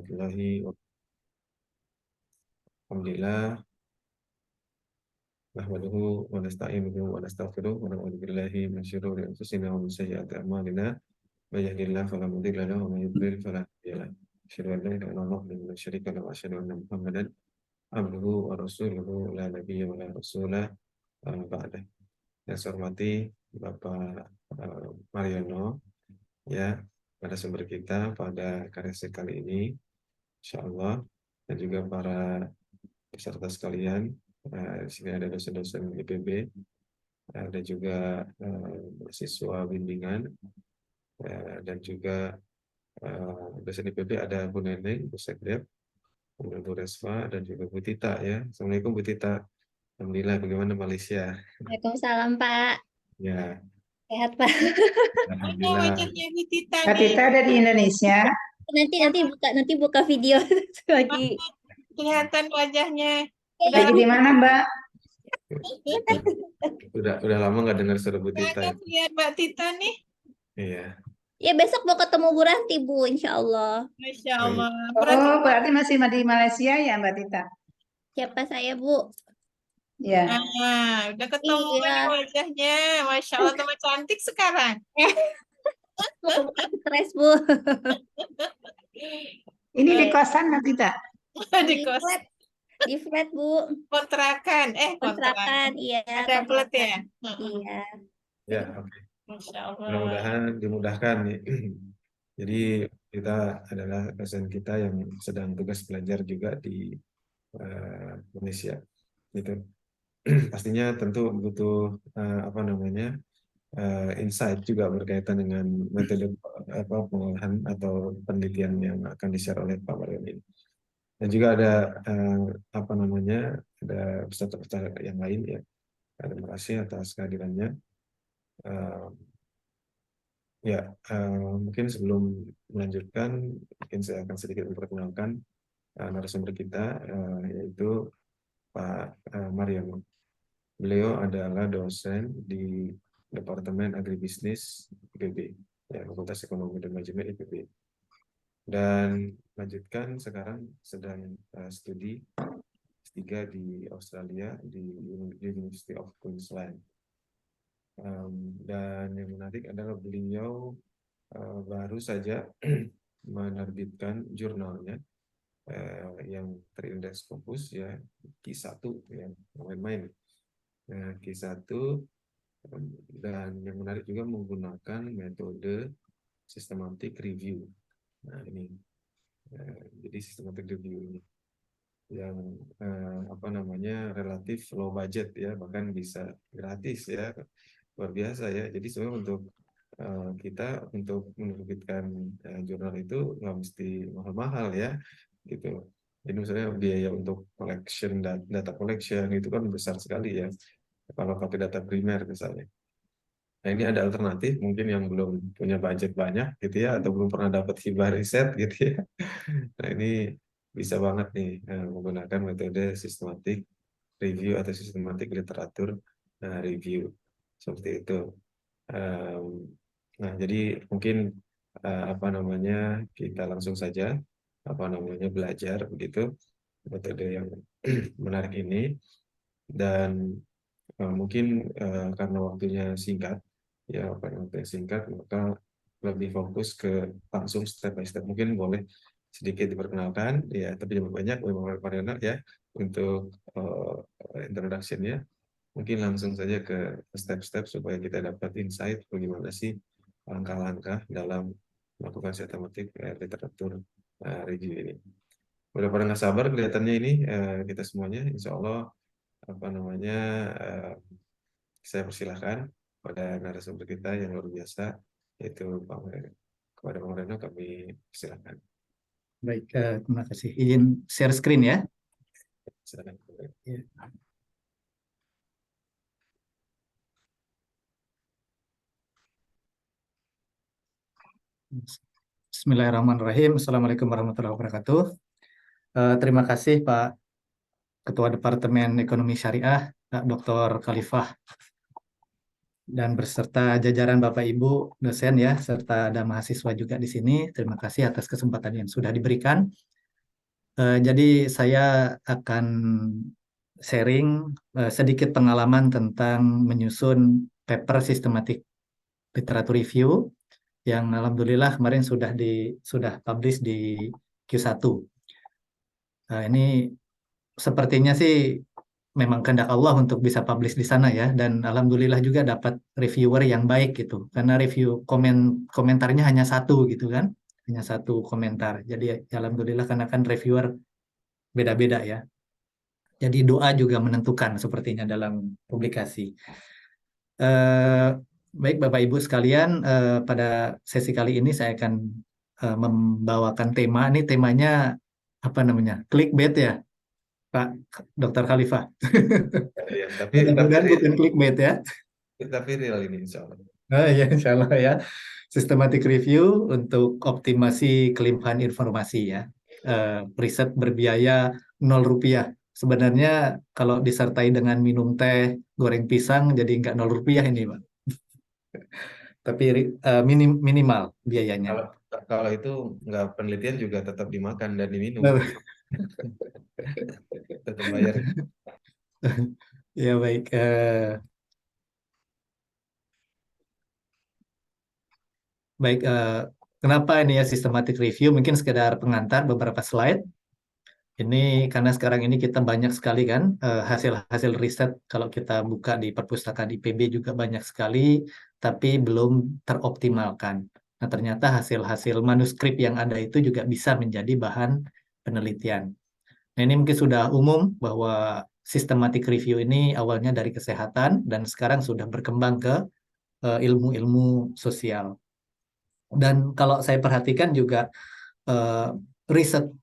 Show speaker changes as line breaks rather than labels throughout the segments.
warahmatullahi wabarakatuh. Alhamdulillah, nahmaduhu wa nasta'inuhu wa nastaghfiruh wa na'udzu billahi min syururi anfusina wa min sayyiati a'malina. May yahdihillahu fala mudilla lahu wa may yudlil fala hadiya lahu. Asyhadu an la ilaha illallah wahdahu la syarika lahu wa asyhadu anna Muhammadan abduhu wa rasuluhu la nabiyya wa la rasula ba'dah. Yang saya hormati Bapak Mariono, ya, pada sumber kita pada karya kali ini, insyaallah, dan juga para peserta sekalian. Di sini ada dosen-dosen IPB, ada juga mahasiswa bimbingan, dan juga dosen IPB ada Bu Neneng, Bu Sekdep, kemudian Bu Resva, dan juga Bu Tita, ya. Assalamualaikum Bu Tita. Alhamdulillah, bagaimana Malaysia?
Waalaikumsalam Pak.
Ya,
Sehat Pak.
alhamdulillah.
Wajahnya Bu Tita
Kak
nih.
Tita ada di Indonesia.
Nanti buka video lagi.
Kelihatan wajahnya.
Lagi di mana, Mbak?
Udah lama nggak dengar suara Bu Tita, ya.
Banyak lihat Mbak Tita nih.
Iya.
Ya besok mau ketemu Bu Ranti Bu, insya Allah.
Masya Allah.
Oh, berarti masih di Malaysia ya, Mbak Tita?
Siapa saya Bu?
Ya.
Udah ketemu
Iya.
nih wajahnya. Masya Allah, tambah cantik sekarang.
Bukan stres Bu.
Ini di kosan, Mbak Tita?
Di kos
Di flat Bu.
kontrakan.
Kontrakan, iya.
Ada flat ya?
Iya.
Ya, oke.
Masya Allah.
Mudah-mudahan dimudahkan nih. Jadi kita adalah dosen kita yang sedang tugas belajar juga di Indonesia. Gitu. Pastinya tentu butuh insight juga berkaitan dengan metode pengolahan atau penelitian yang akan di-share oleh Pak Marion ini. Dan juga ada ada peserta-peserta yang lain, ya. Terima kasih atas kehadirannya. Mungkin sebelum melanjutkan, mungkin saya akan sedikit memperkenalkan narasumber kita, yaitu Pak Mariono. Beliau adalah dosen di Departemen Agribisnis IPB, ya, Fakultas Ekonomi dan Manajemen IPB. Dan lanjutkan sekarang sedang studi S3 di Australia di University of Queensland. Dan yang menarik adalah beliau baru saja menerbitkan jurnalnya yang terindeks Scopus, ya, Q1, yang main-main. Q1, dan yang menarik juga menggunakan metode systematic review. Nah, ini jadi systematic review ini yang relatif low budget, ya, bahkan bisa gratis, ya, luar biasa, ya. Jadi sebenarnya untuk kita untuk menerbitkan jurnal itu nggak mesti mahal-mahal, ya, gitu. Jadi misalnya biaya untuk collection data collection itu kan besar sekali, ya, kalau pakai data primer misalnya. Nah, ini ada alternatif mungkin yang belum punya budget banyak, gitu ya, atau belum pernah dapat hibah riset, gitu ya. Nah, ini bisa banget nih menggunakan metode systematic review atau systematic literatur review, seperti itu. Nah, jadi mungkin kita langsung saja belajar begitu metode yang menarik ini. Dan mungkin karena waktunya singkat, ya, maka lebih fokus ke langsung step by step. Mungkin boleh sedikit diperkenalkan, ya, tapi jangan banyak, Bapak Mariana, ya, untuk introduction-nya. Mungkin langsung saja ke step-step supaya kita dapat insight bagaimana sih langkah-langkah dalam melakukan systematic literatur review ini. Udah pada nggak sabar kelihatannya ini kita semuanya, insya Allah saya persilahkan pada narasumber kita yang luar biasa, yaitu Pak Moreno. Kepada Pak Moreno kami persilahkan.
Baik, terima kasih. Izin share screen, ya.
Silakan.
Ya. Bismillahirrahmanirrahim. Assalamualaikum warahmatullahi wabarakatuh. Terima kasih Pak Ketua Departemen Ekonomi Syariah, Pak Dr. Khalifah, dan berserta jajaran Bapak Ibu dosen, ya, serta ada mahasiswa juga di sini. Terima kasih atas kesempatan yang sudah diberikan. Jadi saya akan sharing sedikit pengalaman tentang menyusun paper systematic literature review yang alhamdulillah kemarin sudah publish di Q1. Ini sepertinya sih memang kehendak Allah untuk bisa publish di sana ya, dan alhamdulillah juga dapat reviewer yang baik gitu, karena review komentarnya hanya satu gitu kan, hanya satu komentar. Jadi ya, alhamdulillah karena kan reviewer beda-beda ya. Jadi doa juga menentukan sepertinya dalam publikasi. Eh, Baik Bapak Ibu sekalian, pada sesi kali ini saya akan membawakan tema. Ini temanya apa namanya? Clickbait ya, Pak Dr. Khalifah.
Ya,
Mudah-mudahan bukan clickbait ya.
tapi real ini insya Allah.
Ya, insya Allah ya. Systematic review untuk optimasi kelimpahan informasi ya. Riset berbiaya 0 rupiah. Sebenarnya kalau disertai dengan minum teh, goreng pisang, jadi nggak 0 rupiah ini, Pak. Tapi minimal biayanya.
Kalau itu nggak penelitian juga tetap dimakan dan diminum. Tetap bayar.
Ya baik. Baik, kenapa ini ya systematic review? Mungkin sekedar pengantar beberapa slide. Ini karena sekarang ini kita banyak sekali kan hasil-hasil riset, kalau kita buka di perpustakaan IPB juga banyak sekali, tapi belum teroptimalkan. Nah, ternyata hasil-hasil manuskrip yang ada itu juga bisa menjadi bahan penelitian. Nah, ini mungkin sudah umum bahwa systematic review ini awalnya dari kesehatan dan sekarang sudah berkembang ke ilmu-ilmu sosial. Dan kalau saya perhatikan juga riset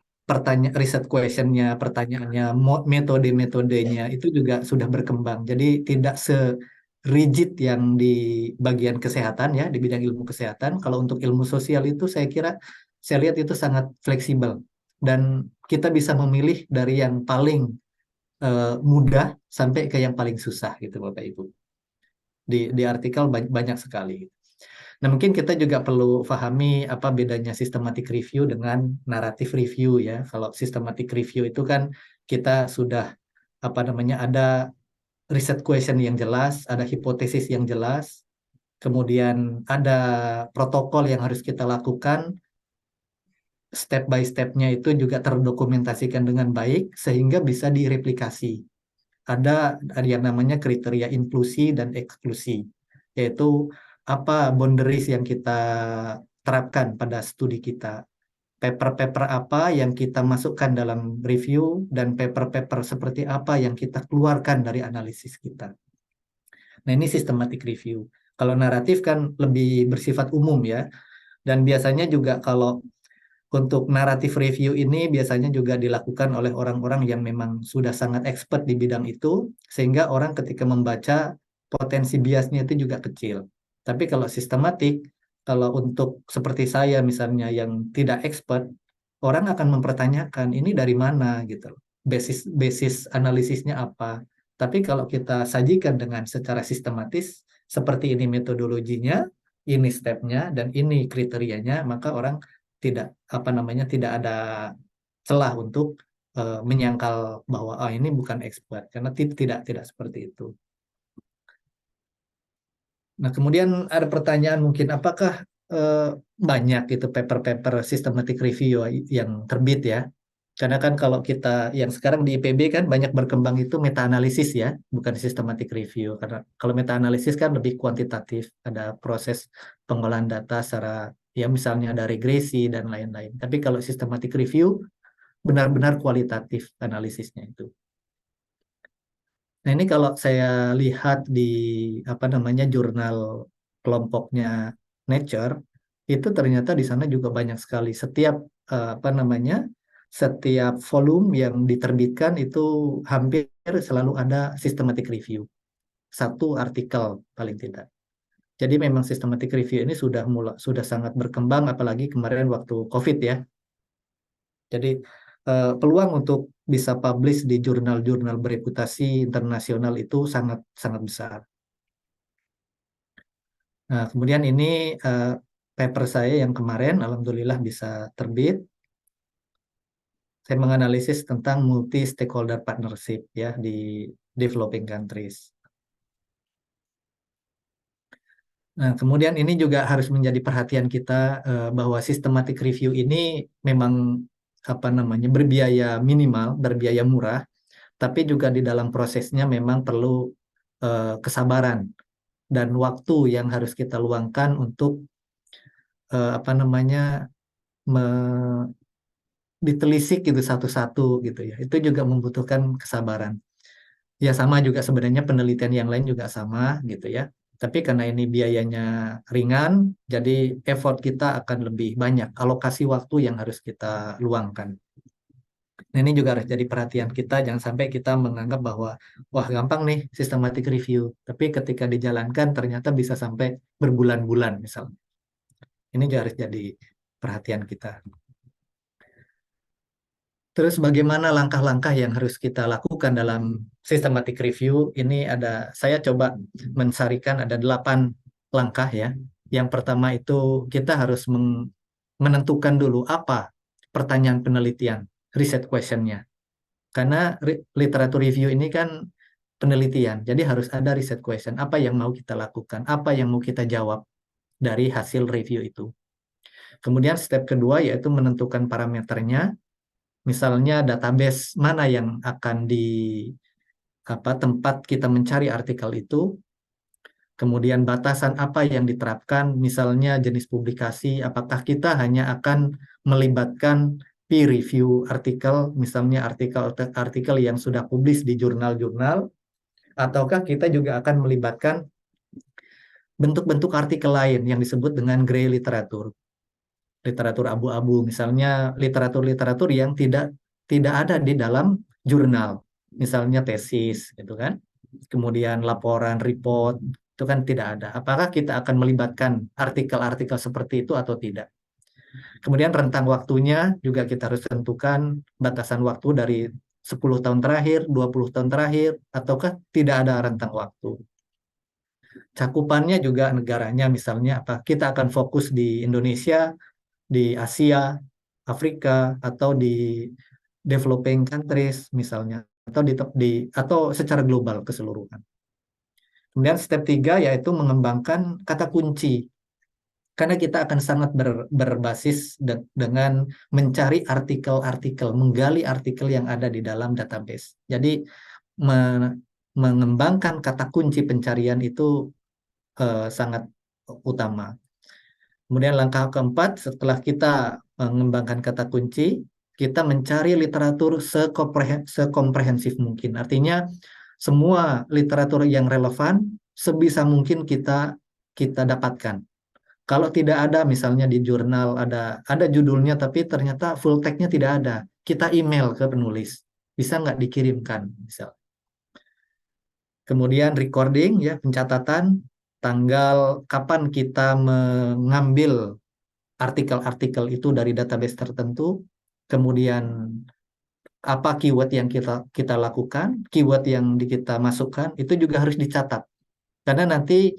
riset questionnya, pertanyaannya, metode-metodenya itu juga sudah berkembang. Jadi tidak se-rigid yang di bagian kesehatan ya, di bidang ilmu kesehatan. Kalau untuk ilmu sosial itu saya lihat itu sangat fleksibel dan kita bisa memilih dari yang paling mudah sampai ke yang paling susah gitu Bapak Ibu. Di artikel banyak sekali. Nah, mungkin kita juga perlu pahami apa bedanya systematic review dengan narrative review ya. Kalau systematic review itu kan kita sudah apa namanya ada riset question yang jelas, ada hipotesis yang jelas, kemudian ada protokol yang harus kita lakukan, step by step-nya itu juga terdokumentasikan dengan baik sehingga bisa direplikasi. Ada yang namanya kriteria inklusi dan eksklusi, yaitu apa boundaries yang kita terapkan pada studi kita. Paper-paper apa yang kita masukkan dalam review dan paper-paper seperti apa yang kita keluarkan dari analisis kita. Nah, ini systematic review. Kalau naratif kan lebih bersifat umum ya. Dan biasanya juga kalau untuk naratif review ini biasanya juga dilakukan oleh orang-orang yang memang sudah sangat expert di bidang itu, sehingga orang ketika membaca potensi biasnya itu juga kecil. Tapi kalau sistematik, kalau untuk seperti saya misalnya yang tidak expert, orang akan mempertanyakan ini dari mana gitu, basis analisisnya apa. Tapi kalau kita sajikan dengan secara sistematis, seperti ini metodologinya, ini stepnya, dan ini kriterianya, maka orang tidak ada celah untuk menyangkal bahwa ini bukan expert karena tidak seperti itu. Nah, kemudian ada pertanyaan mungkin apakah banyak itu paper-paper systematic review yang terbit ya? Karena kan kalau kita yang sekarang di IPB kan banyak berkembang itu meta-analisis ya, bukan systematic review. Karena kalau meta-analisis kan lebih kuantitatif, ada proses pengolahan data secara ya misalnya ada regresi dan lain-lain. Tapi kalau systematic review benar-benar kualitatif analisisnya itu. Nah, ini kalau saya lihat di apa namanya jurnal kelompoknya Nature, itu ternyata di sana juga banyak sekali. Setiap volume yang diterbitkan itu hampir selalu ada systematic review. Satu artikel paling tidak. Jadi memang systematic review ini sudah sangat berkembang, apalagi kemarin waktu COVID ya. Jadi peluang untuk bisa publish di jurnal-jurnal bereputasi internasional itu sangat sangat besar. Nah, kemudian ini paper saya yang kemarin alhamdulillah bisa terbit. saya menganalisis tentang multi stakeholder partnership ya di developing countries. Nah, kemudian ini juga harus menjadi perhatian kita bahwa systematic review ini memang berbiaya minimal, berbiaya murah, tapi juga di dalam prosesnya memang perlu kesabaran dan waktu yang harus kita luangkan untuk ditelisik gitu satu-satu gitu ya. Itu juga membutuhkan kesabaran. Ya sama juga sebenarnya penelitian yang lain juga sama gitu ya. Tapi karena ini biayanya ringan, jadi effort kita akan lebih banyak. Alokasi waktu yang harus kita luangkan. Nah, ini juga harus jadi perhatian kita. Jangan sampai kita menganggap bahwa, wah gampang nih systematic review. Tapi ketika dijalankan ternyata bisa sampai berbulan-bulan misalnya. Ini juga harus jadi perhatian kita. Terus bagaimana langkah-langkah yang harus kita lakukan dalam systematic review? Ini saya coba mensarikan ada 8 langkah ya. Yang pertama itu kita harus menentukan dulu apa pertanyaan penelitian, riset question-nya. Karena literatur review ini kan penelitian, jadi harus ada riset question. Apa yang mau kita lakukan, apa yang mau kita jawab dari hasil review itu. Kemudian step kedua yaitu menentukan parameternya. Misalnya database mana yang akan tempat kita mencari artikel itu, kemudian batasan apa yang diterapkan, misalnya jenis publikasi, apakah kita hanya akan melibatkan peer review artikel, misalnya artikel yang sudah publis di jurnal-jurnal, ataukah kita juga akan melibatkan bentuk-bentuk artikel lain yang disebut dengan grey literatur. Literatur abu-abu, misalnya literatur-literatur yang tidak ada di dalam jurnal, misalnya tesis, gitu kan. Kemudian laporan, report, itu kan tidak ada. Apakah kita akan melibatkan artikel-artikel seperti itu atau tidak? Kemudian rentang waktunya juga kita harus tentukan batasan waktu dari 10 tahun terakhir, 20 tahun terakhir, ataukah tidak ada rentang waktu. Cakupannya juga negaranya, misalnya apa? Kita akan fokus di Indonesia, di Asia, Afrika, atau di developing countries misalnya, atau secara global keseluruhan. Kemudian step 3 yaitu mengembangkan kata kunci. Karena kita akan sangat berbasis dengan mencari artikel-artikel, menggali artikel yang ada di dalam database. Jadi mengembangkan kata kunci pencarian itu sangat utama. Kemudian langkah keempat, setelah kita mengembangkan kata kunci, kita mencari literatur sekomprehensif mungkin. Artinya semua literatur yang relevan sebisa mungkin kita dapatkan. Kalau tidak ada, misalnya di jurnal ada judulnya tapi ternyata full text-nya tidak ada, kita email ke penulis, bisa nggak dikirimkan, misal. Kemudian recording ya, pencatatan tanggal kapan kita mengambil artikel-artikel itu dari database tertentu, kemudian apa keyword yang kita lakukan, keyword yang kita masukkan, itu juga harus dicatat. Karena nanti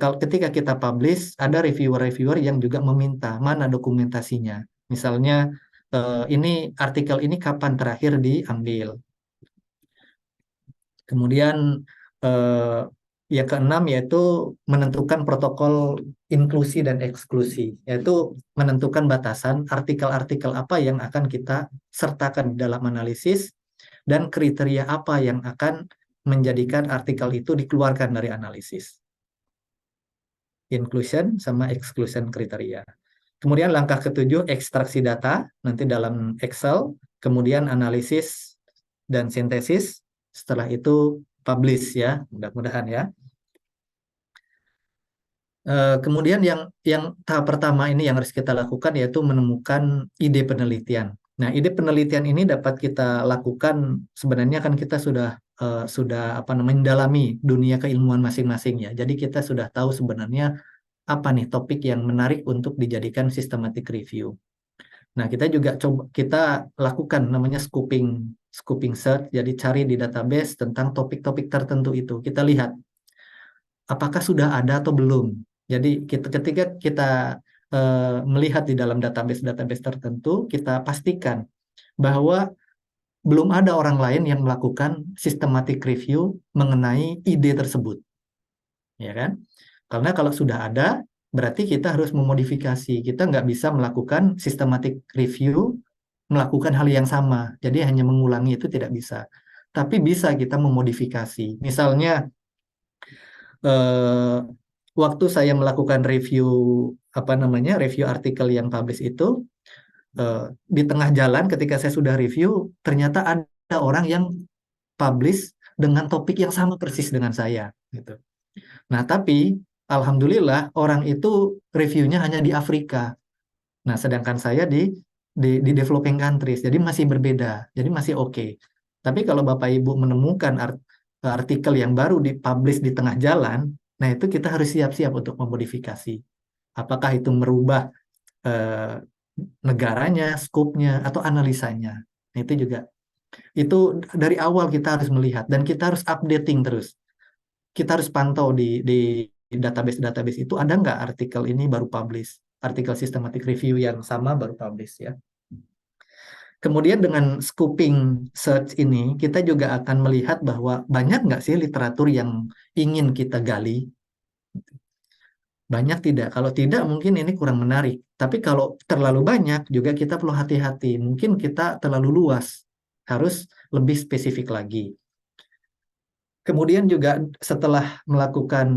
ketika kita publish, ada reviewer-reviewer yang juga meminta mana dokumentasinya. Misalnya ini artikel ini kapan terakhir diambil. Kemudian yang keenam yaitu menentukan protokol inklusi dan eksklusi, yaitu menentukan batasan artikel-artikel apa yang akan kita sertakan dalam analisis dan kriteria apa yang akan menjadikan artikel itu dikeluarkan dari analisis. Inclusion sama exclusion kriteria. Kemudian langkah ketujuh, ekstraksi data, nanti dalam Excel, kemudian analisis dan sintesis, setelah itu publish ya, mudah-mudahan ya. Kemudian yang tahap pertama ini yang harus kita lakukan yaitu menemukan ide penelitian. Nah, ide penelitian ini dapat kita lakukan sebenarnya kan kita sudah mendalami dunia keilmuan masing-masing ya. Jadi kita sudah tahu sebenarnya apa nih topik yang menarik untuk dijadikan systematic review. Nah, kita lakukan namanya scooping search, jadi cari di database tentang topik-topik tertentu itu. Kita lihat apakah sudah ada atau belum. Jadi ketika kita melihat di dalam database tertentu, kita pastikan bahwa belum ada orang lain yang melakukan systematic review mengenai ide tersebut, ya kan? Karena kalau sudah ada, berarti kita harus memodifikasi. Kita nggak bisa melakukan systematic review, melakukan hal yang sama. Jadi hanya mengulangi itu tidak bisa. Tapi bisa kita memodifikasi. Misalnya, waktu saya melakukan review, review artikel yang publish itu, di tengah jalan ketika saya sudah review, ternyata ada orang yang publish dengan topik yang sama persis dengan saya, gitu. Nah, tapi alhamdulillah orang itu reviewnya hanya di Afrika. Nah, sedangkan saya di developing countries, jadi masih berbeda, jadi masih oke. Tapi kalau Bapak Ibu menemukan artikel yang baru dipublish di tengah jalan, nah itu kita harus siap-siap untuk memodifikasi. Apakah itu merubah negaranya, skopnya, atau analisanya. Nah, itu juga. Itu dari awal kita harus melihat, dan kita harus updating terus. Kita harus pantau di database-database itu, ada nggak artikel ini baru publish, artikel systematic review yang sama baru publish, ya. Kemudian dengan scoping search ini, kita juga akan melihat bahwa banyak nggak sih literatur yang ingin kita gali. Banyak tidak. Kalau tidak, mungkin ini kurang menarik. Tapi kalau terlalu banyak, juga kita perlu hati-hati. Mungkin kita terlalu luas. Harus lebih spesifik lagi. Kemudian juga setelah melakukan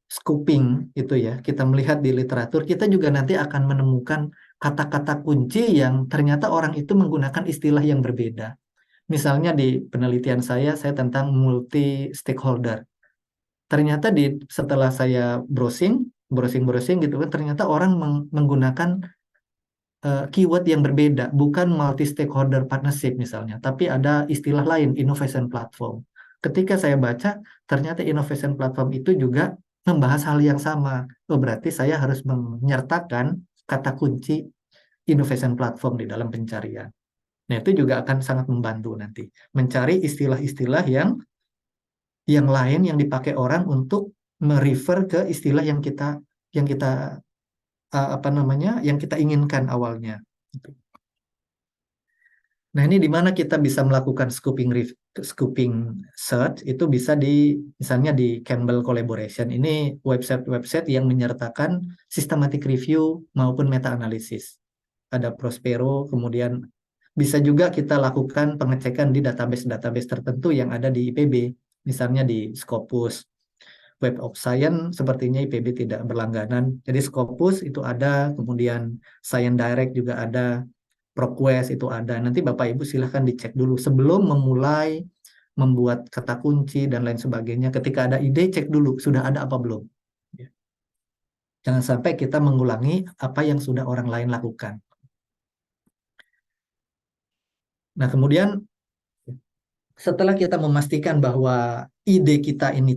scoping, itu ya, kita melihat di literatur, kita juga nanti akan menemukan kata-kata kunci yang ternyata orang itu menggunakan istilah yang berbeda. Misalnya di penelitian saya tentang multi-stakeholder. Ternyata setelah saya browsing gitu kan, ternyata orang menggunakan keyword yang berbeda, bukan multi-stakeholder partnership misalnya, tapi ada istilah lain, innovation platform. Ketika saya baca, ternyata innovation platform itu juga membahas hal yang sama. Oh, berarti saya harus menyertakan kata kunci innovation platform di dalam pencarian. Nah, itu juga akan sangat membantu nanti mencari istilah-istilah yang lain yang dipakai orang untuk merefer ke istilah yang kita inginkan awalnya. Nah, ini di mana kita bisa melakukan scoping search, itu bisa misalnya di Campbell Collaboration. Ini website-website yang menyertakan systematic review maupun meta-analisis. Ada Prospero, kemudian bisa juga kita lakukan pengecekan di database-database tertentu yang ada di IPB. Misalnya di Scopus. Web of Science sepertinya IPB tidak berlangganan. Jadi Scopus itu ada, kemudian Science Direct juga ada, ProQuest itu ada. Nanti Bapak Ibu silahkan dicek dulu sebelum memulai membuat kata kunci dan lain sebagainya. Ketika ada ide, cek dulu sudah ada apa belum. Jangan sampai kita mengulangi apa yang sudah orang lain lakukan. Nah, kemudian setelah kita memastikan bahwa ide kita ini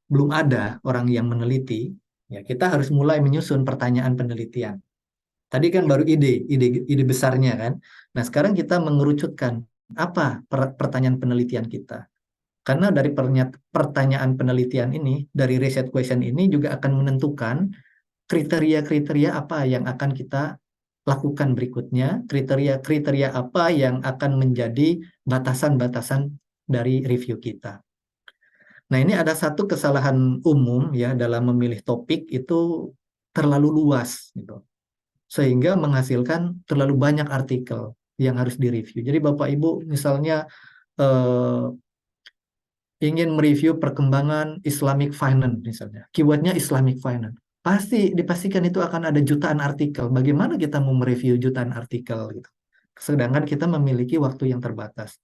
belum ada orang yang meneliti, ya kita harus mulai menyusun pertanyaan penelitian. Tadi kan baru ide besarnya kan. Nah, sekarang kita mengerucutkan apa pertanyaan penelitian kita. Karena dari pertanyaan penelitian ini, dari research question ini juga akan menentukan kriteria-kriteria apa yang akan kita lakukan berikutnya, kriteria-kriteria apa yang akan menjadi batasan-batasan dari review kita. Nah, ini ada satu kesalahan umum ya dalam memilih topik, itu terlalu luas gitu. Sehingga menghasilkan terlalu banyak artikel yang harus direview. Jadi Bapak Ibu misalnya ingin mereview perkembangan Islamic Finance misalnya, keywordnya Islamic Finance. Dipastikan itu akan ada jutaan artikel. Bagaimana kita mau mereview jutaan artikel gitu. Sedangkan kita memiliki waktu yang terbatas.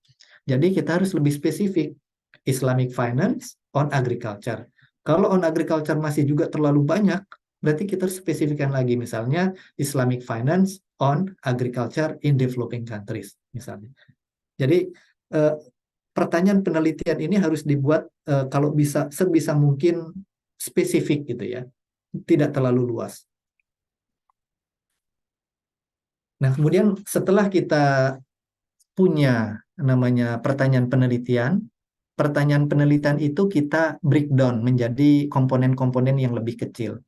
Jadi kita harus lebih spesifik. Islamic Finance on Agriculture. Kalau on Agriculture masih juga terlalu banyak, berarti kita harus spesifikkan lagi. Misalnya Islamic Finance on Agriculture in Developing Countries misalnya. Jadi pertanyaan penelitian ini harus dibuat kalau bisa sebisa mungkin spesifik gitu ya. Tidak terlalu luas. Nah, kemudian setelah kita punya namanya pertanyaan penelitian itu kita breakdown menjadi komponen-komponen yang lebih kecil.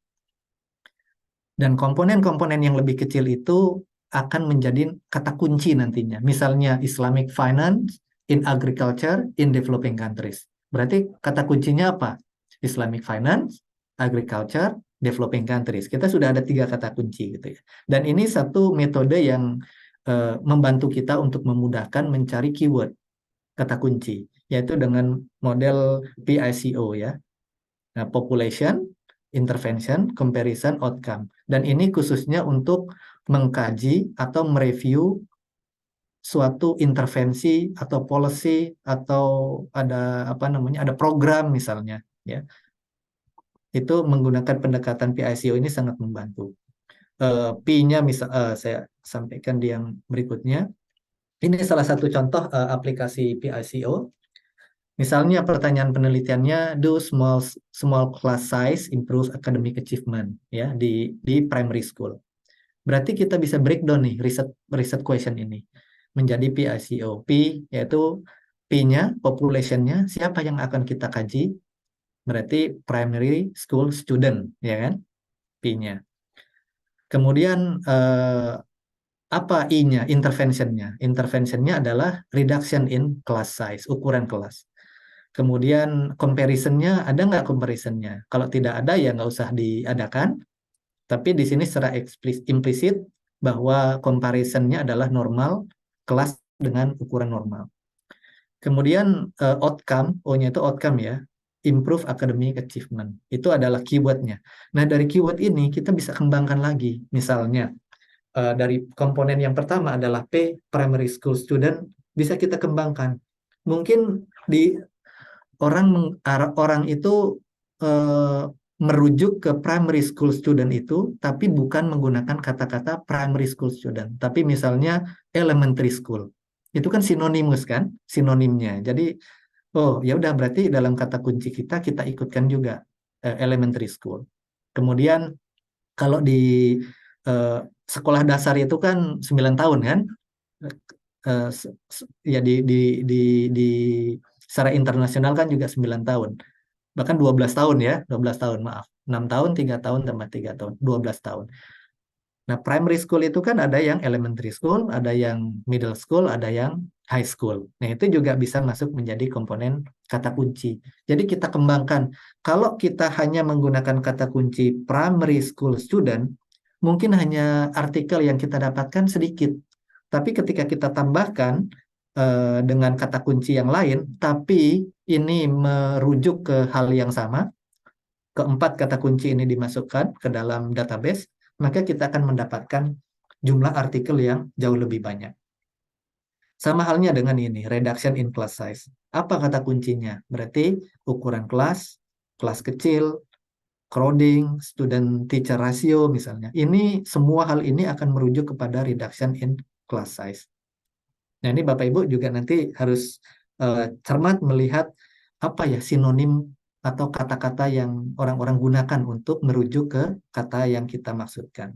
Dan komponen-komponen yang lebih kecil itu akan menjadi kata kunci nantinya. Misalnya Islamic Finance in Agriculture in Developing Countries. Berarti kata kuncinya apa? Islamic Finance, Agriculture, Developing Countries. Kita sudah ada 3 kata kunci gitu ya. Dan ini satu metode yang membantu kita untuk memudahkan mencari keyword kata kunci, yaitu dengan model PICO ya. Nah, population, intervention, comparison, outcome. Dan ini khususnya untuk mengkaji atau mereview suatu intervensi atau policy atau ada ada program misalnya ya. Itu menggunakan pendekatan PICO ini sangat membantu. P-nya saya sampaikan di yang berikutnya. Ini salah satu contoh aplikasi PICO. Misalnya pertanyaan penelitiannya, do small class size improve academic achievement ya di primary school. Berarti kita bisa breakdown nih riset question ini menjadi PICO. P yaitu P-nya population-nya, siapa yang akan kita kaji? Berarti primary school student ya kan? P-nya. Kemudian apa I-nya? Intervention-nya. Intervention-nya adalah reduction in class size, ukuran kelas. Kemudian comparison-nya, ada nggak comparison-nya? Kalau tidak ada, ya nggak usah diadakan. Tapi di sini secara implisit bahwa comparison-nya adalah normal, kelas dengan ukuran normal. Kemudian outcome, O-nya itu outcome ya, improve academic achievement. Itu adalah keyword-nya. Nah, dari keyword ini kita bisa kembangkan lagi. Misalnya, dari komponen yang pertama adalah P, primary school student, bisa kita kembangkan. Mungkin di orang itu merujuk ke primary school student itu, tapi bukan menggunakan kata-kata primary school student, tapi misalnya elementary school. Itu kan sinonimus kan, sinonimnya. Jadi, oh ya udah berarti dalam kata kunci kita ikutkan juga elementary school. Kemudian kalau di sekolah dasar itu kan 9 tahun kan, ya di secara internasional kan juga 9 tahun. Bahkan 12 tahun ya, 12 tahun maaf. 6 tahun, 3 tahun, tambah 3 tahun, 12 tahun. Nah, primary school itu kan ada yang elementary school, ada yang middle school, ada yang high school. Nah, itu juga bisa masuk menjadi komponen kata kunci. Jadi kita kembangkan. Kalau kita hanya menggunakan kata kunci primary school student, mungkin hanya artikel yang kita dapatkan sedikit. Tapi ketika kita tambahkan dengan kata kunci yang lain, tapi ini merujuk ke hal yang sama, keempat kata kunci ini dimasukkan ke dalam database, maka kita akan mendapatkan jumlah artikel yang jauh lebih banyak. Sama halnya dengan ini, reduction in class size. Apa kata kuncinya? Berarti ukuran kelas kecil, crowding, student-teacher ratio misalnya. Ini semua hal ini akan merujuk kepada reduction in class size. Nah, ini Bapak Ibu juga nanti harus cermat melihat apa ya sinonim atau kata-kata yang orang-orang gunakan untuk merujuk ke kata yang kita maksudkan.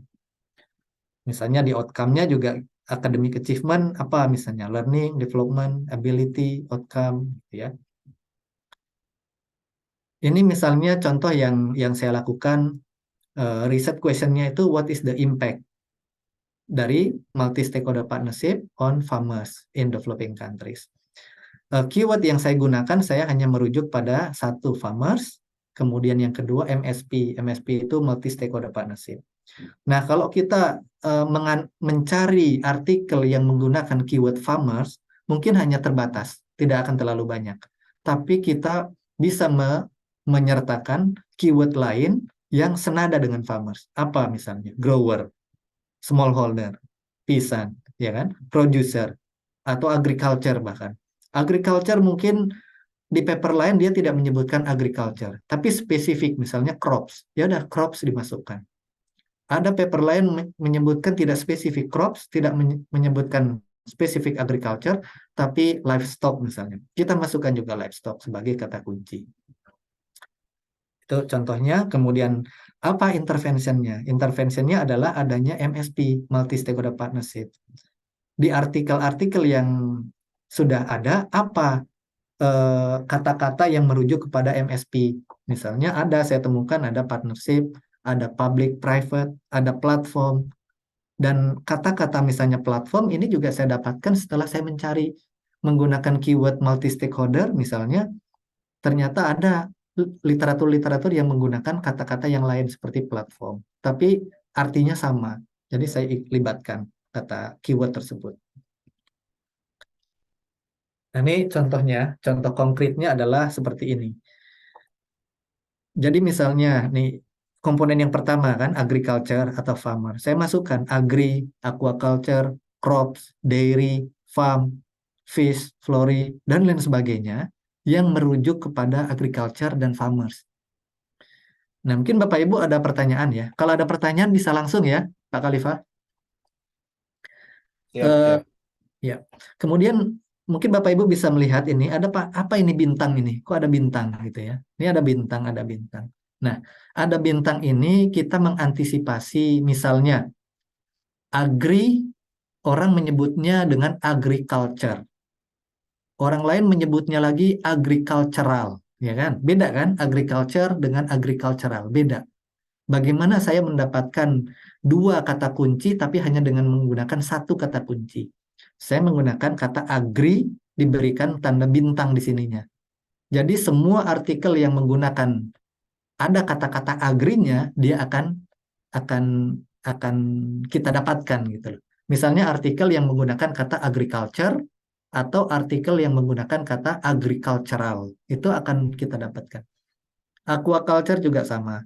Misalnya di outcome-nya juga academic achievement apa misalnya learning, development, ability, outcome ya. Ini misalnya contoh yang saya lakukan riset question-nya itu what is the impact dari multi-stakeholder partnership on farmers in developing countries. Keyword yang saya gunakan, saya hanya merujuk pada satu farmers, kemudian yang kedua MSP. MSP itu multi-stakeholder partnership. Nah, kalau kita mencari artikel yang menggunakan keyword farmers, mungkin hanya terbatas, tidak akan terlalu banyak. Tapi kita bisa menyertakan keyword lain yang senada dengan farmers. Apa misalnya? Grower, smallholder, peasant, ya kan? Producer, atau agriculture bahkan. Agriculture mungkin di paper lain dia tidak menyebutkan agriculture, tapi spesifik misalnya crops. Ya udah crops dimasukkan. Ada paper lain menyebutkan tidak spesifik crops, tidak menyebutkan spesifik agriculture, tapi livestock misalnya. Kita masukkan juga livestock sebagai kata kunci. Itu contohnya. Kemudian apa intervention-nya? Intervention-nya adalah adanya MSP, multi-stakeholder partnership. Di artikel-artikel yang sudah ada, apa kata-kata yang merujuk kepada MSP? Misalnya saya temukan ada partnership, ada public private, ada platform. Dan kata-kata misalnya platform ini juga saya dapatkan setelah saya mencari menggunakan keyword multi-stakeholder misalnya, ternyata ada literatur-literatur yang menggunakan kata-kata yang lain seperti platform, tapi artinya sama. Jadi saya libatkan kata keyword tersebut. Nah, ini contohnya, contoh konkretnya adalah seperti ini. Jadi misalnya nih komponen yang pertama kan agriculture atau farmer. Saya masukkan agri, aquaculture, crops, dairy, farm, fish, flori, dan lain sebagainya yang merujuk kepada agriculture dan farmers. Nah, mungkin Bapak Ibu ada pertanyaan ya. Kalau ada pertanyaan bisa langsung ya, Pak Khalifah.
Siap,
Eh,
siap.
ya. Kemudian mungkin Bapak Ibu bisa melihat ini ada apa ini bintang ini? Kok ada bintang gitu ya? Ini ada bintang, ada bintang. Nah, ada bintang ini kita mengantisipasi misalnya agri, orang menyebutnya dengan agriculture. Orang lain menyebutnya lagi agricultural, ya kan? Beda kan? Agriculture dengan agricultural, beda. Bagaimana saya mendapatkan dua kata kunci tapi hanya dengan menggunakan satu kata kunci? Saya menggunakan kata agri diberikan tanda bintang di sininya. Jadi semua artikel yang menggunakan ada kata-kata agrinya dia akan akan kita dapatkan gitu loh. Misalnya artikel yang menggunakan kata agriculture atau artikel yang menggunakan kata agricultural itu akan kita dapatkan. Aquaculture juga sama.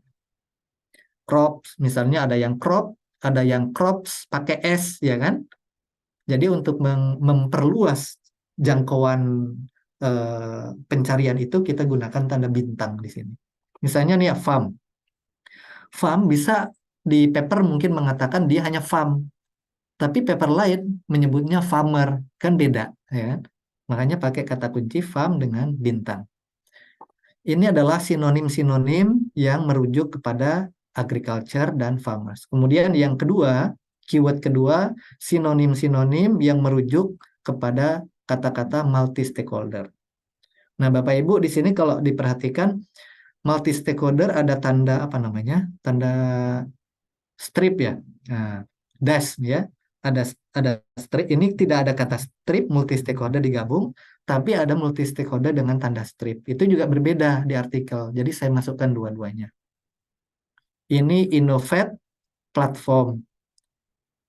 Crops, misalnya ada yang crop, ada yang crops pakai S, ya kan? Jadi untuk memperluas jangkauan pencarian itu kita gunakan tanda bintang di sini. Misalnya nih ya farm. Farm bisa di paper mungkin mengatakan dia hanya farm, tapi paper lain menyebutnya farmer, kan beda, ya kan? Makanya pakai kata kunci farm dengan bintang. Ini adalah sinonim-sinonim yang merujuk kepada agriculture dan farmers. Kemudian yang kedua, keyword kedua, sinonim-sinonim yang merujuk kepada kata-kata multi-stakeholder. Nah, Bapak Ibu di sini kalau diperhatikan multi-stakeholder ada tanda apa namanya? Tanda strip ya. Nah, dash ya. Ada strip. Ini tidak ada kata strip multi-stakeholder digabung, tapi ada multi-stakeholder dengan tanda strip. Itu juga berbeda di artikel. Jadi saya masukkan dua-duanya. Ini innovate platform.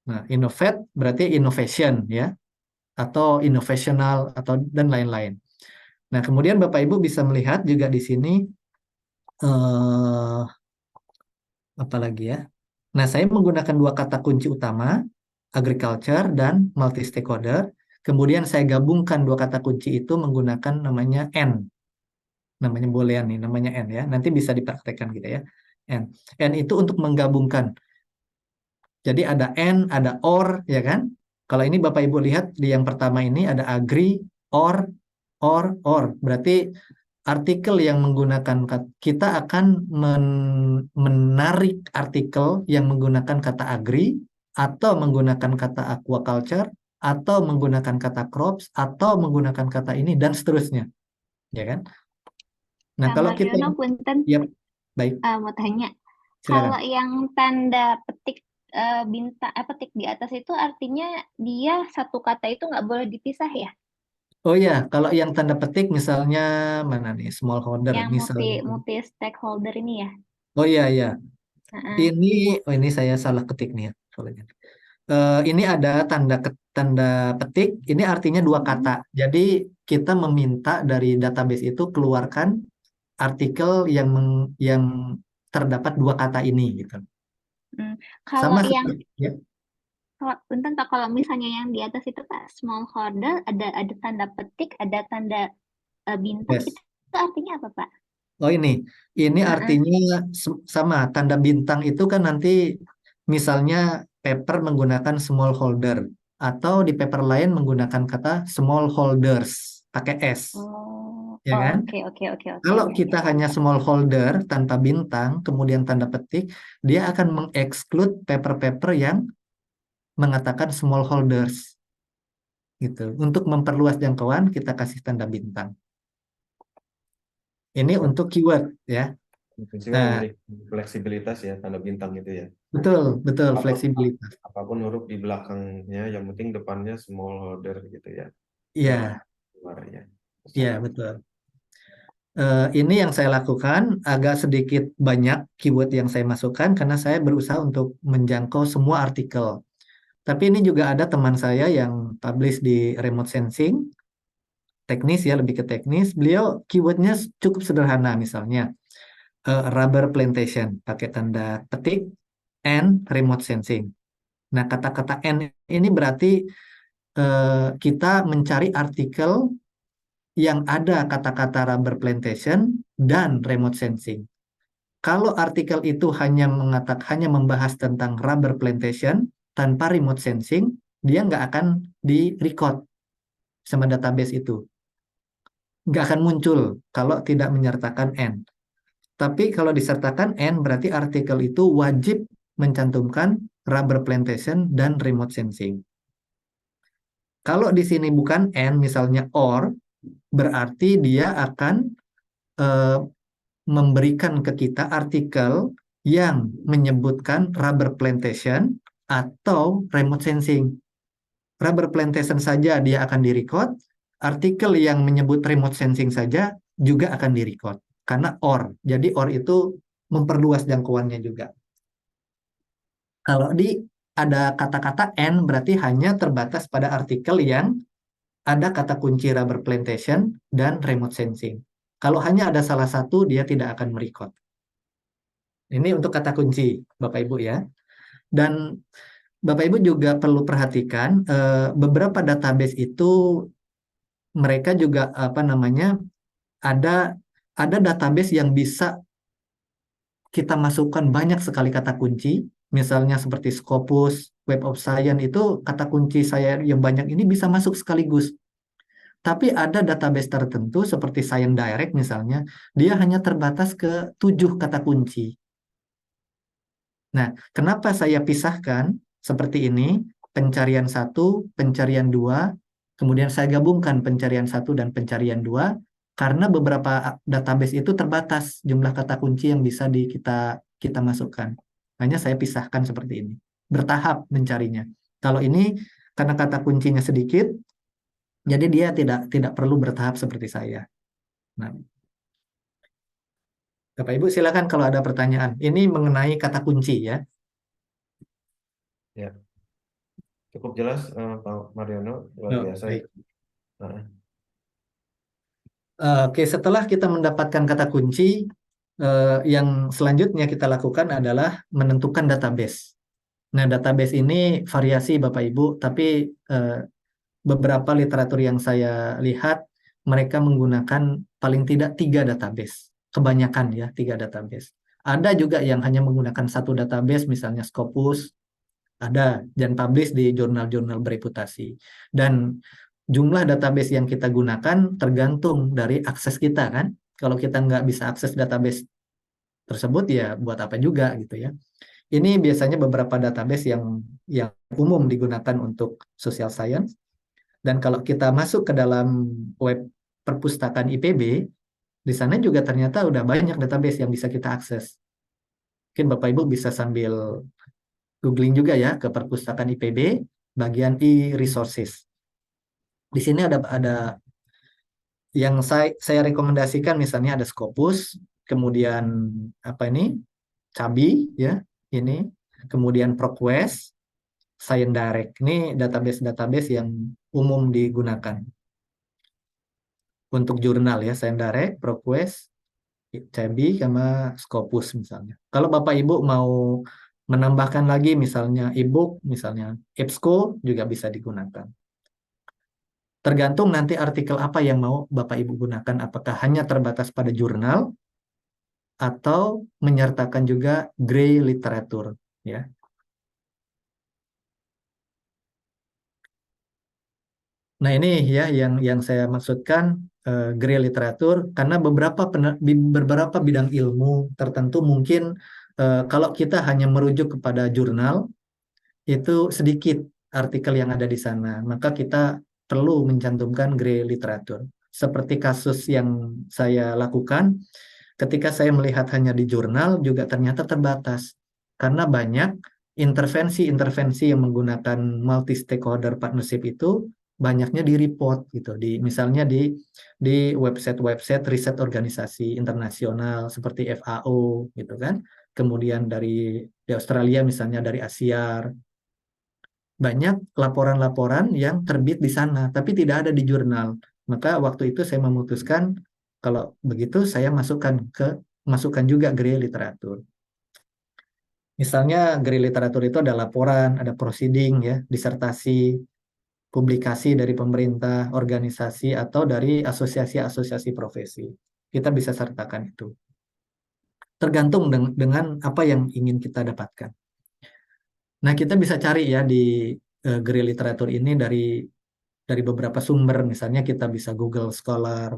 Nah, innovate berarti innovation ya, atau innovational atau dan lain-lain. Nah, kemudian Bapak Ibu bisa melihat juga di sini apa lagi ya? Nah, saya menggunakan dua kata kunci utama, agriculture dan multi-stakeholder. Kemudian saya gabungkan dua kata kunci itu menggunakan namanya N. Namanya boolean nih, namanya N ya. Nanti bisa dipraktekkan gitu ya. N. N itu untuk menggabungkan. Jadi ada N, ada OR, ya kan? Kalau ini Bapak Ibu lihat di yang pertama ini ada agree, OR, OR. Berarti artikel yang menggunakan kita akan menarik artikel yang menggunakan kata agri atau menggunakan kata aquaculture atau menggunakan kata crops atau menggunakan kata ini dan seterusnya, ya kan? Nah, kalau
Mas
kita
Yono, punten,
ya baik,
mau tanya.
silakan.
Kalau yang tanda petik bintang petik di atas itu artinya dia satu kata itu nggak boleh dipisah ya?
Oh ya, kalau yang tanda petik misalnya mana nih smallholder
Yang
misalnya.
multi stakeholder ini ya?
Oh iya ya.
Heeh.
Ini saya salah ketik nih ya soalnya. Ini ada tanda petik, ini artinya dua kata. Jadi kita meminta dari database itu keluarkan artikel yang terdapat dua kata ini gitu.
Hmm. Kalau
Sama
yang
seperti ya.
bentar Pak, kalau misalnya yang di atas itu Pak smallholder ada tanda petik, ada tanda bintang
Yes.
itu artinya apa Pak?
Oh ini
Heeh.
artinya sama tanda bintang itu kan nanti misalnya paper menggunakan smallholder atau di paper lain menggunakan kata smallholders pakai S,
Oh,
ya kan?
oke oke oke oke.
Kalau
Ya,
kita
ya.
hanya smallholder tanpa bintang, kemudian tanda petik, dia akan mengeksklut paper-paper yang mengatakan smallholders. Gitu. Untuk memperluas jangkauan, kita kasih tanda bintang. Ini untuk keyword ya.
Fungsinya
Nah,
memberi fleksibilitas ya tanda bintang itu ya.
Betul, betul,
Apa-
fleksibilitas.
Apapun huruf di belakangnya, yang penting depannya smallholder gitu ya.
Iya,
Suaranya.
iya, betul. Ini yang saya lakukan agak sedikit banyak keyword yang saya masukkan karena saya berusaha untuk menjangkau semua artikel. Tapi ini juga ada teman saya yang publish di remote sensing, teknis ya, lebih ke teknis. Beliau keywordnya cukup sederhana, misalnya rubber plantation, pakai tanda petik, and remote sensing. Nah, kata-kata and ini berarti kita mencari artikel yang ada kata-kata rubber plantation dan remote sensing. Kalau artikel itu hanya membahas tentang rubber plantation tanpa remote sensing, dia nggak akan di-record sama database itu. Nggak akan muncul kalau tidak menyertakan N. Tapi kalau disertakan N, berarti artikel itu wajib mencantumkan rubber plantation dan remote sensing. Kalau di sini bukan N, misalnya or, berarti dia akan memberikan ke kita artikel yang menyebutkan rubber plantation atau remote sensing. Rubber plantation saja dia akan direcord, artikel yang menyebut remote sensing saja juga akan direcord. Karena or, jadi or itu memperluas jangkauannya juga. Kalau ada kata-kata N berarti hanya terbatas pada artikel yang ada kata kunci rubber plantation dan remote sensing. Kalau hanya ada salah satu, dia tidak akan merecord. Ini untuk kata kunci, Bapak Ibu ya. Dan Bapak Ibu juga perlu perhatikan beberapa database itu mereka juga ada database yang bisa kita masukkan banyak sekali kata kunci. Misalnya seperti Scopus, Web of Science itu kata kunci saya yang banyak ini bisa masuk sekaligus. Tapi ada database tertentu seperti Science Direct misalnya, dia hanya terbatas ke 7 kata kunci. Nah, kenapa saya pisahkan seperti ini, pencarian 1, pencarian 2, kemudian saya gabungkan pencarian 1 dan pencarian 2, karena beberapa database itu terbatas jumlah kata kunci yang bisa kita masukkan. Hanya saya pisahkan seperti ini, bertahap mencarinya. Kalau ini, karena kata kuncinya sedikit, jadi dia tidak perlu bertahap seperti saya. Nah, Bapak Ibu silakan kalau ada pertanyaan. Ini mengenai kata kunci ya.
Ya, cukup jelas Pak Mariono, luar biasa.
Baik.
Nah,
Oke, setelah kita mendapatkan kata kunci, yang selanjutnya kita lakukan adalah menentukan database. Nah, database ini variasi Bapak Ibu, tapi beberapa literatur yang saya lihat, mereka menggunakan paling tidak 3 database. Kebanyakan ya, 3 database. Ada juga yang hanya menggunakan 1 database, misalnya Scopus, ada, dan publish di jurnal-jurnal bereputasi. Dan jumlah database yang kita gunakan tergantung dari akses kita kan. Kalau kita nggak bisa akses database tersebut ya buat apa juga gitu ya. Ini biasanya beberapa database yang umum digunakan untuk social science. Dan kalau kita masuk ke dalam web perpustakaan IPB, di sana juga ternyata udah banyak database yang bisa kita akses. Mungkin Bapak Ibu bisa sambil googling juga ya ke perpustakaan IPB, bagian e-resources. Di sini ada yang saya rekomendasikan, misalnya ada Scopus, kemudian Cabi ya, ini, kemudian ProQuest, Science Direct. Ini database-database yang umum digunakan untuk jurnal ya, Science Direct, ProQuest, Cabi, sama Scopus misalnya. Kalau Bapak Ibu mau menambahkan lagi misalnya e-book, misalnya EBSCO juga bisa digunakan. Tergantung nanti artikel apa yang mau Bapak Ibu gunakan, apakah hanya terbatas pada jurnal atau menyertakan juga gray literatur ya. Nah, ini ya yang saya maksudkan gray literatur, karena beberapa bidang ilmu tertentu mungkin kalau kita hanya merujuk kepada jurnal itu sedikit artikel yang ada di sana, maka kita perlu mencantumkan gray literatur. Seperti kasus yang saya lakukan, ketika saya melihat hanya di jurnal juga ternyata terbatas. karena banyak intervensi-intervensi yang menggunakan multi stakeholder partnership itu banyaknya di report gitu, misalnya di website-website riset organisasi internasional seperti FAO gitu kan, kemudian di Australia misalnya dari Asia, banyak laporan-laporan yang terbit di sana tapi tidak ada di jurnal. Maka waktu itu saya memutuskan kalau begitu saya masukkan juga grey literatur. Misalnya grey literatur itu ada laporan, ada proceeding ya, disertasi, publikasi dari pemerintah, organisasi, atau dari asosiasi-asosiasi profesi. Kita bisa sertakan itu. Tergantung dengan apa yang ingin kita dapatkan. Nah, kita bisa cari ya di grey literatur ini dari beberapa sumber. Misalnya kita bisa Google Scholar,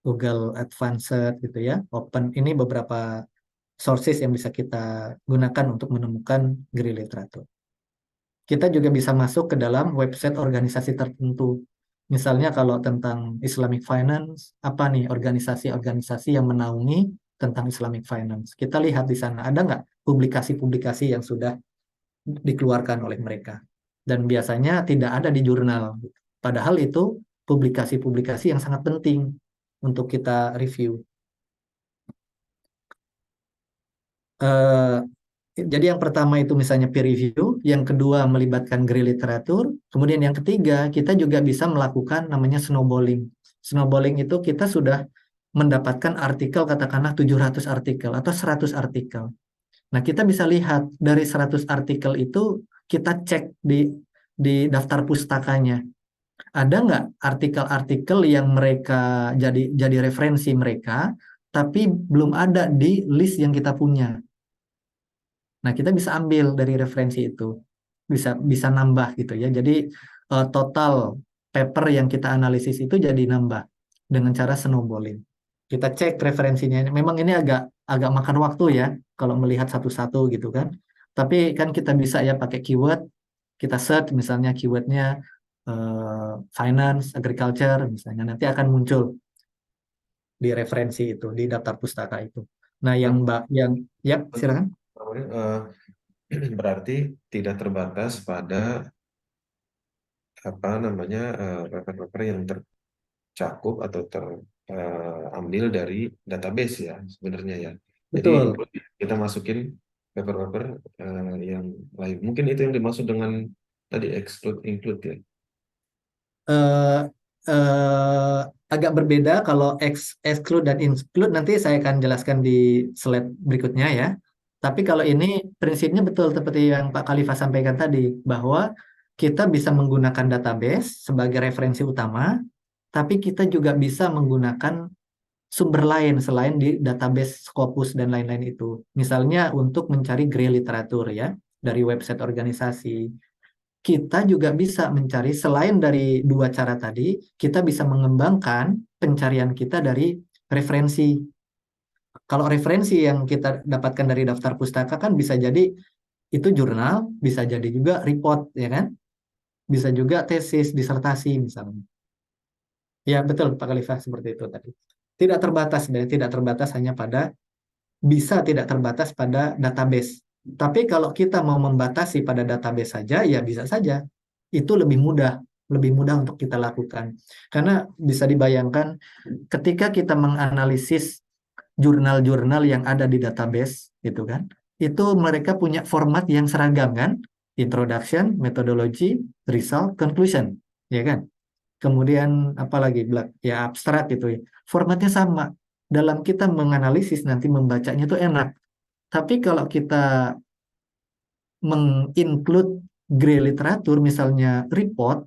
Google Advanced gitu ya, Open. Ini beberapa sources yang bisa kita gunakan untuk menemukan grey literatur. Kita juga bisa masuk ke dalam website organisasi tertentu. Misalnya kalau tentang Islamic Finance, apa nih organisasi-organisasi yang menaungi tentang Islamic Finance. Kita lihat di sana, ada nggak publikasi-publikasi yang sudah dikeluarkan oleh mereka. Dan biasanya tidak ada di jurnal. Padahal itu publikasi-publikasi yang sangat penting untuk kita review. Jadi yang pertama itu misalnya peer review, yang kedua melibatkan grey literatur, kemudian yang ketiga kita juga bisa melakukan namanya snowballing. Snowballing itu kita sudah mendapatkan artikel katakanlah 700 artikel atau 100 artikel. Nah, kita bisa lihat dari 100 artikel itu kita cek di daftar pustakanya. Ada nggak artikel-artikel yang mereka jadi referensi mereka, tapi belum ada di list yang kita punya. Nah, kita bisa ambil dari referensi itu, bisa nambah gitu ya. Jadi total paper yang kita analisis itu jadi nambah dengan cara snowballing. Kita cek referensinya. Memang ini agak makan waktu ya kalau melihat satu-satu gitu kan. Tapi kan kita bisa ya pakai keyword, kita search misalnya keywordnya finance, agriculture misalnya, nanti akan muncul di referensi itu, di daftar pustaka itu. Nah, ya silakan.
Berarti tidak terbatas pada apa namanya paper-paper yang tercakup atau terambil dari database ya sebenarnya ya. Jadi
Betul.
kita masukin paper-paper yang lain. Mungkin itu yang dimaksud dengan tadi exclude include ya.
Agak berbeda kalau exclude dan include, nanti saya akan jelaskan di slide berikutnya ya. Tapi kalau ini prinsipnya betul seperti yang Pak Khalifah sampaikan tadi, bahwa kita bisa menggunakan database sebagai referensi utama, tapi kita juga bisa menggunakan sumber lain selain di database Scopus dan lain-lain itu. Misalnya untuk mencari grey literatur ya, dari website organisasi. Kita juga bisa mencari, selain dari dua cara tadi, kita bisa mengembangkan pencarian kita dari referensi. Kalau referensi yang kita dapatkan dari daftar pustaka kan bisa jadi itu jurnal, bisa jadi juga report, ya kan? Bisa juga tesis, disertasi misalnya. Ya betul Pak Khalifah, seperti itu tadi. Tidak terbatas, tidak terbatas hanya pada, bisa tidak terbatas pada database. Tapi kalau kita mau membatasi pada database saja, ya bisa saja. Itu lebih mudah untuk kita lakukan. Karena bisa dibayangkan ketika kita menganalisis jurnal-jurnal yang ada di database, gitu kan, itu mereka punya format yang seragam kan, introduction, methodology, result, conclusion, ya kan. Kemudian apalagi ya abstrak gitu ya. Formatnya sama. Dalam kita menganalisis nanti membacanya itu enak. Tapi kalau kita menginclude grey literatur, misalnya report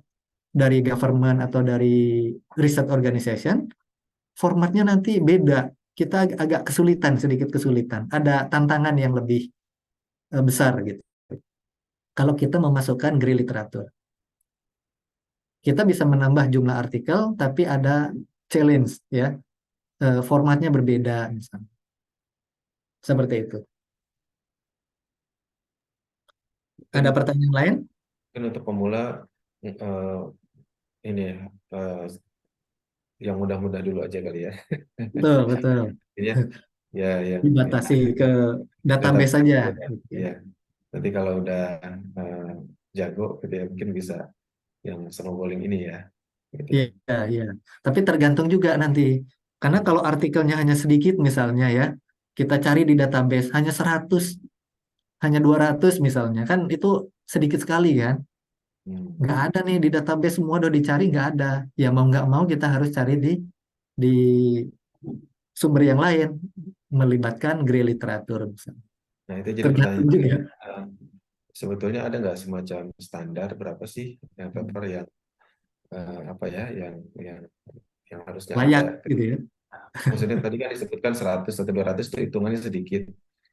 dari government atau dari research organization, formatnya nanti beda. Kita agak sedikit kesulitan. Ada tantangan yang lebih besar gitu. Kalau kita memasukkan grey literatur. Kita bisa menambah jumlah artikel, tapi ada challenge ya. Formatnya berbeda misalnya. Seperti itu. Ada pertanyaan lain?
Mungkin untuk pemula ini ya yang mudah-mudah dulu aja kali ya.
Betul.
Ya, Ya, ya, ya.
dibatasi ke
Data
database saja.
ya. Nanti kalau udah eh, jago, gitu ya, mungkin bisa yang snowballing ini ya. Gitu.
Iya, iya. Tapi tergantung juga nanti. Karena kalau artikelnya hanya sedikit misalnya ya, kita cari di database hanya 100, hanya 200 misalnya, kan itu sedikit sekali kan.
Hmm.
Nggak ada nih di database semua udah dicari, nggak ada. Ya mau nggak mau kita harus cari di sumber yang lain, melibatkan grey literatur misalnya.
Nah, itu jadi
Tergantung
pertanyaan.
juga.
eh, Sebetulnya ada nggak semacam standar berapa sih yang paper yang apa ya, yang harusnya ada?
Layak gitu ya.
Maksudnya tadi kan disebutkan 100 atau 200 itu hitungannya sedikit.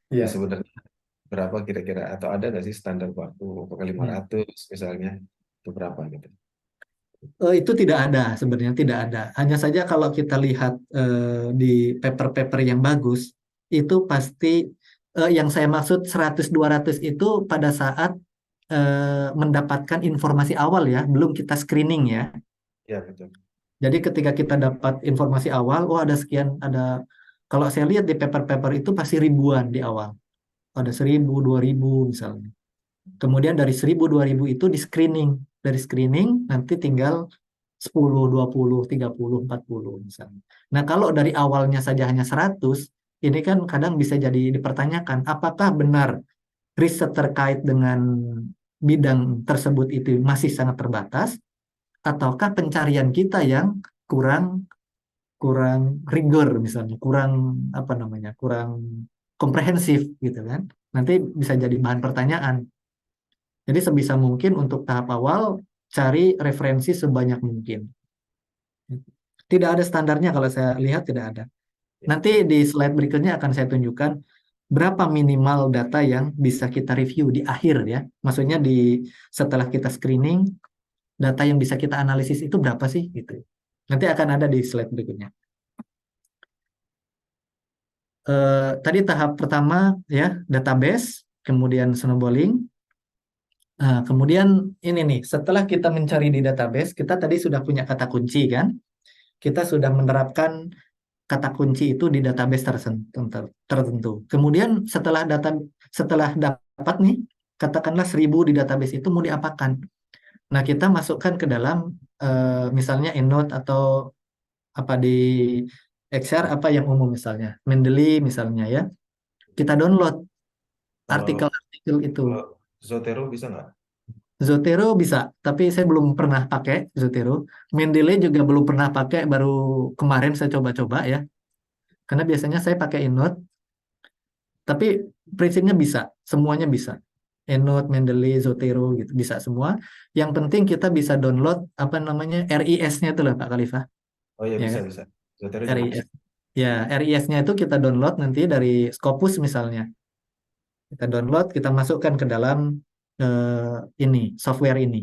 Ya
Iya.
sebenarnya berapa kira-kira, atau ada nggak sih standar waktu, apakah
Hmm.
500 misalnya, itu berapa gitu?
Itu tidak ada sebenarnya, tidak ada. Hanya saja kalau kita lihat di paper-paper yang bagus itu pasti yang saya maksud 100-200 itu pada saat mendapatkan informasi awal ya, belum kita screening ya.
Ya betul.
Jadi ketika kita dapat informasi awal, oh ada sekian, ada kalau saya lihat di paper-paper itu pasti ribuan di awal. Ada 1.000, 2.000 misalnya. Kemudian dari 1.000, 2.000 itu di screening. Dari screening nanti tinggal 10, 20, 30, 40 misalnya. Nah, kalau dari awalnya saja hanya 100, ini kan kadang bisa jadi dipertanyakan, apakah benar riset terkait dengan bidang tersebut itu masih sangat terbatas, ataukah pencarian kita yang kurang kurang rigor misalnya, kurang apa namanya, kurang komprehensif gitu kan. Nanti bisa jadi bahan pertanyaan. Jadi sebisa mungkin untuk tahap awal cari referensi sebanyak mungkin. Tidak ada standarnya kalau saya lihat tidak ada.
Ya,
Nanti
ya.
di slide berikutnya akan saya tunjukkan berapa minimal data yang bisa kita review di akhir ya. Maksudnya di setelah kita screening, data yang bisa kita analisis itu berapa sih gitu. Nanti akan ada di slide berikutnya. Tadi tahap pertama ya database, kemudian snowballing. Nah, kemudian ini nih, setelah kita mencari di database, kita tadi sudah punya kata kunci kan? Kita sudah menerapkan kata kunci itu di database tertentu. Kemudian setelah dapat nih, katakanlah 1.000 di database itu mau diapakan? Nah, kita masukkan ke dalam misalnya EndNote atau apa di Excel apa yang umum misalnya, Mendeley misalnya ya. Kita download
Kalau
artikel-artikel itu.
kalau Zotero bisa nggak?
Zotero bisa, tapi saya belum pernah pakai Zotero. Mendeley juga belum pernah pakai, baru kemarin saya coba-coba ya. Karena biasanya saya pakai EndNote, tapi prinsipnya bisa, semuanya bisa. EndNote, Mendeley, Zotero gitu, bisa semua. Yang penting kita bisa download apa namanya RIS-nya itu lah Pak Khalifah,
Oh iya,
ya
bisa
kan?
bisa. Zotero juga bisa.
RIS. Ya, RIS-nya itu kita download nanti dari Scopus misalnya. Kita download, kita masukkan ke dalam ini software ini.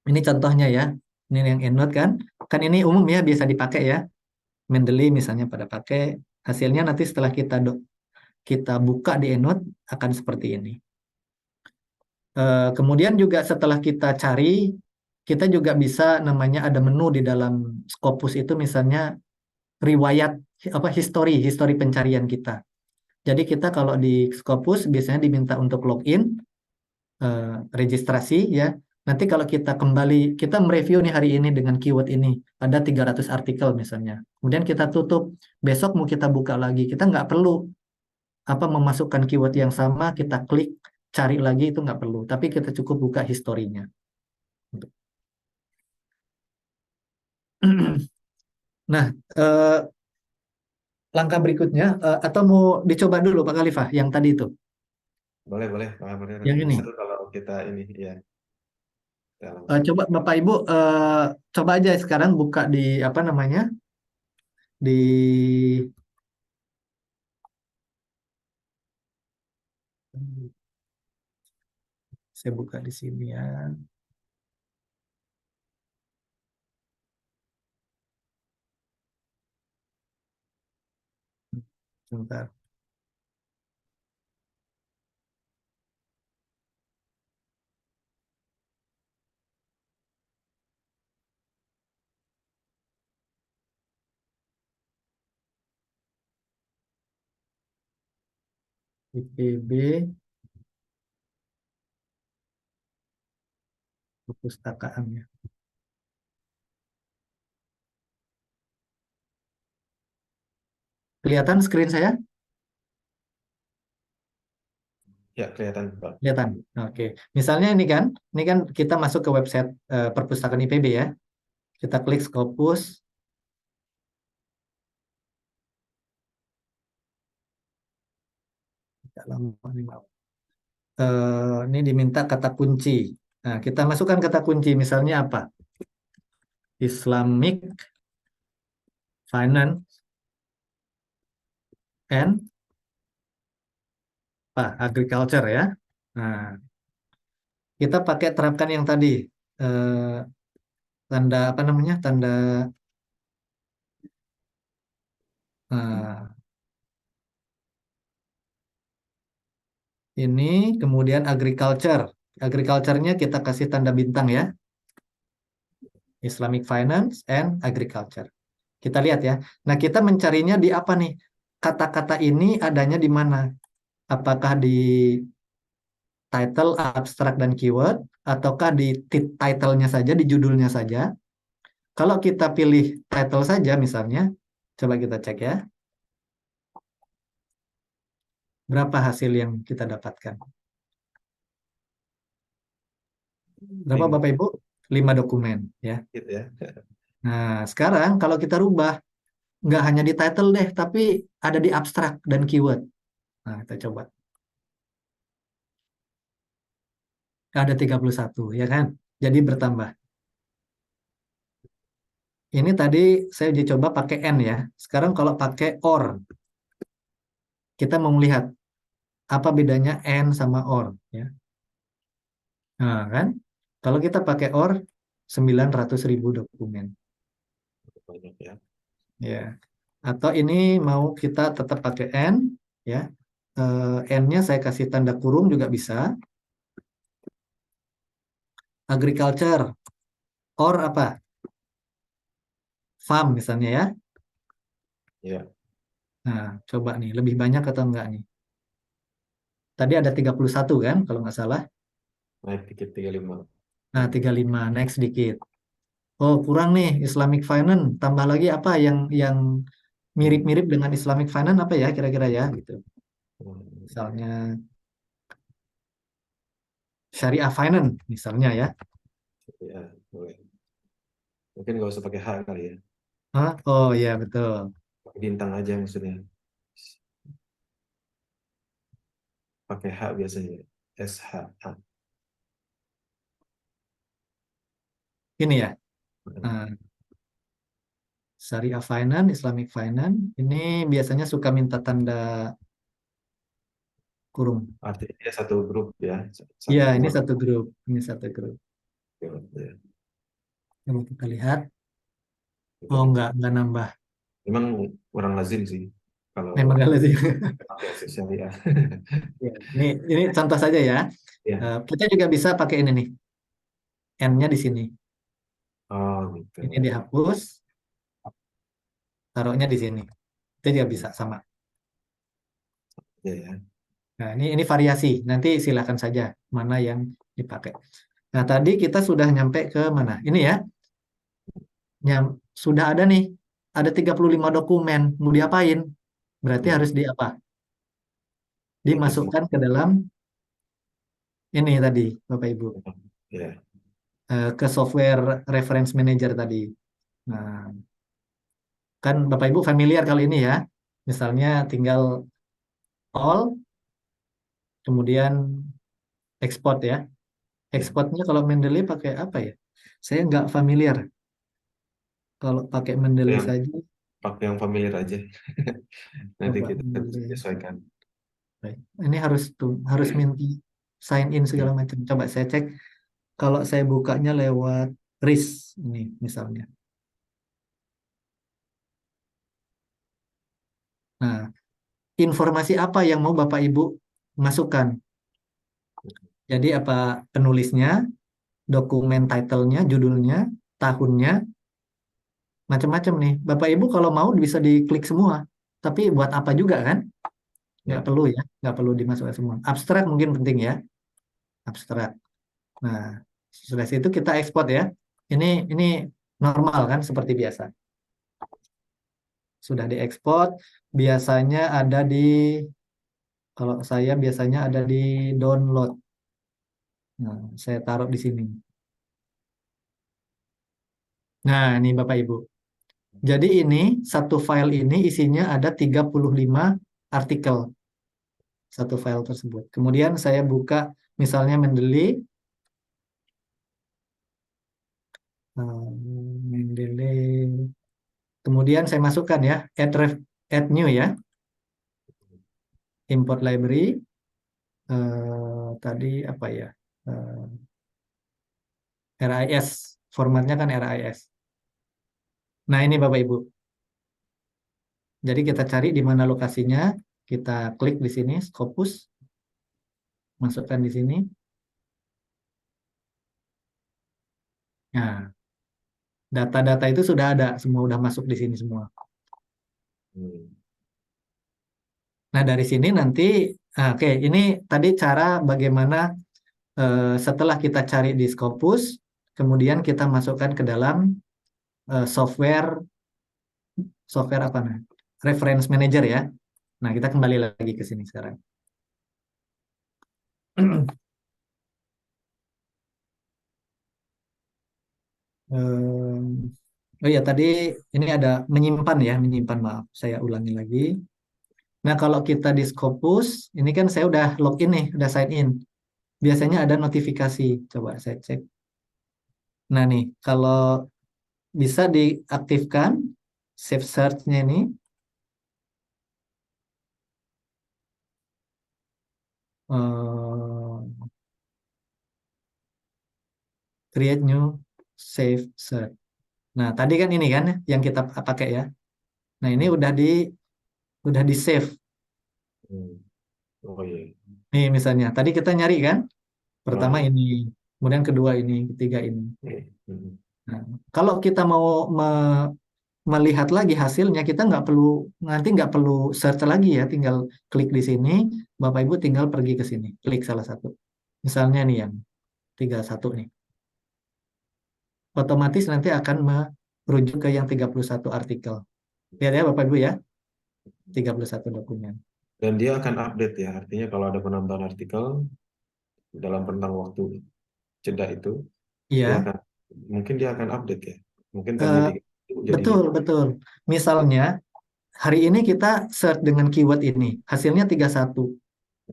Ini contohnya ya. Ini yang EndNote kan. Kan ini umum ya, biasa dipakai ya. Mendeley misalnya pada pakai. Hasilnya nanti setelah kita buka di EndNote akan seperti ini. Kemudian juga setelah kita cari, kita juga bisa namanya ada menu di dalam Scopus itu misalnya riwayat apa histori pencarian kita. Jadi kita kalau di Scopus biasanya diminta untuk login, registrasi ya. Nanti kalau kita kembali, kita mereview nih hari ini dengan keyword ini, ada 300 artikel misalnya. Kemudian kita tutup, besok mau kita buka lagi, kita nggak perlu apa memasukkan keyword yang sama, kita klik, cari lagi itu nggak perlu. Tapi kita cukup buka historinya. Nah, langkah berikutnya, atau mau dicoba dulu Pak Khalifah, yang tadi itu,
Boleh, boleh. Boleh.
yang
Nanti
ini.
seru kalau kita ini ya, kita langsung.
Coba Bapak Ibu, coba aja sekarang buka di apa namanya, di saya buka di sini ya. Sebentar. IPB perpustakaan ya. Kelihatan screen saya?
Ya, kelihatan Pak.
Kelihatan. Oke. Misalnya ini kan kita masuk ke website perpustakaan IPB ya. Kita klik Scopus. Tidak lama nih, Pak. Ini diminta kata kunci. Nah, kita masukkan kata kunci. Misalnya apa? Islamic Finance and Agriculture ya. Nah, kita pakai terapkan yang tadi. Tanda apa namanya? Tanda ini kemudian agriculture. Agriculture-nya kita kasih tanda bintang ya. Islamic Finance and Agriculture. Kita lihat ya. Nah, kita mencarinya di apa nih? Kata-kata ini adanya di mana? Apakah di title, abstract, dan keyword? Ataukah di title-nya saja, di judulnya saja? Kalau kita pilih title saja misalnya, coba kita cek ya. Berapa hasil yang kita dapatkan? Berapa Bapak Ibu? 5 dokumen ya.
Gitu ya.
Nah, sekarang kalau kita rubah, nggak hanya di title deh, tapi ada di abstract dan keyword. Nah, kita coba. Ada 31, ya kan? Jadi bertambah. Ini tadi saya uji coba pakai N ya. Sekarang kalau pakai OR, kita mau melihat apa bedanya N sama OR. Ya. Nah, kan? Kalau kita pakai OR, 900.000 dokumen.
Banyak ya.
Ya. Atau ini mau kita tetap pakai N, ya. N-nya saya kasih tanda kurung juga bisa. Agriculture, or apa? Farm misalnya ya.
Ya.
Nah, coba nih, lebih banyak atau enggak nih? Tadi ada 31 kan, kalau nggak salah.
Naik dikit 35.
Nah, 35, naik sedikit. Oh, kurang nih, Islamic Finance. Tambah lagi apa yang mirip-mirip dengan Islamic Finance apa ya kira-kira ya gitu. Misalnya Syariah Finance misalnya ya.
Ya, boleh. Mungkin nggak usah pakai H kali ya.
Hah? Oh iya betul.
Pakai bintang aja maksudnya. Pakai H biasanya. SH.
Ini ya. Nah, Syariah Finance, Islamic Finance, ini biasanya suka minta tanda kurung.
Artinya dia satu grup ya.
Iya, ini
grup.
satu grup. Ini satu grup.
Ya.
Coba kita lihat. Oh, enggak nambah.
Memang kurang lazim sih kalau
Memang enggak lazim.
pakai syariah.
Ya, ini contoh saja ya.
Ya.
Kita juga bisa pakai ini nih. N-nya di sini.
Oh, gitu.
Ini dihapus. Taruhnya di sini. Itu juga bisa sama.
Ya, ya.
Nah, ini variasi. Nanti silakan saja mana yang dipakai. Nah, tadi kita sudah nyampe ke mana? Ini ya. Sudah ada nih. Ada 35 dokumen. Mau diapain? Berarti harus di apa? Dimasukkan ke dalam ini tadi, Bapak Ibu.
Ya.
Ke software reference manager tadi. Nah, kan Bapak Ibu familiar kali ini ya. Misalnya tinggal all, kemudian export ya. Exportnya kalau Mendeley pakai apa ya? Saya nggak familiar. Kalau pakai Mendeley saja.
Pakai yang familiar aja. Nanti
Coba
kita
Mendeley.
sesuaikan.
Baik. Ini harus minta sign in segala macam. Coba saya cek. Kalau saya bukanya lewat RIS ini misalnya. Nah, informasi apa yang mau Bapak Ibu masukkan? Jadi apa penulisnya, dokumen title-nya, judulnya, tahunnya, macam-macam nih. Bapak Ibu kalau mau bisa diklik semua. Tapi buat apa juga kan? nggak
Ya.
perlu ya, nggak perlu dimasukkan semua. Abstrak mungkin penting ya, abstrak. Nah, sudah situ kita ekspor ya. Ini normal kan seperti biasa. Sudah diekspor, biasanya ada di, kalau saya biasanya ada di download. Nah, saya taruh di sini. Nah, ini Bapak Ibu. Jadi ini satu file ini isinya ada 35 artikel satu file tersebut. Kemudian saya buka misalnya Mendeley, Mendeley. Kemudian saya masukkan ya, add new ya, import library. Tadi apa ya? RIS, formatnya kan RIS. Nah ini Bapak Ibu. Jadi kita cari di mana lokasinya, kita klik di sini, Scopus, masukkan di sini. Nah, data-data itu sudah ada, semua udah masuk di sini semua.
Hmm.
Nah dari sini nanti, oke, ini tadi cara bagaimana setelah kita cari di Scopus, kemudian kita masukkan ke dalam software apa nih? Reference Manager ya. Nah kita kembali lagi ke sini sekarang. Oh ya tadi ini ada menyimpan ya, menyimpan, maaf, saya ulangi lagi. Nah kalau kita di Scopus, ini kan saya udah login nih, udah sign in. Biasanya ada notifikasi, coba saya cek. Nah nih, kalau bisa diaktifkan save search-nya ini. Create new save search. Nah, tadi kan ini kan yang kita pakai ya. Nah, ini udah di save.
Hmm. Oh iya.
Nih misalnya, tadi kita nyari kan? Pertama
Oh, iya.
ini, kemudian kedua ini, ketiga ini.
Hmm.
Nah, kalau kita mau melihat lagi hasilnya, kita nggak perlu search lagi ya, tinggal klik di sini, Bapak Ibu tinggal pergi ke sini, klik salah satu. Misalnya nih yang 31 nih. Otomatis nanti akan merujuk ke yang 31 artikel. Lihat ya Bapak Ibu ya, 31 dokumen.
Dan dia akan update ya, artinya kalau ada penambahan artikel dalam rentang waktu jeda itu, dia
Iya,
akan mungkin dia akan update ya. Mungkin
eh,
tadi jadi
betul, betul. Misalnya, hari ini kita search dengan keyword ini, hasilnya 31.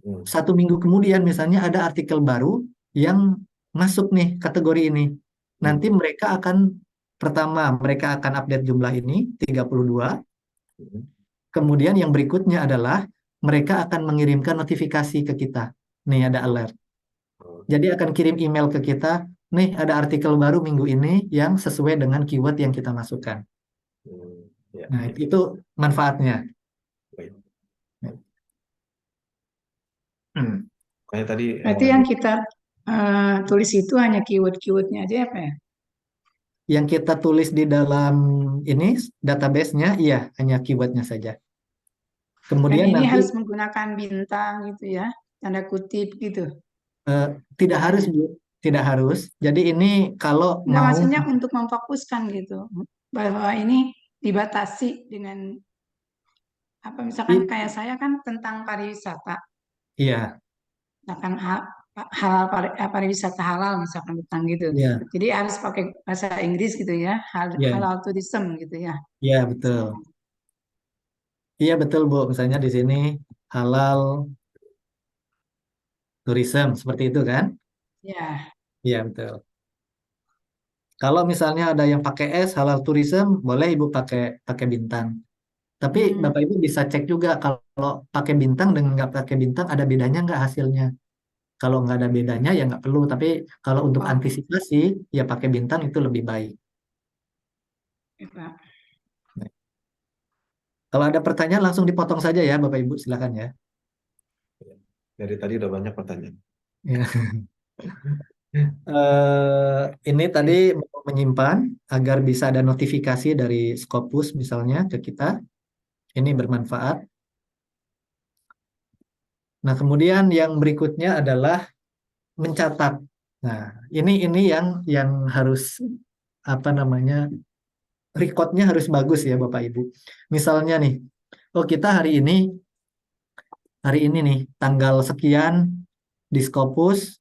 Hmm.
1 minggu kemudian misalnya ada artikel baru yang masuk nih kategori ini. Nanti mereka akan, pertama, mereka akan update jumlah ini, 32.
Hmm.
Kemudian yang berikutnya adalah mereka akan mengirimkan notifikasi ke kita. Nih ada alert.
Oh,
Jadi akan kirim email ke kita, nih ada artikel baru minggu ini yang sesuai dengan keyword yang kita masukkan.
ya,
Nah,
ya.
itu manfaatnya.
Baik.
Hmm.
Kayak tadi
Berarti yang kita tulis itu hanya keyword-keywordnya aja apa ya?
Yang kita tulis di dalam ini database-nya, iya, hanya keywordnya saja.
Dan
Kemudian
ini
nanti
harus menggunakan bintang gitu ya, tanda kutip gitu.
tidak harus, Bu. Tidak harus. Jadi ini kalau
Nggak,
mau,
maksudnya untuk memfokuskan gitu, bahwa ini dibatasi dengan apa, misalkan kayak saya kan tentang pariwisata,
iya,
misalkan halal pariwisata halal misalkan tentang gitu.
iya,
Jadi harus pakai bahasa Inggris gitu ya,
iya,
halal tourism gitu ya.
iya betul. Iya betul, Bu. Misalnya di sini halal tourism seperti itu kan?
Ya,
Iya betul. Kalau misalnya ada yang pakai S halal tourism, boleh Ibu pakai pakai bintang. Tapi
hmm,
Bapak Ibu bisa cek juga kalau pakai bintang dengan nggak pakai bintang ada bedanya nggak hasilnya. Kalau nggak ada bedanya ya nggak perlu. Tapi kalau untuk
oke,
antisipasi ya pakai bintang itu lebih baik.
Pak.
Kalau ada pertanyaan langsung dipotong saja ya Bapak Ibu, silakan ya.
Dari tadi udah banyak pertanyaan.
Ya. Ini tadi mau menyimpan agar bisa ada notifikasi dari Scopus misalnya ke kita. Ini bermanfaat. Nah, kemudian yang berikutnya adalah mencatat. Nah, ini yang harus apa namanya? Recordnya harus bagus ya Bapak Ibu. Misalnya nih, oh kita hari ini nih tanggal sekian di Scopus,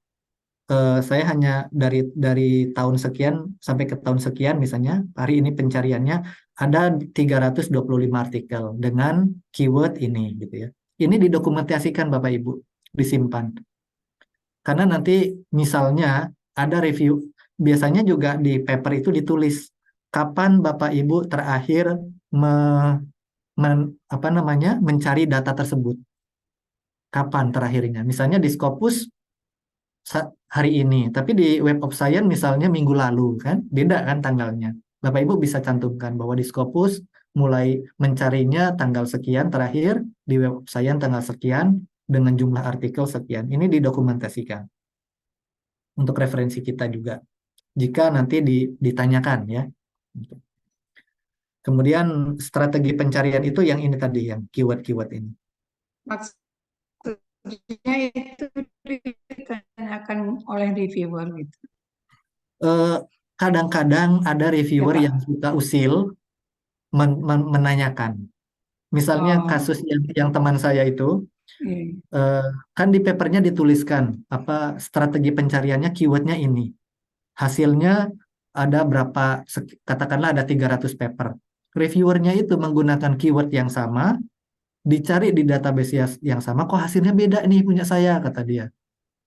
saya hanya dari tahun sekian sampai ke tahun sekian misalnya, hari ini pencariannya ada 325 artikel dengan keyword ini gitu ya. Ini didokumentasikan Bapak Ibu, disimpan. Karena nanti misalnya ada review, biasanya juga di paper itu ditulis kapan Bapak Ibu terakhir mencari data tersebut. Kapan terakhirnya? Misalnya di Scopus hari ini, tapi di Web of Science misalnya minggu lalu kan, beda kan tanggalnya. Bapak Ibu bisa cantumkan bahwa di Scopus mulai mencarinya tanggal sekian terakhir, di Web of Science tanggal sekian dengan jumlah artikel sekian. Ini didokumentasikan untuk referensi kita juga. Jika nanti ditanyakan ya. Kemudian strategi pencarian itu yang ini tadi, yang keyword-keyword ini.
Maksudnya itu ditanyakan oleh reviewer gitu.
Kadang-kadang ada reviewer
Ya, Pak.
yang suka usil menanyakan. Misalnya
Oh,
kasus yang teman saya itu,
iya.
kan di papernya dituliskan apa strategi pencariannya keywordnya ini. Hasilnya ada berapa, katakanlah ada 300 paper. Reviewernya itu menggunakan keyword yang sama, dicari di database yang sama, kok hasilnya beda nih punya saya, kata dia.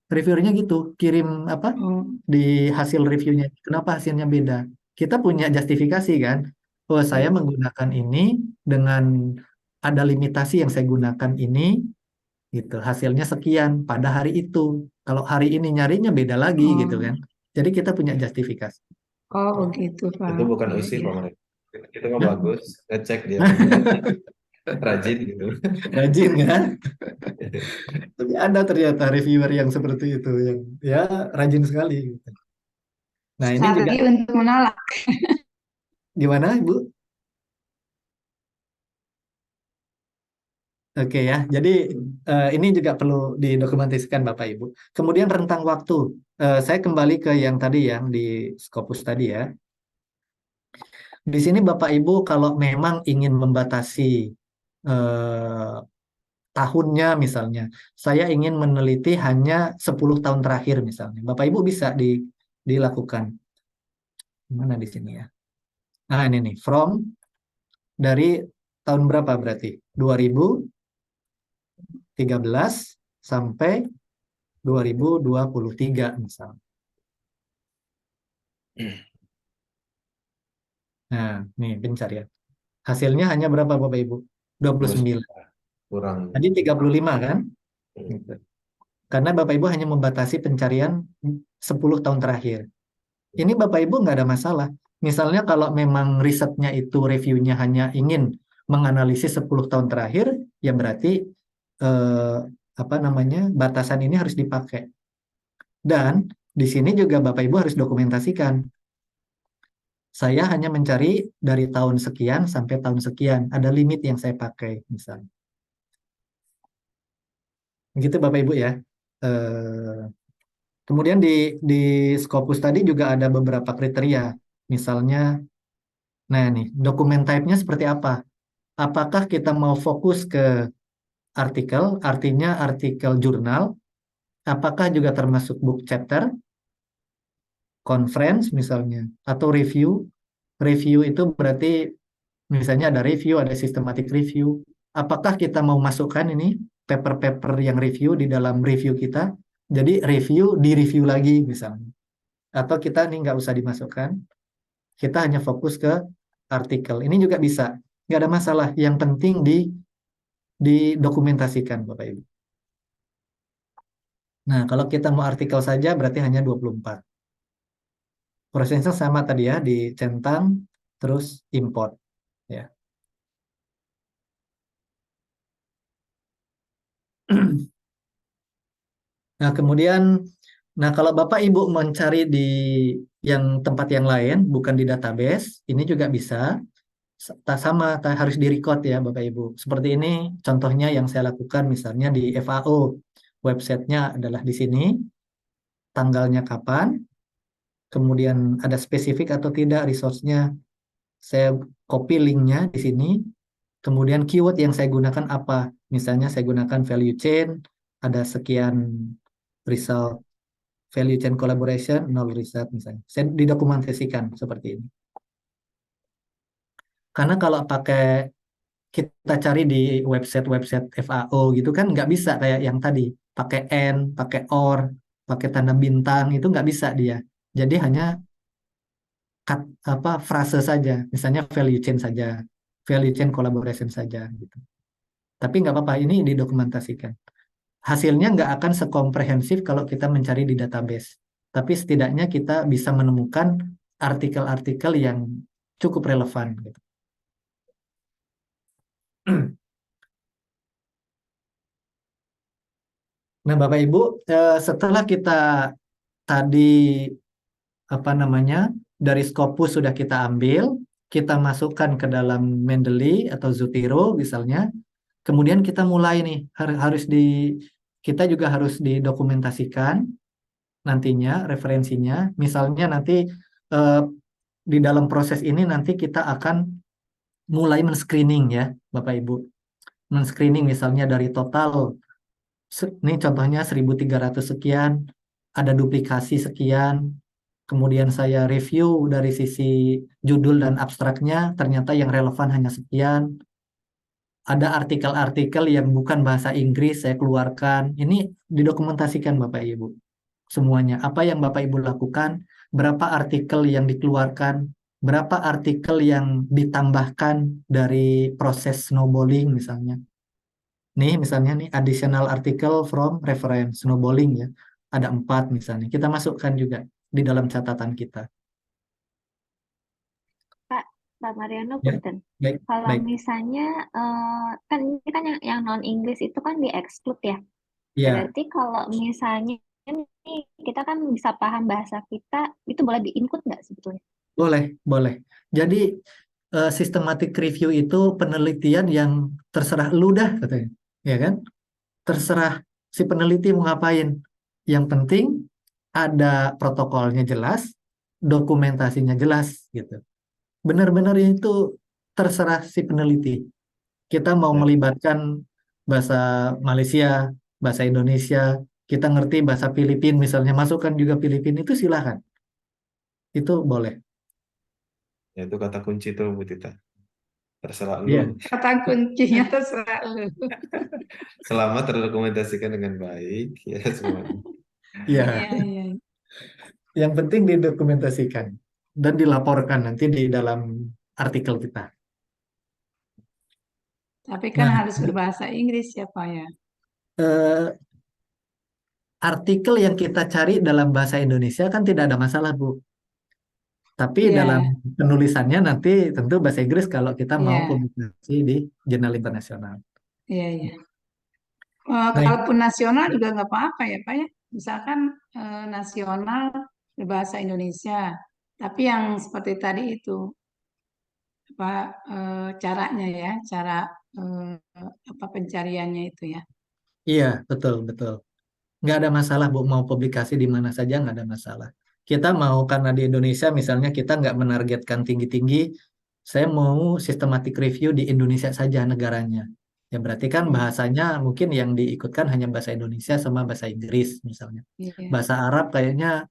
Reviewernya gitu, kirim apa
Oh,
di hasil reviewnya, kenapa hasilnya beda. Kita punya justifikasi kan, oh saya
iya.
menggunakan ini dengan ada limitasi yang saya gunakan ini, gitu. Hasilnya sekian pada hari itu. Kalau hari ini nyarinya beda lagi gitu
Oh,
kan. Jadi kita punya justifikasi.
oh begitu, Pak.
Itu bukan
Iya,
usil
iya.
Pak Marek. Itu mah
Hah?
bagus, ngecek dia bener rajin gitu.
Rajin kan? Tapi ada ternyata reviewer yang seperti itu, yang ya rajin sekali gitu. Nah ini juga
Strategi untuk menolak.
gimana Ibu? Oke ya, jadi ini juga perlu didokumentasikan Bapak Ibu. Kemudian rentang waktu, saya kembali ke yang tadi yang di Scopus tadi ya. Di sini Bapak Ibu kalau memang ingin membatasi eh, tahunnya misalnya, saya ingin meneliti hanya 10 tahun terakhir misalnya. Bapak Ibu bisa dilakukan. Mana di sini ya? Nah ini nih, from dari tahun berapa berarti? 2013 sampai 2023 misalnya. Nah, nih pencarian. Hasilnya hanya berapa Bapak Ibu? 29.
Kurang.
Tadi 35 kan?
Hmm.
Gitu. Karena Bapak Ibu hanya membatasi pencarian 10 tahun terakhir. Ini Bapak Ibu nggak ada masalah. Misalnya kalau memang risetnya itu reviewnya hanya ingin menganalisis 10 tahun terakhir, ya berarti batasan ini harus dipakai. Dan di sini juga Bapak Ibu harus dokumentasikan. Saya hanya mencari dari tahun sekian sampai tahun sekian. Ada limit yang saya pakai, misalnya. Begitu Bapak Ibu ya. Kemudian di Scopus tadi juga ada beberapa kriteria. Misalnya, nah nih, dokumen type-nya seperti apa? Apakah kita mau fokus ke artikel, artinya artikel jurnal? Apakah juga termasuk book chapter, conference misalnya, atau review? Review itu berarti misalnya ada review, ada systematic review. Apakah kita mau masukkan ini paper-paper yang review di dalam review kita? Jadi review di review lagi misalnya. Atau kita ini nggak usah dimasukkan, kita hanya fokus ke artikel. Ini juga bisa, nggak ada masalah. Yang penting didokumentasikan Bapak Ibu. Nah, kalau kita mau artikel saja berarti hanya 24. Prosesnya sama tadi ya, dicentang, terus import. Ya. Nah, kemudian, kalau Bapak Ibu mencari di tempat yang lain, bukan di database, ini juga bisa. harus di-record ya Bapak Ibu. Seperti ini contohnya yang saya lakukan misalnya di FAO. Websitenya adalah di sini, tanggalnya kapan, kemudian ada spesifik atau tidak resource-nya. Saya copy linknya di sini, kemudian keyword yang saya gunakan apa. Misalnya saya gunakan value chain, ada sekian result, value chain collaboration, 0 result misalnya. Saya didokumentasikan seperti ini. Karena kalau kita cari di website-website FAO gitu kan nggak bisa kayak yang tadi. Pakai and, pakai or, pakai tanda bintang, itu nggak bisa dia. Jadi hanya frase saja, misalnya value chain saja, value chain collaboration saja gitu. Tapi nggak apa-apa, ini didokumentasikan. Hasilnya nggak akan sekomprehensif kalau kita mencari di database. Tapi setidaknya kita bisa menemukan artikel-artikel yang cukup relevan gitu. Nah, Bapak Ibu, setelah kita tadi dari Scopus sudah kita ambil, kita masukkan ke dalam Mendeley atau Zotero misalnya, kemudian kita mulai nih kita juga harus didokumentasikan nantinya referensinya. Misalnya nanti di dalam proses ini nanti kita akan mulai men-screening ya, Bapak Ibu. Men-screening misalnya dari total, ini contohnya 1.300 sekian, ada duplikasi sekian, kemudian saya review dari sisi judul dan abstraknya, ternyata yang relevan hanya sekian. Ada artikel-artikel yang bukan bahasa Inggris, saya keluarkan. Ini didokumentasikan Bapak Ibu. Semuanya, apa yang Bapak Ibu lakukan, berapa artikel yang dikeluarkan, berapa artikel yang ditambahkan dari proses snowballing misalnya. Nih misalnya nih additional article from reference snowballing ya. Ada 4 misalnya. Kita masukkan juga di dalam catatan kita.
Pak Mariano,
Ya,
punten.
baik,
Kalau
baik.
misalnya kan ini kan yang non Inggris itu kan di-exclude ya.
Ya,
Berarti kalau misalnya nih kita kan bisa paham bahasa kita, itu boleh di-include nggak sebetulnya?
boleh. Jadi systematic review itu penelitian yang terserah lu dah katanya. Ya kan? Terserah si peneliti mau ngapain. Yang penting ada protokolnya jelas, dokumentasinya jelas gitu. Benar-benar itu terserah si peneliti. Kita mau
Ya.
melibatkan bahasa Malaysia, bahasa Indonesia, kita ngerti bahasa Filipina misalnya, masukkan juga Filipina, itu silahkan. Itu boleh.
Ya, itu kata kunci tuh Bu Tita. Terserah lu.
Iya.
Kata kuncinya terserah lu.
Selama terdokumentasikan dengan baik, ya semuanya.
Iya.
Iya.
Yang penting didokumentasikan dan dilaporkan nanti di dalam artikel kita.
Tapi kan
Nah,
harus berbahasa Inggris ya Pak ya.
eh, artikel yang kita cari dalam bahasa Indonesia kan tidak ada masalah, Bu. Tapi
Iya,
dalam penulisannya nanti tentu bahasa Inggris kalau kita mau
iya,
publikasi di jurnal internasional.
iya.
Nah,
Kalaupun nasional juga nggak apa-apa ya Pak ya. Misalkan nasional berbahasa Indonesia, tapi yang seperti tadi itu apa caranya ya, cara apa pencariannya itu ya.
iya, betul. Nggak ada masalah, Bu. Mau publikasi di mana saja nggak ada masalah. Kita mau karena di Indonesia misalnya kita nggak menargetkan tinggi-tinggi, saya mau systematic review di Indonesia saja negaranya. Ya berarti kan bahasanya mungkin yang diikutkan hanya bahasa Indonesia sama bahasa Inggris misalnya.
Iya.
Bahasa Arab kayaknya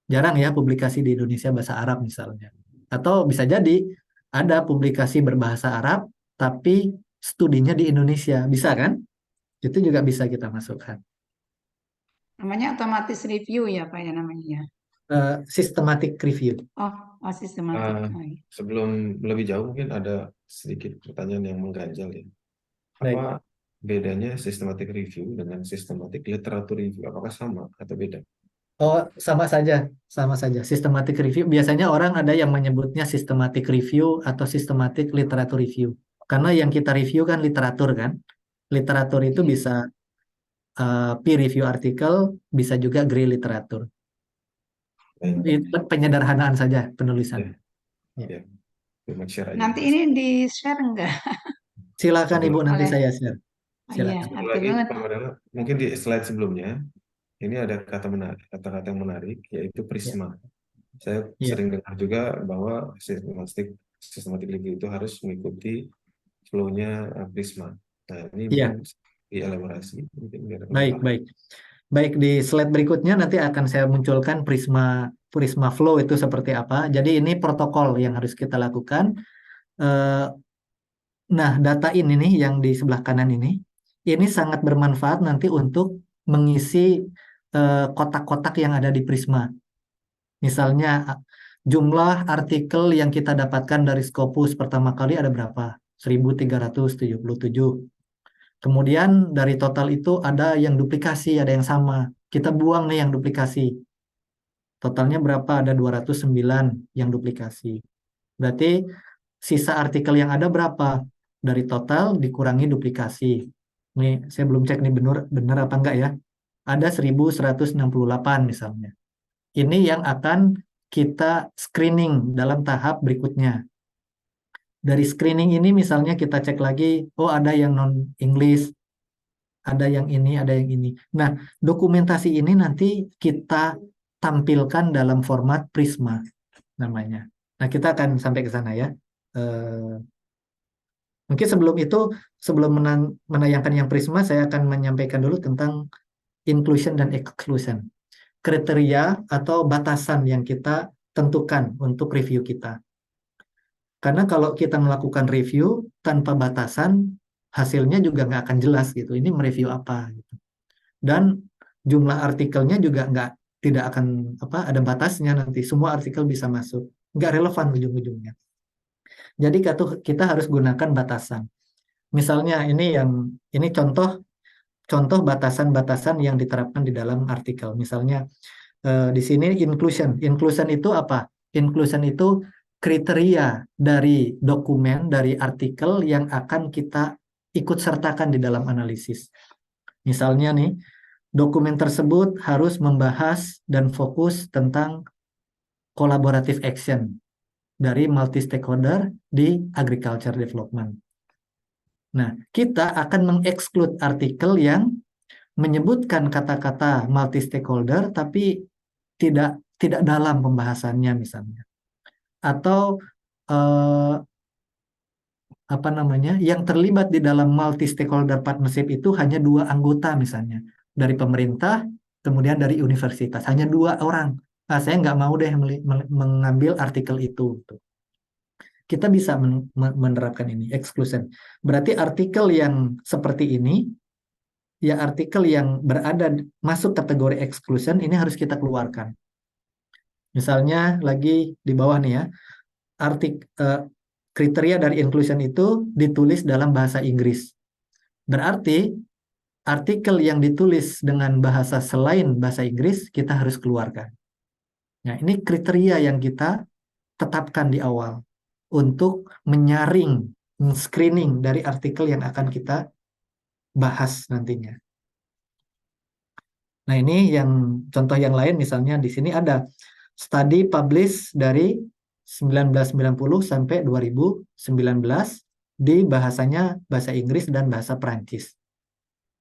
jarang ya publikasi di Indonesia bahasa Arab misalnya. Atau bisa jadi ada publikasi berbahasa Arab tapi studinya di Indonesia. Bisa kan? Itu juga bisa kita masukkan.
Namanya otomatis review ya Pak ya namanya.
Systematic review.
Oh sistematik.
Ah,
Oh, iya.
Sebelum lebih jauh mungkin ada sedikit pertanyaan yang mengganjal ya.
Baik.
Apa bedanya systematic review dengan systematic literature review? Apakah sama atau beda?
Oh, sama saja. Systematic review. Biasanya orang ada yang menyebutnya systematic review atau systematic literature review. Karena yang kita review kan literatur kan. Literatur itu
Iya.
bisa peer review artikel, bisa juga grey literatur.
Baik.
Itu penyederhanaan saja penulisan.
Ya.
Ya.
Ya. Cuma share aja.
Nanti ini di-share enggak?
Silakan Ibu, nanti
Oleh-
saya share.
Oh, iya,
Silakan.
Satu
aktif
lagi
banget.
Pak Madana, mungkin di slide sebelumnya ini ada kata-kata yang menarik yaitu prisma. Saya
Iya.
sering dengar juga bahwa systematic review itu harus mengikuti flow-nya prisma. Nah, ini
Iya.
mungkin dielaborasi mungkin biar lebih
Baik,
paham.
baik. Baik, di slide berikutnya nanti akan saya munculkan prisma flow itu seperti apa. Jadi ini protokol yang harus kita lakukan. Eh, Nah, data ini nih yang di sebelah kanan ini sangat bermanfaat nanti untuk mengisi kotak-kotak yang ada di Prisma. Misalnya jumlah artikel yang kita dapatkan dari Scopus pertama kali ada berapa? 1377. Kemudian dari total itu ada yang duplikasi, ada yang sama. Kita buang nih yang duplikasi. Totalnya berapa? Ada 209 yang duplikasi. Berarti sisa artikel yang ada berapa? Dari total dikurangi duplikasi. Nih, saya belum cek nih benar apa enggak ya. Ada 1168 misalnya. Ini yang akan kita screening dalam tahap berikutnya. Dari screening ini misalnya kita cek lagi, oh ada yang non-English, ada yang ini, ada yang ini. Nah, dokumentasi ini nanti kita tampilkan dalam format Prisma namanya. Nah, kita akan sampai ke sana ya. Mungkin sebelum itu, sebelum menayangkan yang Prisma, saya akan menyampaikan dulu tentang inclusion dan exclusion. Kriteria atau batasan yang kita tentukan untuk review kita. Karena kalau kita melakukan review tanpa batasan, hasilnya juga nggak akan jelas gitu. Ini mereview apa gitu. Dan jumlah artikelnya juga tidak akan ada batasnya nanti. Semua artikel bisa masuk. Nggak relevan ujung-ujungnya. Jadi kita harus gunakan batasan. Misalnya ini contoh batasan-batasan yang diterapkan di dalam artikel. Misalnya di sini inclusion. Inclusion itu apa? Inclusion itu kriteria dari dokumen, dari artikel yang akan kita ikut sertakan di dalam analisis. Misalnya nih, dokumen tersebut harus membahas dan fokus tentang collaborative action dari multi-stakeholder di agriculture development. Nah, kita akan mengeksklud artikel yang menyebutkan kata-kata multi-stakeholder tapi tidak dalam pembahasannya misalnya. Atau yang terlibat di dalam multi-stakeholder partnership itu hanya 2 anggota misalnya. Dari pemerintah, kemudian dari universitas. Hanya 2 orang. Nah, saya nggak mau deh mengambil artikel itu. Kita bisa menerapkan ini, exclusion. Berarti artikel yang seperti ini, ya artikel yang masuk kategori exclusion, ini harus kita keluarkan. Misalnya lagi di bawah nih ya, kriteria dari inclusion itu ditulis dalam bahasa Inggris. Berarti artikel yang ditulis dengan bahasa selain bahasa Inggris, kita harus keluarkan. Nah, ini kriteria yang kita tetapkan di awal untuk menyaring, screening dari artikel yang akan kita bahas nantinya. Nah, ini yang contoh yang lain misalnya di sini ada study publish dari 1990 sampai 2019 di bahasanya bahasa Inggris dan bahasa Perancis.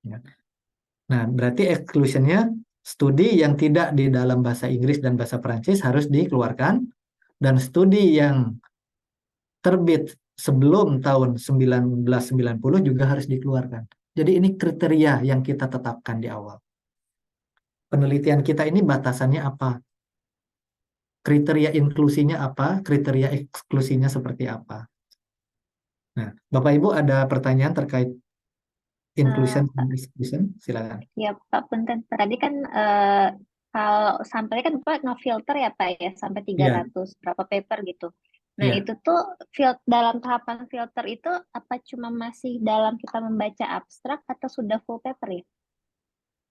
Ya. Nah, berarti exclusion-nya studi yang tidak di dalam bahasa Inggris dan bahasa Perancis harus dikeluarkan, dan studi yang terbit sebelum tahun 1990 juga harus dikeluarkan. Jadi ini kriteria yang kita tetapkan di awal. Penelitian kita ini batasannya apa? Kriteria inklusinya apa? Kriteria eksklusinya seperti apa? Nah, Bapak Ibu ada pertanyaan terkait inclusion dan exclusion? Silakan.
Ya, Pak Punten. Tadi kan kalau sampelnya kan Bapak ngefilter ya Pak ya, sampai 300 berapa paper gitu. Nah,
Iya.
itu tuh dalam tahapan filter itu apa cuma masih dalam kita membaca abstrak atau sudah full paper ya?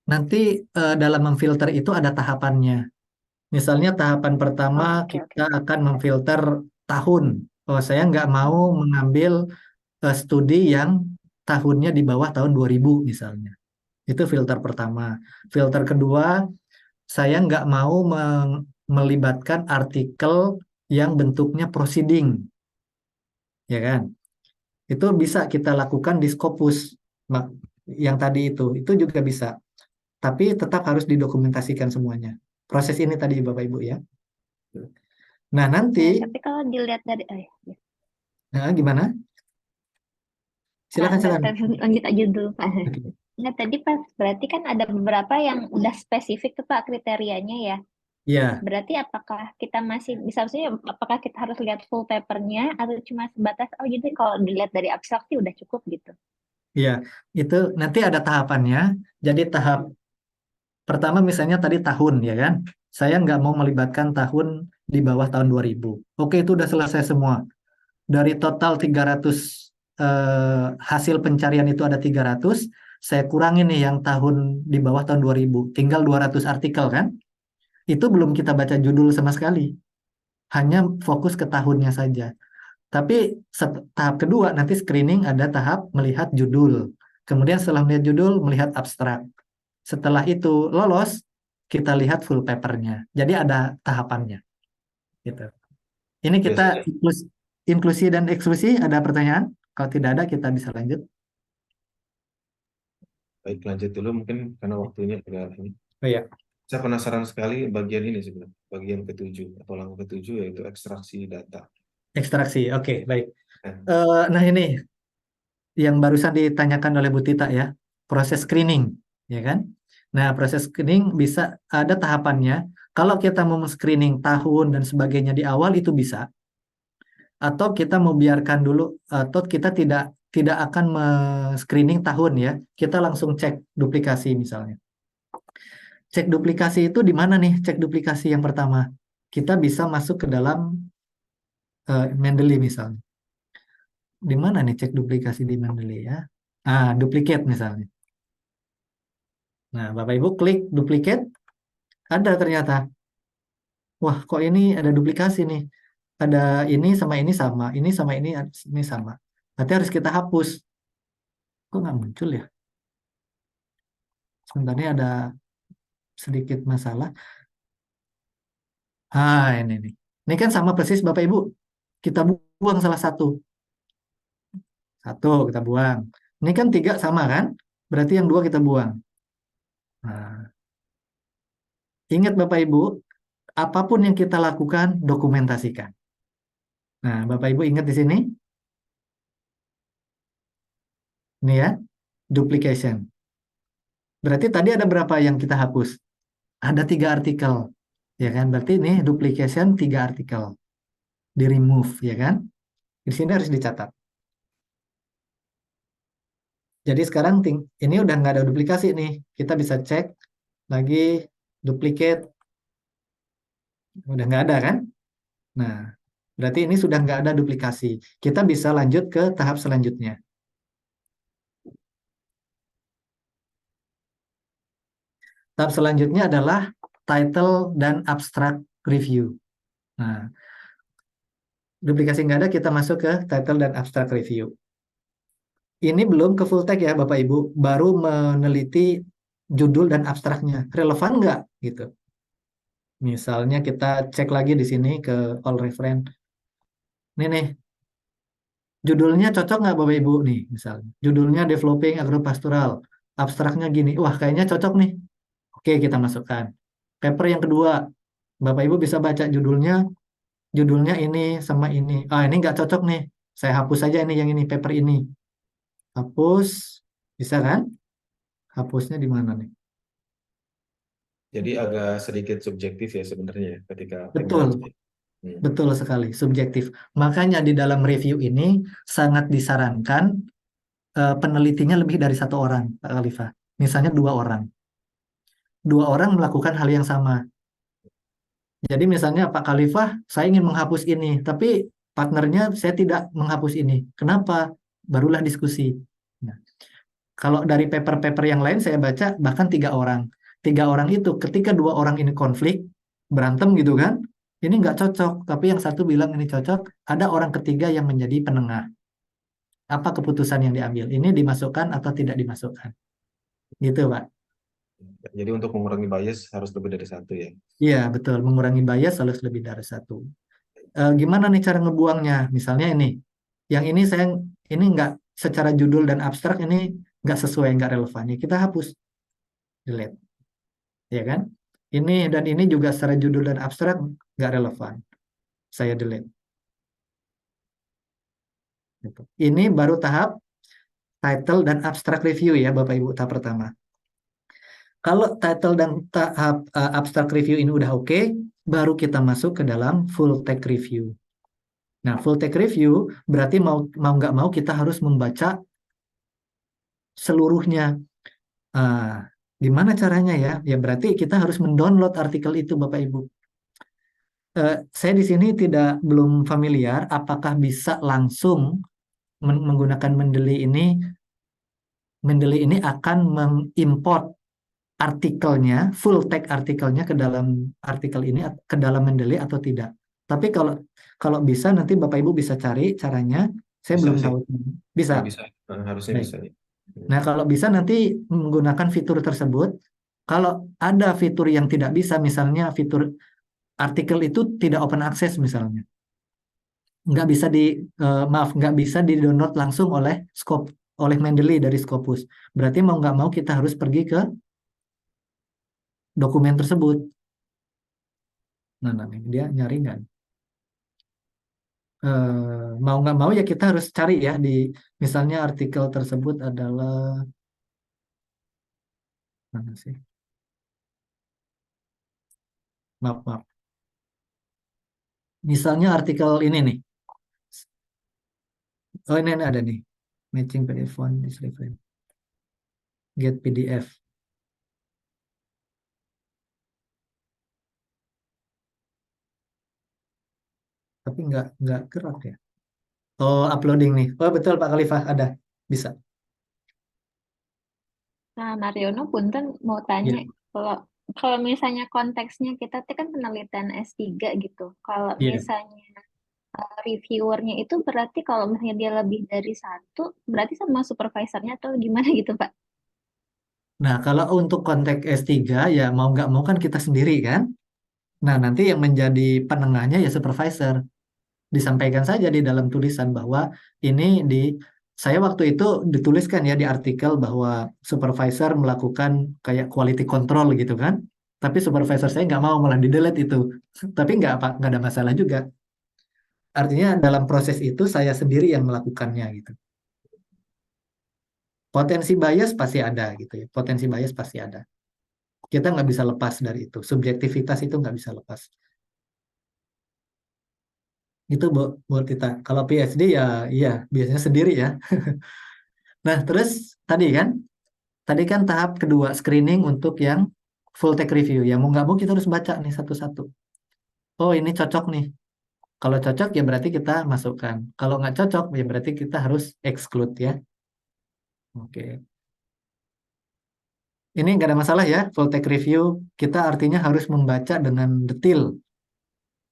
Nanti dalam memfilter itu ada tahapannya. Misalnya tahapan pertama kita akan memfilter tahun. Oh, saya nggak mau mengambil studi yang tahunnya di bawah tahun 2000 misalnya. Itu filter pertama. Filter kedua, saya nggak mau melibatkan artikel yang bentuknya proceeding. ya kan? Itu bisa kita lakukan di Scopus, yang tadi itu juga bisa. Tapi tetap harus didokumentasikan semuanya. Proses ini tadi Bapak Ibu ya. Nah nanti,
Tapi kalau dilihat dari,
gimana? Silakan silakan.
lanjut aja dulu Pak.
Oke.
Nggak, tadi pas berarti kan ada beberapa yang udah spesifik tuh Pak kriterianya ya.
Ya,
Berarti apakah kita masih bisa, maksudnya apakah kita harus lihat full papernya atau cuma sebatas jadi kalau dilihat dari abstrak sih udah cukup gitu.
ya. Itu nanti ada tahapannya. Jadi tahap pertama misalnya tadi tahun ya kan. Saya nggak mau melibatkan tahun di bawah tahun 2000. Oke, itu udah selesai semua. Dari total 300 hasil pencarian itu ada 300, saya kurangin nih yang tahun di bawah tahun 2000. Tinggal 200 artikel kan. Itu belum kita baca judul sama sekali. Hanya fokus ke tahunnya saja. Tapi tahap kedua nanti screening ada tahap melihat judul. Kemudian setelah melihat judul, melihat abstrak. Setelah itu lolos, kita lihat full papernya. Jadi ada tahapannya. Gitu. Ini kita
Biasanya
inklusi dan eksklusi, ada pertanyaan? Kalau tidak ada, kita bisa lanjut.
baik lanjut dulu mungkin karena waktunya agak ini.
Oh iya,
Saya penasaran sekali bagian ini sebenarnya, bagian ketujuh atau langkah ketujuh yaitu ekstraksi data.
ekstraksi. Oke, baik.
Nah,
Nah ini yang barusan ditanyakan oleh Bu Tita ya, proses screening, ya kan? Nah, proses screening bisa ada tahapannya. Kalau kita mau screening tahun dan sebagainya di awal itu bisa, atau kita mau biarkan dulu, atau kita tidak akan screening tahun ya, kita langsung cek duplikasi misalnya. Cek duplikasi itu di mana nih? Cek duplikasi yang pertama, kita bisa masuk ke dalam Mendeley misalnya. Di mana nih cek duplikasi di Mendeley ya? Duplicate misalnya. Nah, Bapak Ibu klik duplicate, ada ternyata. Wah, kok ini ada duplikasi nih? Ada ini sama ini sama, ini sama ini sama. Berarti harus kita hapus. Kok nggak muncul ya? Sebenarnya ada sedikit masalah. Ini nih. Ini kan sama persis Bapak Ibu. Kita buang salah satu. Satu kita buang. Ini kan 3 sama kan? Berarti yang 2 kita buang. Nah, ingat Bapak Ibu, apapun yang kita lakukan, dokumentasikan. Nah, Bapak Ibu ingat di sini? Ini ya, duplication. Berarti tadi ada berapa yang kita hapus? Ada 3 artikel. Ya kan? Berarti ini duplication 3 artikel. Di remove, ya kan? Di sini harus dicatat. Jadi sekarang ini udah nggak ada duplikasi nih. Kita bisa cek lagi duplicate. Udah nggak ada kan? Nah, berarti ini sudah nggak ada duplikasi. Kita bisa lanjut ke tahap selanjutnya. Tahap selanjutnya adalah title dan abstract review. Nah, duplikasi nggak ada, kita masuk ke title dan abstract review. Ini belum ke full text ya Bapak Ibu, baru meneliti judul dan abstraknya. Relevan nggak gitu. Misalnya kita cek lagi di sini ke all reference. Ini nih, judulnya cocok nggak Bapak Ibu nih misalnya. Judulnya developing agropastoral. Abstraknya gini, wah kayaknya cocok nih. Oke, kita masukkan. Paper yang kedua, Bapak Ibu bisa baca judulnya ini sama ini. Ini nggak cocok nih. Saya hapus saja ini yang ini, paper ini. Hapus, bisa kan? Hapusnya di mana nih?
jadi agak sedikit subjektif ya sebenarnya ya, ketika
Betul, betul sekali, subjektif. Makanya di dalam review ini sangat disarankan penelitinya lebih dari 1 orang, Pak Khalifah. Misalnya 2 orang. 2 orang melakukan hal yang sama. Jadi misalnya Pak Khalifah, saya ingin menghapus ini, tapi partnernya saya tidak menghapus ini. Kenapa? Barulah diskusi. Nah, kalau dari paper-paper yang lain saya baca bahkan 3 orang. 3 orang itu ketika 2 orang ini konflik, berantem gitu kan, ini nggak cocok. Tapi yang satu bilang ini cocok, ada orang ketiga yang menjadi penengah. Apa keputusan yang diambil? Ini dimasukkan atau tidak dimasukkan? Gitu Pak.
Jadi untuk mengurangi bias harus lebih dari 1 ya.
Iya betul, mengurangi bias harus lebih dari 1. Gimana nih cara ngebuangnya? Misalnya ini, yang ini nggak secara judul dan abstrak ini nggak sesuai, nggak relevan, ya kita hapus, delete, ya kan? Ini dan ini juga secara judul dan abstrak nggak relevan, saya delete. Gitu. Ini baru tahap title dan abstract review ya Bapak Ibu, tahap pertama. Kalau title dan tahap abstract review ini udah oke, baru kita masuk ke dalam full text review. Nah, full text review berarti mau nggak mau kita harus membaca seluruhnya. Gimana caranya ya? Ya berarti kita harus mendownload artikel itu Bapak Ibu. Saya di sini belum familiar apakah bisa langsung menggunakan Mendeley ini. Mendeley ini akan mengimport artikelnya, full text artikelnya ke dalam artikel ini, ke dalam Mendeley atau tidak. Tapi kalau bisa nanti Bapak Ibu bisa cari caranya. Saya
Bisa
belum
sih.
tahu. Bisa.
Kalau bisa, harusnya
Baik.
bisa. Ya.
Nah, kalau bisa nanti menggunakan fitur tersebut. Kalau ada fitur yang tidak bisa, misalnya fitur artikel itu tidak open access misalnya, nggak bisa di-download langsung oleh Mendeley dari Scopus. Berarti mau nggak mau kita harus pergi ke dokumen tersebut. Nah, dia nyari nggak? Mau nggak mau ya kita harus cari ya misalnya artikel tersebut adalah mana sih? Maaf. Misalnya artikel ini nih. Oh ini ada nih. Matching PDF font is reference. Get PDF. Tapi nggak gerak ya. Oh, uploading nih. Oh, betul Pak Khalifah, ada. Bisa.
Nah, Mariono punten mau tanya,
Iya.
kalau misalnya konteksnya kita tuh kan penelitian S3 gitu. Kalau
Iya.
misalnya reviewernya itu berarti kalau misalnya dia lebih dari satu, berarti sama supervisornya atau gimana gitu, Pak?
Nah, kalau untuk konteks S3 ya mau nggak mau kan kita sendiri kan. Nah, nanti yang menjadi penengahnya ya supervisor. Disampaikan saja di dalam tulisan bahwa ini saya waktu itu dituliskan ya di artikel bahwa supervisor melakukan kayak quality control gitu kan. Tapi supervisor saya nggak mau, malah di-delete itu. Tapi nggak ada masalah juga. Artinya dalam proses itu saya sendiri yang melakukannya gitu. Potensi bias pasti ada gitu ya. Potensi bias pasti ada. Kita nggak bisa lepas dari itu. Subjektivitas itu nggak bisa lepas. Itu buat kita. Kalau PhD ya iya biasanya sendiri ya. Nah terus tadi kan tahap kedua screening untuk yang full text review. Ya mau nggak mau kita harus baca nih satu-satu. Oh ini cocok nih. Kalau cocok ya berarti kita masukkan. Kalau nggak cocok ya berarti kita harus exclude ya. Oke. Ini nggak ada masalah ya, full text review. Kita artinya harus membaca dengan detail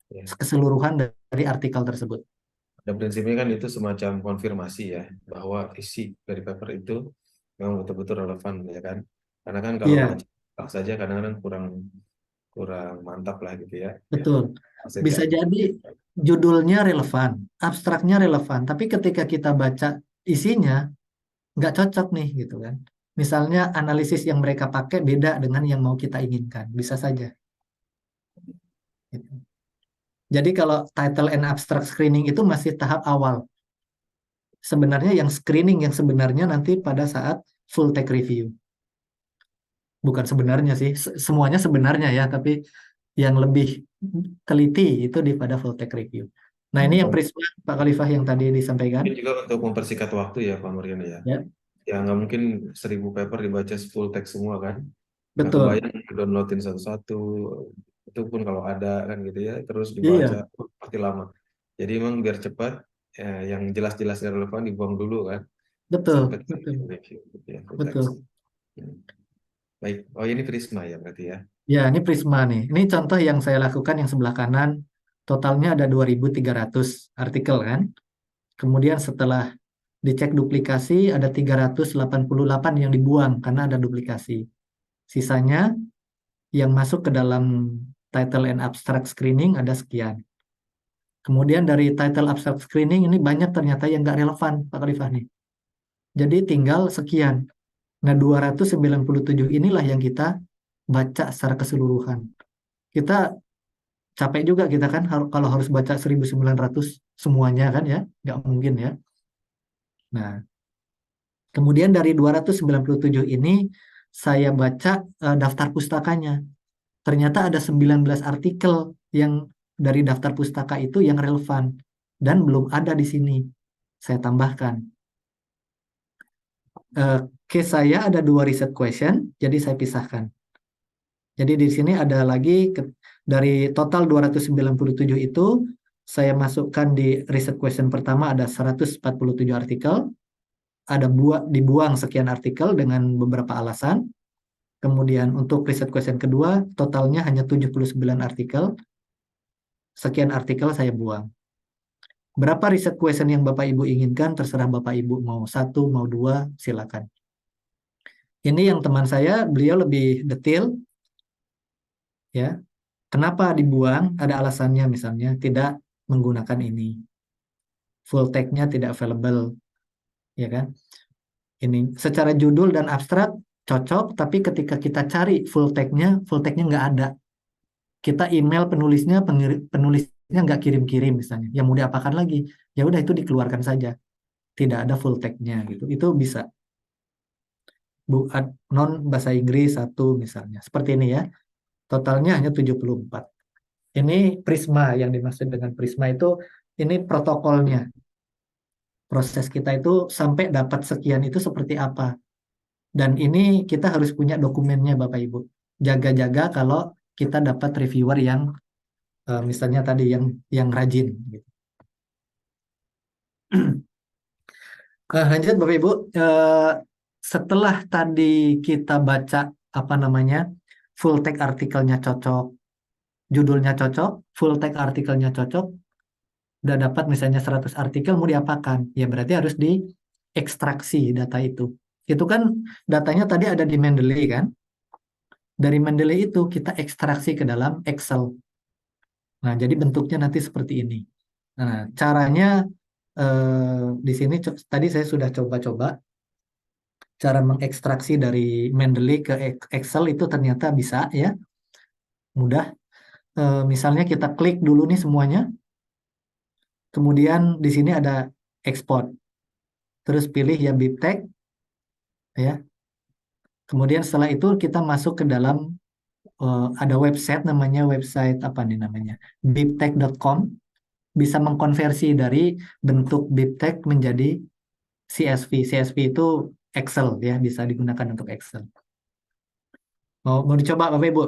Ya.
keseluruhan dari artikel tersebut.
Dan prinsipnya kan itu semacam konfirmasi ya, bahwa isi dari paper itu memang betul-betul relevan ya kan. Karena kan kalau
Iya,
baca saja kadang-kadang kurang mantap lah gitu ya.
betul.
Hasilnya.
Bisa jadi judulnya relevan, abstraknya relevan, tapi ketika kita baca isinya nggak cocok nih gitu kan. Misalnya analisis yang mereka pakai beda dengan yang mau kita inginkan, bisa saja. Gitu. Jadi kalau title and abstract screening itu masih tahap awal. Sebenarnya yang screening yang sebenarnya nanti pada saat full text review. Bukan sebenarnya sih, semuanya sebenarnya ya, tapi yang lebih teliti itu pada full text review. Nah ini yang Prisma Pak Khalifah yang tadi disampaikan.
Mungkin juga untuk mempersingkat waktu ya Pak Mariana ya.
Ya.
Ya nggak mungkin 1000 paper dibaca full text semua kan.
Betul.
Nah, kebayang downloadin satu-satu, itu pun kalau ada kan gitu ya, terus dibaca pasti lama. Jadi emang biar cepat, yang jelas-jelas relevan dibuang dulu kan.
Betul.
Sampai review gitu ya, full
Betul.
text. Baik, oh ini Prisma ya berarti ya.
Ya, ini Prisma nih. Ini contoh yang saya lakukan yang sebelah kanan. Totalnya ada 2.300 artikel kan. Kemudian setelah dicek duplikasi ada 388 yang dibuang karena ada duplikasi. Sisanya yang masuk ke dalam title and abstract screening ada sekian. Kemudian dari title abstract screening ini banyak ternyata yang nggak relevan, Pak Khalifah nih. Jadi tinggal sekian. Nah, 297 inilah yang kita baca secara keseluruhan. Kita capek juga kita kan kalau harus baca 1900 semuanya kan ya, nggak mungkin ya. Nah, kemudian dari 297 ini saya baca daftar pustakanya. Ternyata ada 19 artikel yang dari daftar pustaka itu yang relevan dan belum ada di sini. Saya tambahkan. Case saya ada 2 reset question, jadi saya pisahkan. Jadi di sini ada lagi dari total 297 itu saya masukkan di reset question pertama ada 147 artikel, ada dibuang sekian artikel dengan beberapa alasan. Kemudian untuk reset question kedua totalnya hanya 79 artikel. Sekian artikel saya buang. Berapa reset question yang Bapak Ibu inginkan, terserah Bapak Ibu mau 1, mau 2, silakan. Ini yang teman saya, beliau lebih detail. Ya, kenapa dibuang? Ada alasannya misalnya tidak menggunakan ini. Full tag-nya tidak available. Ya kan? Ini secara judul dan abstrak cocok, tapi ketika kita cari full tag-nya nggak ada. Kita email penulisnya, penulisnya nggak kirim-kirim misalnya. Ya mau diapakan lagi? Ya udah itu dikeluarkan saja. Tidak ada full tag-nya gitu. Itu bisa. Non bahasa Inggris 1 misalnya. Seperti ini ya. Totalnya hanya 74. Ini Prisma, yang dimaksud dengan Prisma itu ini protokolnya. Proses kita itu sampai dapat sekian itu seperti apa. Dan ini kita harus punya dokumennya Bapak Ibu. Jaga-jaga kalau kita dapat reviewer yang misalnya tadi yang rajin gitu. Lanjut Bapak Ibu, setelah tadi kita baca apa namanya full text artikelnya cocok, judulnya cocok, full text artikelnya cocok, udah dapat misalnya 100 artikel mau diapakan? Ya berarti harus diekstraksi data itu. Itu kan datanya tadi ada di Mendeley kan? Dari Mendeley itu kita ekstraksi ke dalam Excel. Nah, jadi bentuknya nanti seperti ini. Nah, caranya di sini tadi saya sudah coba-coba cara mengekstraksi dari Mendeley ke Excel itu ternyata bisa ya. Mudah. Misalnya kita klik dulu nih semuanya. Kemudian di sini ada export. Terus pilih ya BibTeX ya. Kemudian setelah itu kita masuk ke dalam ada website namanya website apa nih namanya? bibtex.com. Bisa mengkonversi dari bentuk BibTeX menjadi CSV. CSV itu Excel ya, bisa digunakan untuk Excel. Mau dicoba Bapak Ibu?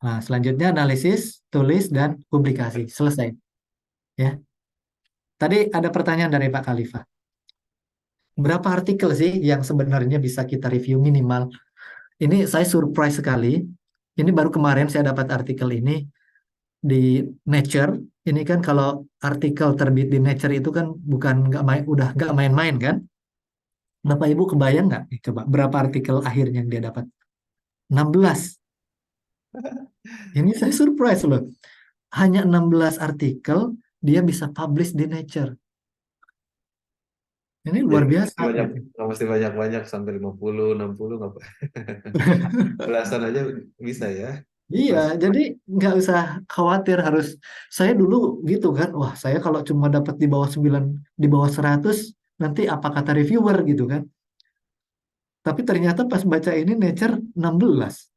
Nah, selanjutnya analisis, tulis, dan publikasi. Selesai. Ya. Tadi ada pertanyaan dari Pak Khalifah. Berapa artikel sih yang sebenarnya bisa kita review minimal? Ini saya surprise sekali. Ini baru kemarin saya dapat artikel ini di Nature. Ini kan kalau artikel terbit di Nature itu kan bukan udah nggak main-main kan? Bapak Ibu kebayang nggak? Coba berapa artikel akhirnya yang dia dapat? 16. Ini saya surprise loh. Hanya 16 artikel dia bisa publish di Nature. Ini luar biasa.
Mesti banyak-banyak sampai 50, 60 nggak apa. Belasan aja bisa ya.
Iya, jadi nggak usah khawatir harus. Saya dulu gitu kan, wah saya kalau cuma dapat di bawah 9, di bawah 100, nanti apa kata reviewer gitu kan. Tapi ternyata pas baca ini Nature 16.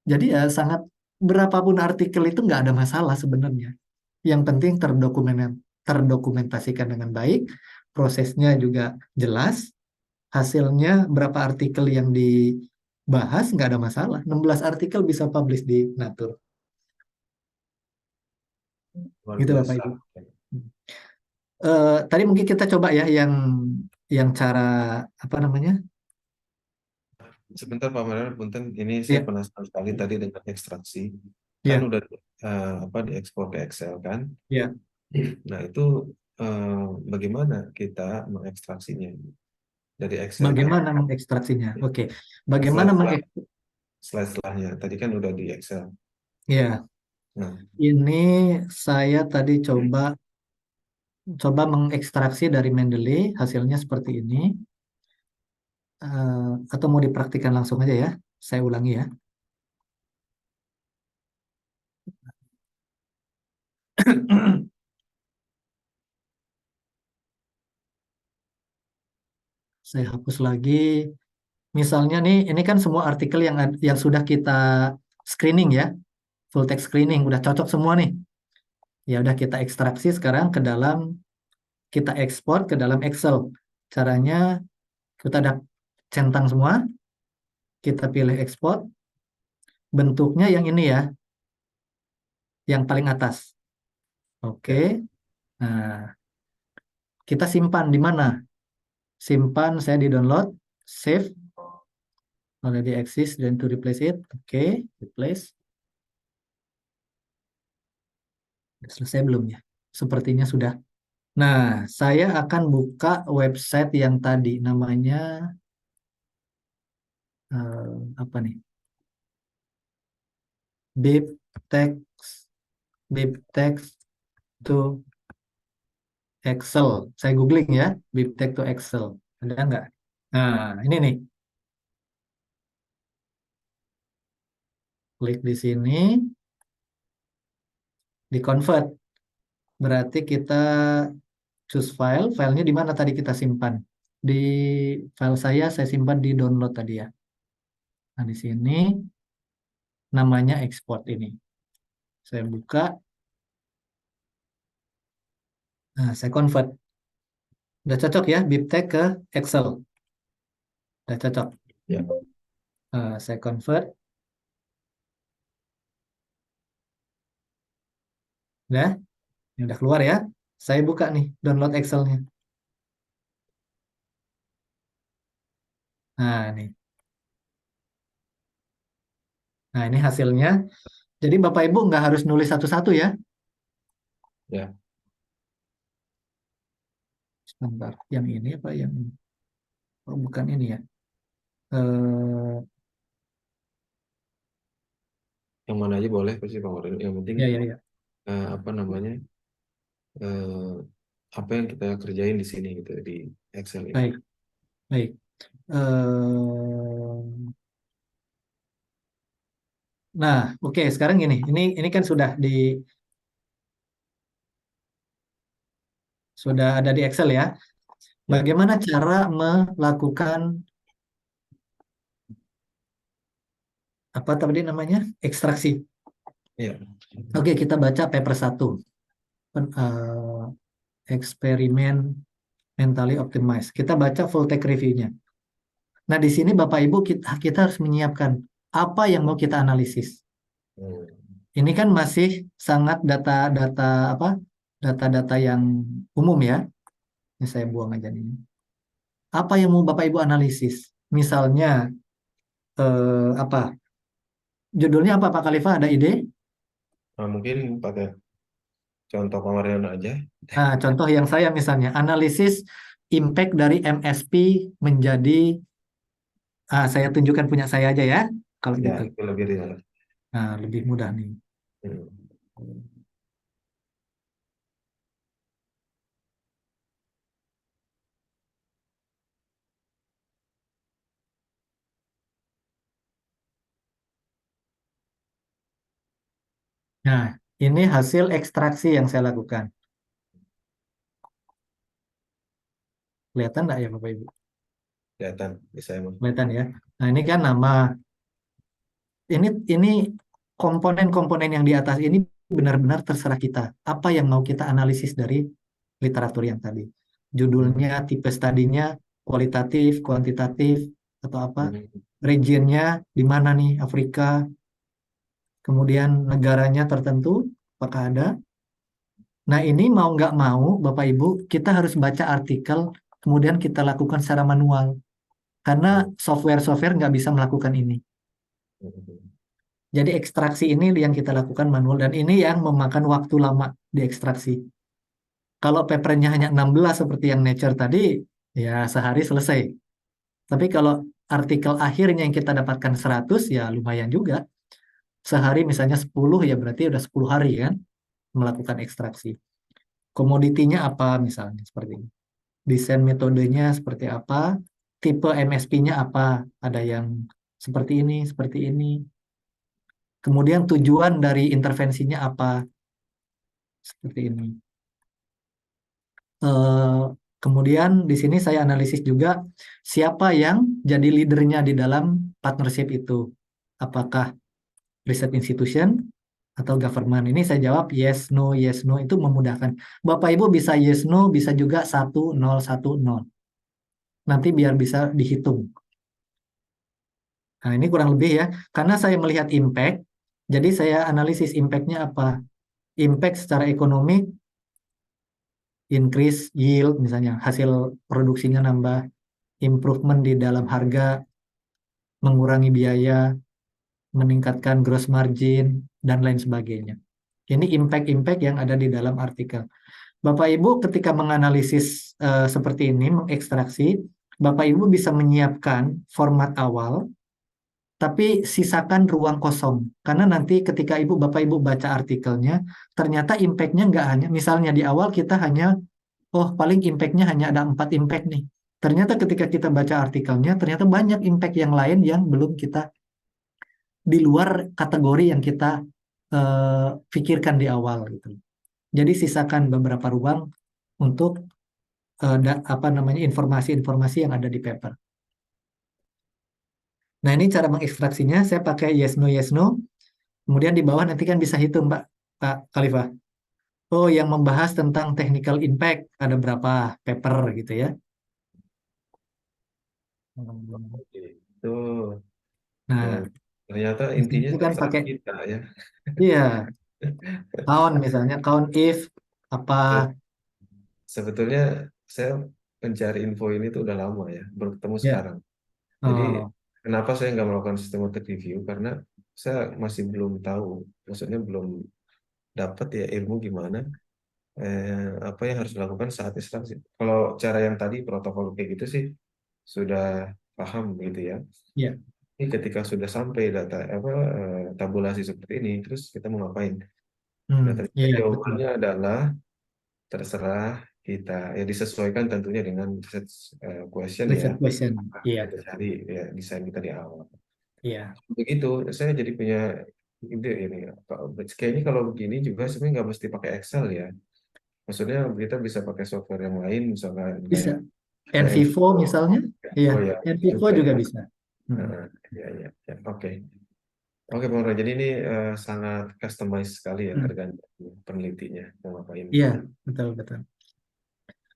Jadi ya sangat berapapun artikel itu nggak ada masalah sebenarnya. Yang penting terdokumentasikan dengan baik, prosesnya juga jelas, hasilnya berapa artikel yang dibahas nggak ada masalah. 16 artikel bisa publish di Nature.
Luar
Gitu
biasa.
Bapak Ibu. Tadi mungkin kita coba ya yang cara apa namanya?
Sebentar Pak Mariano, punten, ini saya
Iya.
penasaran sekali tadi dengan ekstraksi.
Iya.
Kan udah diekspor ke Excel kan?
Iya.
Nah itu bagaimana kita mengekstraksinya dari Excel?
Bagaimana mengekstraksinya? Oke. Bagaimana
Slide-slide-nya tadi kan udah di Excel.
Iya.
Nah,
Ini saya tadi coba mengekstraksi dari Mendeley, hasilnya seperti ini. Atau mau dipraktikkan langsung aja ya. Saya ulangi ya. Saya hapus lagi. Misalnya nih, ini kan semua artikel yang sudah kita screening ya, full text screening, udah cocok semua nih. Ya udah kita ekstraksi sekarang kita ekspor ke dalam Excel. Caranya kita ada centang semua, kita pilih ekspor, bentuknya yang ini ya, yang paling atas. Oke, nah kita simpan di mana? Simpan, saya di download, save, already exist, then to replace it. Oke, replace. Selesai belum ya? Sepertinya sudah. Nah, saya akan buka website yang tadi namanya apa nih? BibTeX to Excel. Saya googling ya, BibTeX to Excel. Ada nggak? Nah, ini nih. Klik di sini, di convert. Berarti kita choose file. Filenya di mana tadi kita simpan? Di file saya simpan di download tadi ya. Nah, di sini namanya export ini. Saya buka. Nah, saya convert. Udah cocok ya, BibTeX ke Excel. Udah cocok.
ya.
Saya convert. Udah, ini udah keluar ya. Saya buka nih, download Excel-nya. Nah, nih. Nah, ini hasilnya. Jadi Bapak Ibu nggak harus nulis satu-satu ya.
Ya.
Sebentar, yang ini apa yang ini? Oh, bukan ini ya. Eh,
Yang mana aja boleh pasti Pak Waril. Yang penting
ya.
apa namanya eh, apa yang kita kerjain di sini gitu di Excel ini.
Baik, baik. Nah, oke. Sekarang gini. Ini kan sudah ada di Excel ya.
Ya.
Bagaimana cara melakukan apa tadi namanya? Ekstraksi.
Ya.
Oke, kita baca paper 1. Eksperimen mentally optimized. Kita baca full text review-nya. Nah, di sini Bapak Ibu kita harus menyiapkan apa yang mau kita analisis.
Hmm.
Ini kan masih sangat data-data yang umum ya. Ini saya buang aja nih. Apa yang mau Bapak Ibu analisis? Misalnya apa? Judulnya apa Pak Khalifah? Ada ide?
Nah, mungkin pakai contoh Pak Waril aja.
Nah, contoh yang saya misalnya analisis impact dari MSP menjadi saya tunjukkan punya saya aja ya. Kalau
Ya,
gitu.
itu lebih real.
Nah, lebih mudah nih.
Hmm.
Nah, ini hasil ekstraksi yang saya lakukan. Kelihatan nggak ya Bapak Ibu?
Kelihatan bisa emang.
Kelihatan ya. Nah, ini kan nama. Ini komponen-komponen yang di atas ini benar-benar terserah kita. Apa yang mau kita analisis dari literatur yang tadi. Judulnya, tipe studinya, kualitatif, kuantitatif, atau apa. Regionnya, di mana nih, Afrika. Kemudian negaranya tertentu, apakah ada. Nah, ini mau nggak mau, Bapak Ibu, kita harus baca artikel, kemudian kita lakukan secara manual. Karena software-software nggak bisa melakukan ini. Jadi ekstraksi ini yang kita lakukan manual, dan ini yang memakan waktu lama di ekstraksi. Kalau papernya hanya 16 seperti yang Nature tadi, ya sehari selesai. Tapi kalau artikel akhirnya yang kita dapatkan 100, ya lumayan juga. sehari misalnya 10 ya berarti udah 10 hari kan melakukan ekstraksi. Komoditinya apa misalnya seperti ini. Desain metodenya seperti apa, tipe MSP-nya apa, ada yang seperti ini, seperti ini. Kemudian tujuan dari intervensinya apa, seperti ini. Eh, Kemudian di sini saya analisis juga siapa yang jadi leadernya di dalam partnership itu. Apakah riset institution atau government? Ini saya jawab yes, no itu memudahkan. Bapak Ibu bisa yes, no, bisa juga 1, 0, 1, 0. Nanti biar bisa dihitung. Nah, ini kurang lebih ya. Karena saya melihat impact, jadi saya analisis impact-nya apa. Impact secara ekonomi, increase yield misalnya, hasil produksinya nambah, improvement di dalam harga, mengurangi biaya, meningkatkan gross margin, dan lain sebagainya. Ini impact-impact yang ada di dalam artikel. Bapak Ibu ketika menganalisis seperti ini, mengekstraksi, Bapak Ibu bisa menyiapkan format awal, tapi sisakan ruang kosong. Karena nanti ketika Bapak Ibu baca artikelnya, ternyata impact-nya nggak hanya, misalnya di awal kita hanya, oh paling impact-nya hanya ada 4 impact nih. Ternyata ketika kita baca artikelnya, ternyata banyak impact yang lain yang belum kita, di luar kategori yang kita pikirkan di awal gitu. Jadi sisakan beberapa ruang untuk informasi-informasi yang ada di paper. Nah, ini cara mengekstraksinya. Saya pakai yes no. Kemudian di bawah nanti kan bisa hitung, Pak Khalifah. Oh, yang membahas tentang technical impact ada berapa paper gitu ya.
Itu
Nah,
ya, ternyata
di
intinya
sini kan
terserah
pakai,
kita ya.
iya, count misalnya, count if, apa,
Sebetulnya saya mencari info ini tuh udah lama ya, baru ketemu
ya,
sekarang. Jadi
oh,
kenapa saya nggak melakukan systematic review? Karena saya masih belum tahu, maksudnya belum dapat ya ilmu gimana apa yang harus dilakukan saat ekstraksi. Kalau cara yang tadi protokol kayak gitu sih sudah paham gitu ya.
ya,
Ini ketika sudah sampai data apa tabulasi seperti ini, terus kita mau ngapain? Nah, ternyata
iya, betul.
jawabannya adalah terserah kita ya disesuaikan tentunya dengan research question ya.
Research question, iya,
Kita cari ya desain kita di awal.
iya,
Begitu, saya jadi punya ide ini. Kayaknya kalau begini juga sebenarnya nggak mesti pakai Excel ya. Maksudnya kita bisa pakai software yang lain, misalkan
bisa.
kayak
NVivo misalnya, iya,
oh ya,
NVivo
juga
juga
ya.
bisa.
Ya, ya, ya. Oke. Oke, Bang Roy. Jadi ini sangat customized sekali ya, tergantung penelitinya mau ngapain.
Iya, betul, betul.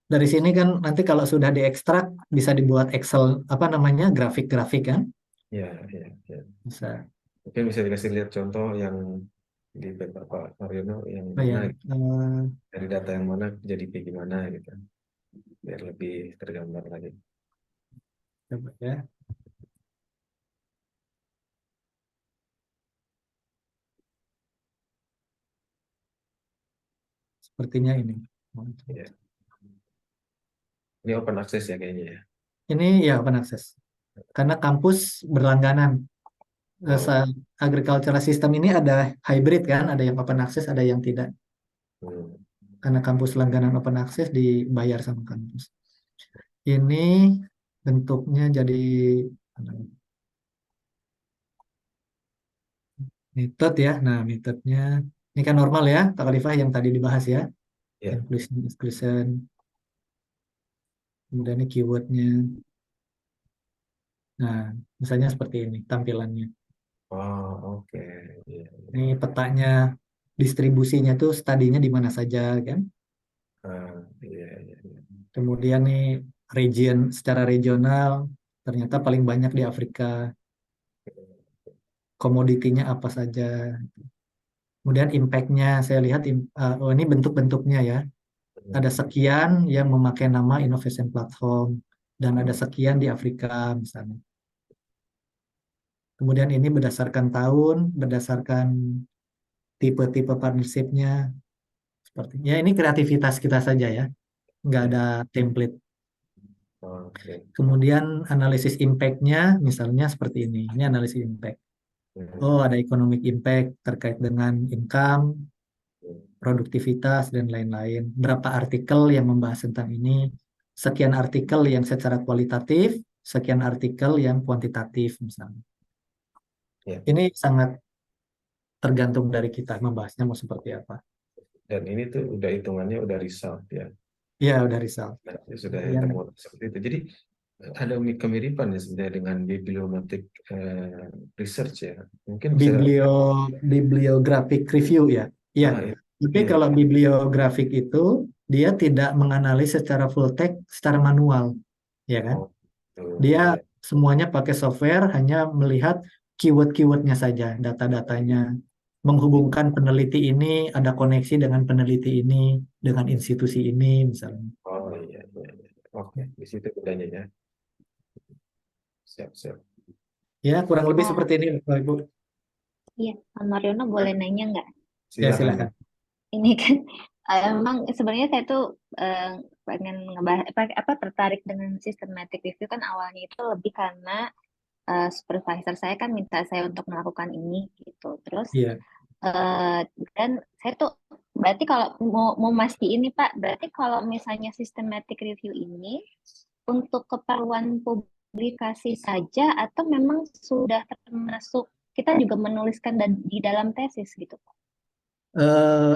Dari sini kan nanti kalau sudah diekstrak bisa dibuat Excel apa namanya grafik-grafik kan?
Ya, ya, ya.
Bisa.
Mungkin bisa dikasih lihat contoh yang di paper Pak Mariono yang
Oh ya,
mana dari data yang mana jadi kayak gimana gitu, biar lebih tergambar lagi.
coba ya. Sepertinya ini.
Ya. Ini open access ya kayaknya ya.
Ini ya open access. Karena kampus berlangganan.
Oh.
Agricultural system ini ada hybrid kan, ada yang open access, ada yang tidak. Karena kampus langganan open access dibayar sama kampus. Ini bentuknya jadi metode ya. Nah, metodenya ini kan normal ya, Pak Khalifah yang tadi dibahas ya.
Ya.
Inclusion, exclusion. Kemudian ini keywordnya. Nah, misalnya seperti ini tampilannya.
Oh, oke. Ya,
Ini petanya, distribusinya tuh studinya di mana saja kan.
iya, iya, iya.
Kemudian nih region secara regional ternyata paling banyak di Afrika. Komoditinya apa saja. Kemudian impact-nya saya lihat oh ini bentuk-bentuknya ya. Ada sekian yang memakai nama innovation platform dan ada sekian di Afrika misalnya. Kemudian ini berdasarkan tahun, berdasarkan tipe-tipe partnership-nya. Sepertinya ini kreativitas kita saja ya. Nggak ada template.
Oke.
Kemudian analisis impact-nya misalnya seperti ini. Ini analisis impact. Oh, ada economic impact terkait dengan income, produktivitas, dan lain-lain. Berapa artikel yang membahas tentang ini? Sekian artikel yang secara kualitatif, sekian artikel yang kuantitatif misalnya.
Ya.
Ini sangat tergantung dari kita membahasnya mau seperti apa.
Dan ini tuh udah hitungannya udah result ya.
Ya, udah result.
Nah, sudah
Kemudian
termuat seperti itu. Jadi ada kemiripan ya sebenarnya dengan bibliometric research ya. Mungkin bisa
bibliographic review ya. Iya.
ah,
Tapi
iya.
kalau bibliographic itu dia tidak menganalisis secara full text secara manual, ya kan?
Oh, tuh,
Dia
iya.
semuanya pakai software, hanya melihat keyword-keywordnya saja, data-datanya, menghubungkan peneliti ini, ada koneksi dengan peneliti ini, dengan institusi ini, misalnya.
Oh iya, iya, iya. Oke, di situ bedanya ya. Siap, siap.
Ya, kurang lebih
Oh,
seperti ini, Bapak Ibu.
iya, Pak Mariono boleh nanya nggak?
Ya,
Silakan.
silakan.
Ini kan emang sebenarnya saya tuh pengen ngebahas apa tertarik dengan systematic review kan awalnya itu lebih karena supervisor saya kan minta saya untuk melakukan ini gitu. Terus
Iya.
dan saya tuh berarti kalau mau mastiin nih Pak, berarti kalau misalnya systematic review ini untuk keperluan publikasi saja atau memang sudah termasuk kita juga menuliskan di dalam tesis gitu Pak?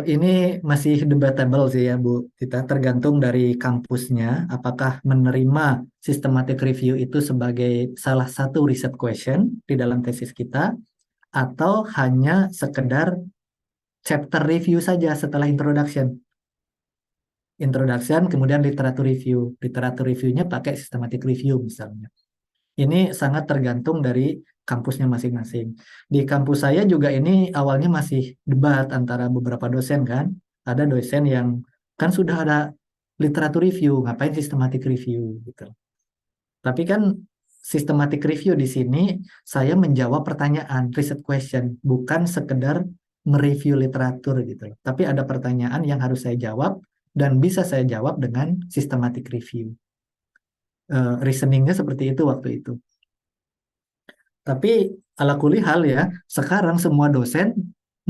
Ini masih debatable sih ya Bu Tita, tergantung dari kampusnya apakah menerima systematic review itu sebagai salah satu riset question di dalam tesis kita atau hanya sekedar chapter review saja setelah introduction. Introduction kemudian literatur review. Literatur reviewnya pakai systematic review misalnya. Ini sangat tergantung dari kampusnya masing-masing. Di kampus saya juga ini awalnya masih debat antara beberapa dosen kan. Ada dosen yang kan sudah ada literatur review, ngapain systematic review gitu. Tapi kan systematic review di sini saya menjawab pertanyaan, riset question, bukan sekedar mereview literatur gitu. Tapi ada pertanyaan yang harus saya jawab dan bisa saya jawab dengan systematic review. Reasoningnya seperti itu waktu itu. Tapi ala kuli hal ya, sekarang semua dosen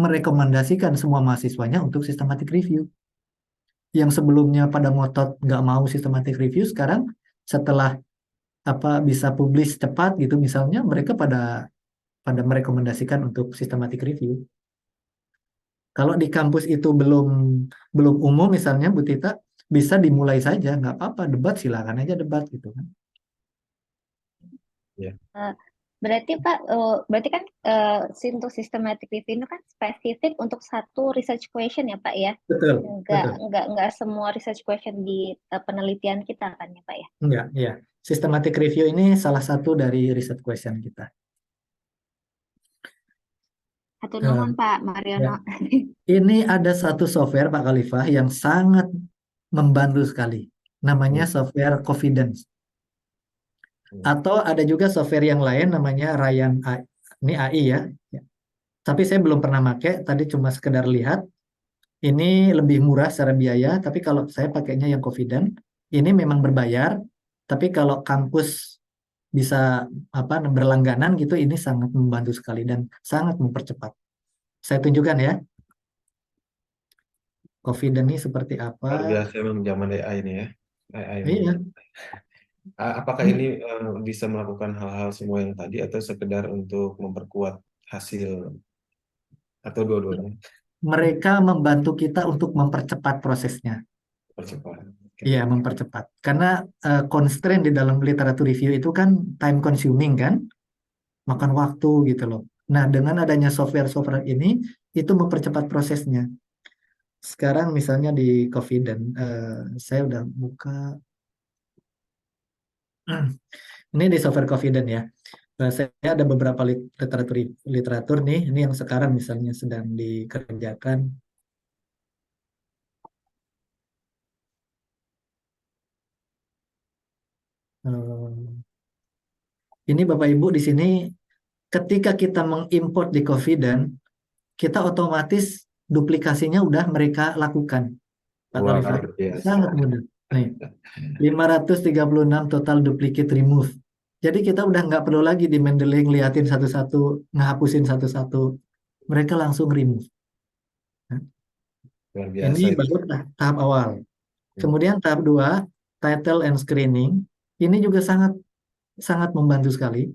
merekomendasikan semua mahasiswanya untuk systematic review. Yang sebelumnya pada ngotot nggak mau systematic review, sekarang setelah bisa publish cepat gitu misalnya, mereka pada merekomendasikan untuk systematic review. Kalau di kampus itu belum umum misalnya Bu Tita, bisa dimulai saja, nggak apa-apa, debat silakan aja debat gitu kan.
Ya.
Berarti Pak, berarti kan untuk systematic review itu kan spesifik untuk satu research question ya Pak ya?
Betul,
Nggak,
betul.
nggak semua research question di penelitian kita kan ya Pak ya?
Enggak, ya. Systematic review ini salah satu dari research question kita.
Satu nuhun Pak Mariono.
Ya. Ini ada satu software Pak Khalifah yang sangat membantu sekali. Namanya software Confidence. Atau ada juga software yang lain namanya Ryan AI. Ini AI ya. Tapi saya belum pernah pakai, tadi cuma sekedar lihat. Ini lebih murah secara biaya, tapi kalau saya pakainya yang Confident, ini memang berbayar. Tapi kalau kampus bisa berlangganan gitu, ini sangat membantu sekali dan sangat mempercepat. Saya tunjukkan ya. Confident ini seperti apa?
Luar biasa memang zaman AI ini ya. AI ini.
Iya.
Apakah ini bisa melakukan hal-hal semua yang tadi atau sekedar untuk memperkuat hasil atau dua-duanya?
Mereka membantu kita untuk mempercepat prosesnya.
Percepat.
Iya, mempercepat. Karena constraint di dalam literatur review itu kan time consuming kan, makan waktu gitu loh. Nah, dengan adanya software-software ini, itu mempercepat prosesnya. Sekarang misalnya di Confident, saya udah buka. Ini di software Confident ya. Saya ada beberapa literatur nih. Ini yang sekarang misalnya sedang dikerjakan. Ini Bapak Ibu di sini ketika kita mengimport di Confident, kita otomatis duplikasinya udah mereka lakukan. Pak
Luar
Khalifah.
biasa.
Sangat mudah. Nih, 536 total duplicate remove. Jadi kita udah nggak perlu lagi di Mendeley ngeliatin satu-satu, ngehapusin satu-satu. Mereka langsung remove.
Luar
Ini
biasa itu.
baru tahap awal. Kemudian tahap 2, title and screening. Ini juga sangat sangat membantu sekali.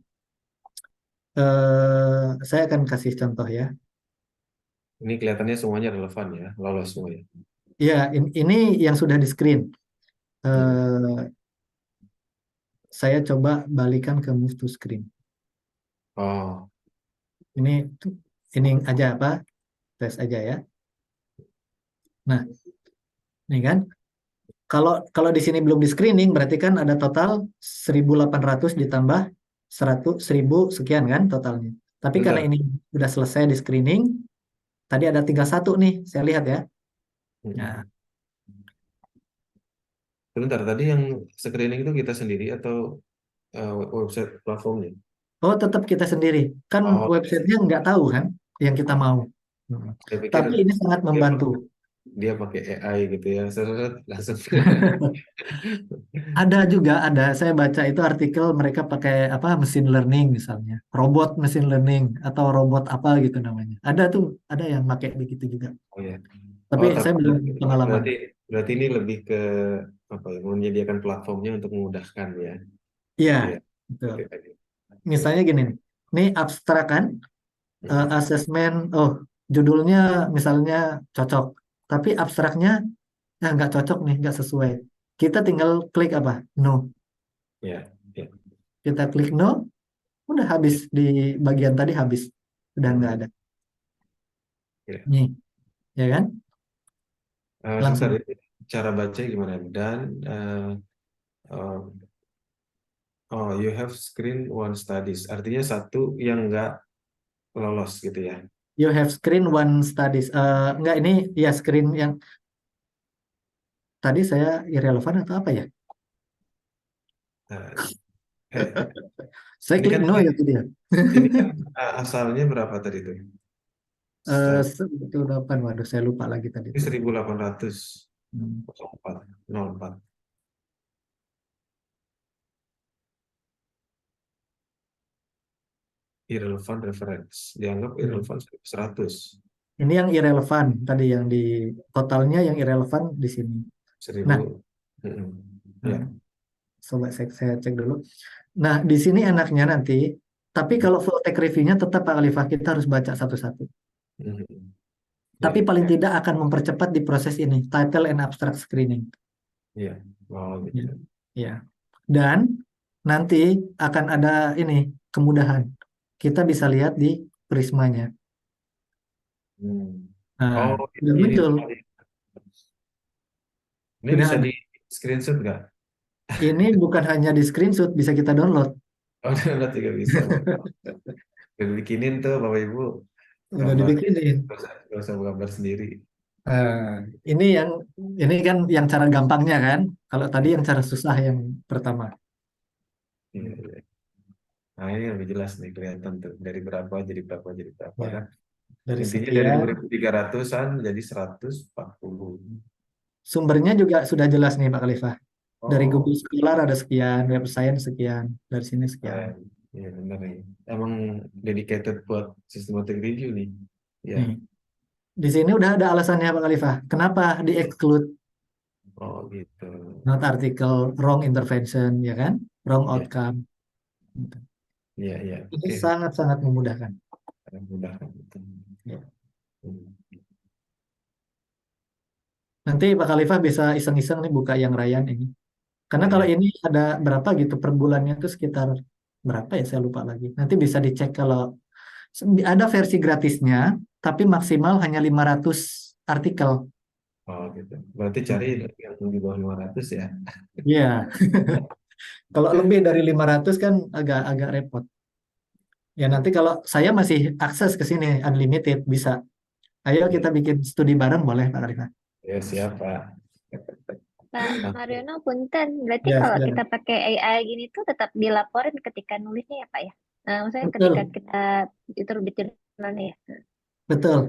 Saya akan kasih contoh ya.
Ini kelihatannya semuanya relevan ya, lolos semua ya.
Ya, ini yang sudah di screen. Eh, saya coba balikan ke move to screen.
Oh,
Ini aja apa? Tes aja ya. Nah, ini kan. Kalau di sini belum di screening, berarti kan ada total 1.800 ditambah 1.000 sekian kan totalnya. Tapi karena
bentar.
ini sudah selesai di screening, tadi ada tinggal 1 nih, saya lihat ya. Nah,
Sebentar, tadi yang screening itu kita sendiri atau website platformnya?
oh tetap kita sendiri. Kan
Oh,
websitenya nggak tahu kan yang kita mau.
saya pikir
Tapi ini sangat
dia,
membantu.
dia pakai AI gitu ya, seret, langsung.
Ada. Saya baca itu artikel mereka pakai apa machine learning misalnya, robot machine learning atau robot apa gitu namanya. Ada yang pakai begitu juga.
Oh ya.
Tapi
Oh,
saya
tapi
belum pengalaman.
berarti ini lebih ke apa ya? Menyediakan platformnya untuk memudahkan ya,
Iya,
gitu ya.
betul.
Oke, tadi.
Misalnya gini nih, ini abstrak kan, asesmen, judulnya misalnya cocok, tapi abstraknya nggak cocok nih, nggak sesuai. Kita tinggal klik apa? No.
Ya, ya.
Kita klik no, udah habis di bagian tadi habis, udah nggak ada.
Ya.
Nih, ya kan?
Sebentar,
Langsung.
ini cara baca gimana? Dan uh, oh, you have screen one studies. Artinya satu yang nggak lolos gitu ya.
You have screen one studies. Nggak ini ya screen yang tadi saya irrelevant atau apa ya?
Nah, eh,
Saya
ini
klik
kan
no ya tadi ya.
ini kan asalnya berapa tadi tuh?
108, waduh saya lupa lagi tadi
Ini
tuh.
1800
Hmm.
04. Irrelevant reference. Dianggap irrelevant 100.
Ini yang irrelevant tadi yang di totalnya yang irrelevant di sini.
1000.
Nah,
Ya.
coba saya cek dulu. Nah, di sini enaknya nanti, tapi kalau full text review-nya tetap Pak Khalifah kita harus baca satu-satu. Tapi
Ya.
paling tidak akan mempercepat di proses ini, title and abstract screening.
Ya. Oh,
Ya.
gitu.
Ya. Dan nanti akan ada ini kemudahan. Kita bisa lihat di prismanya. Nah,
Oh,
udah
ini
muncul.
ini
Udah
bisa
ada.
di screenshot nggak?
Ini bukan hanya di screenshot, bisa kita download.
Oh, download juga bisa. Udah bikinin tuh Bapak Ibu
Udah
gambar,
dibikinin.
nggak usah gambar sendiri.
Nah, ini kan yang cara gampangnya kan. Kalau tadi yang cara susah yang pertama.
Iya, iya. Nah, ini lebih jelas nih kelihatan tuh dari berapa jadi berapa jadi berapa
Ya,
kan.
dari
Intinya dari
sekian
2.300-an jadi 140.
sumbernya juga sudah jelas nih Pak Khalifah. Dari
Oh,
Google Scholar ada sekian, Web Science sekian, dari sini sekian.
keren. Iya benar nih. Emang dedicated buat systematic review nih. Ya.
Nih, di sini udah ada alasannya Pak Khalifah. Kenapa di exclude
Oh gitu.
not article, wrong intervention, ya kan? Wrong
Ya,
outcome.
iya, iya.
Ini
Oke.
sangat-sangat memudahkan.
Mudah kan.
Ya.
Hmm.
Nanti Pak Khalifah bisa iseng-iseng nih buka yang Ryan ini. Karena
Oh
kalau
iya.
ini ada berapa gitu per bulannya itu sekitar berapa ya saya lupa lagi. Nanti bisa dicek kalau ada versi gratisnya, tapi maksimal hanya 500 artikel.
Oh gitu. Berarti cari yang di bawah 500 ya.
Iya, kalau lebih dari 500 kan agak repot. Ya nanti kalau saya masih akses ke sini unlimited bisa. Ayo
Iya.
kita bikin studi bareng boleh Pak Arifah?
Ya siapa?
Pak Mariono, punten. Berarti
Ya,
kalau
sudah.
kita pakai AI gini tuh tetap dilaporin ketika nulisnya ya, Pak ya? Maksudnya ketika
Betul,
kita terbit jurnalnya ya?
betul.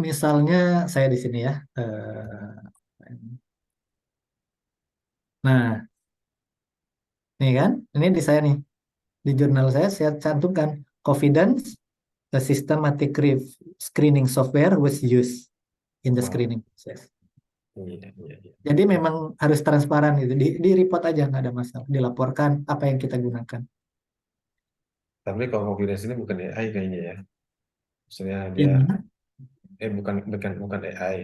Misalnya saya di sini ya. Nah, nih kan, ini di saya nih. Di jurnal saya cantumkan confidence a systematic screening software was used in the
Wah,
screening process.
iya, iya, iya.
Jadi memang harus transparan gitu. Di report aja nggak ada masalah. Dilaporkan apa yang kita gunakan.
Tapi kalau confidence ini bukan AI kayaknya ya. Maksudnya dia,
Yang
bukan, bukan, bukan AI.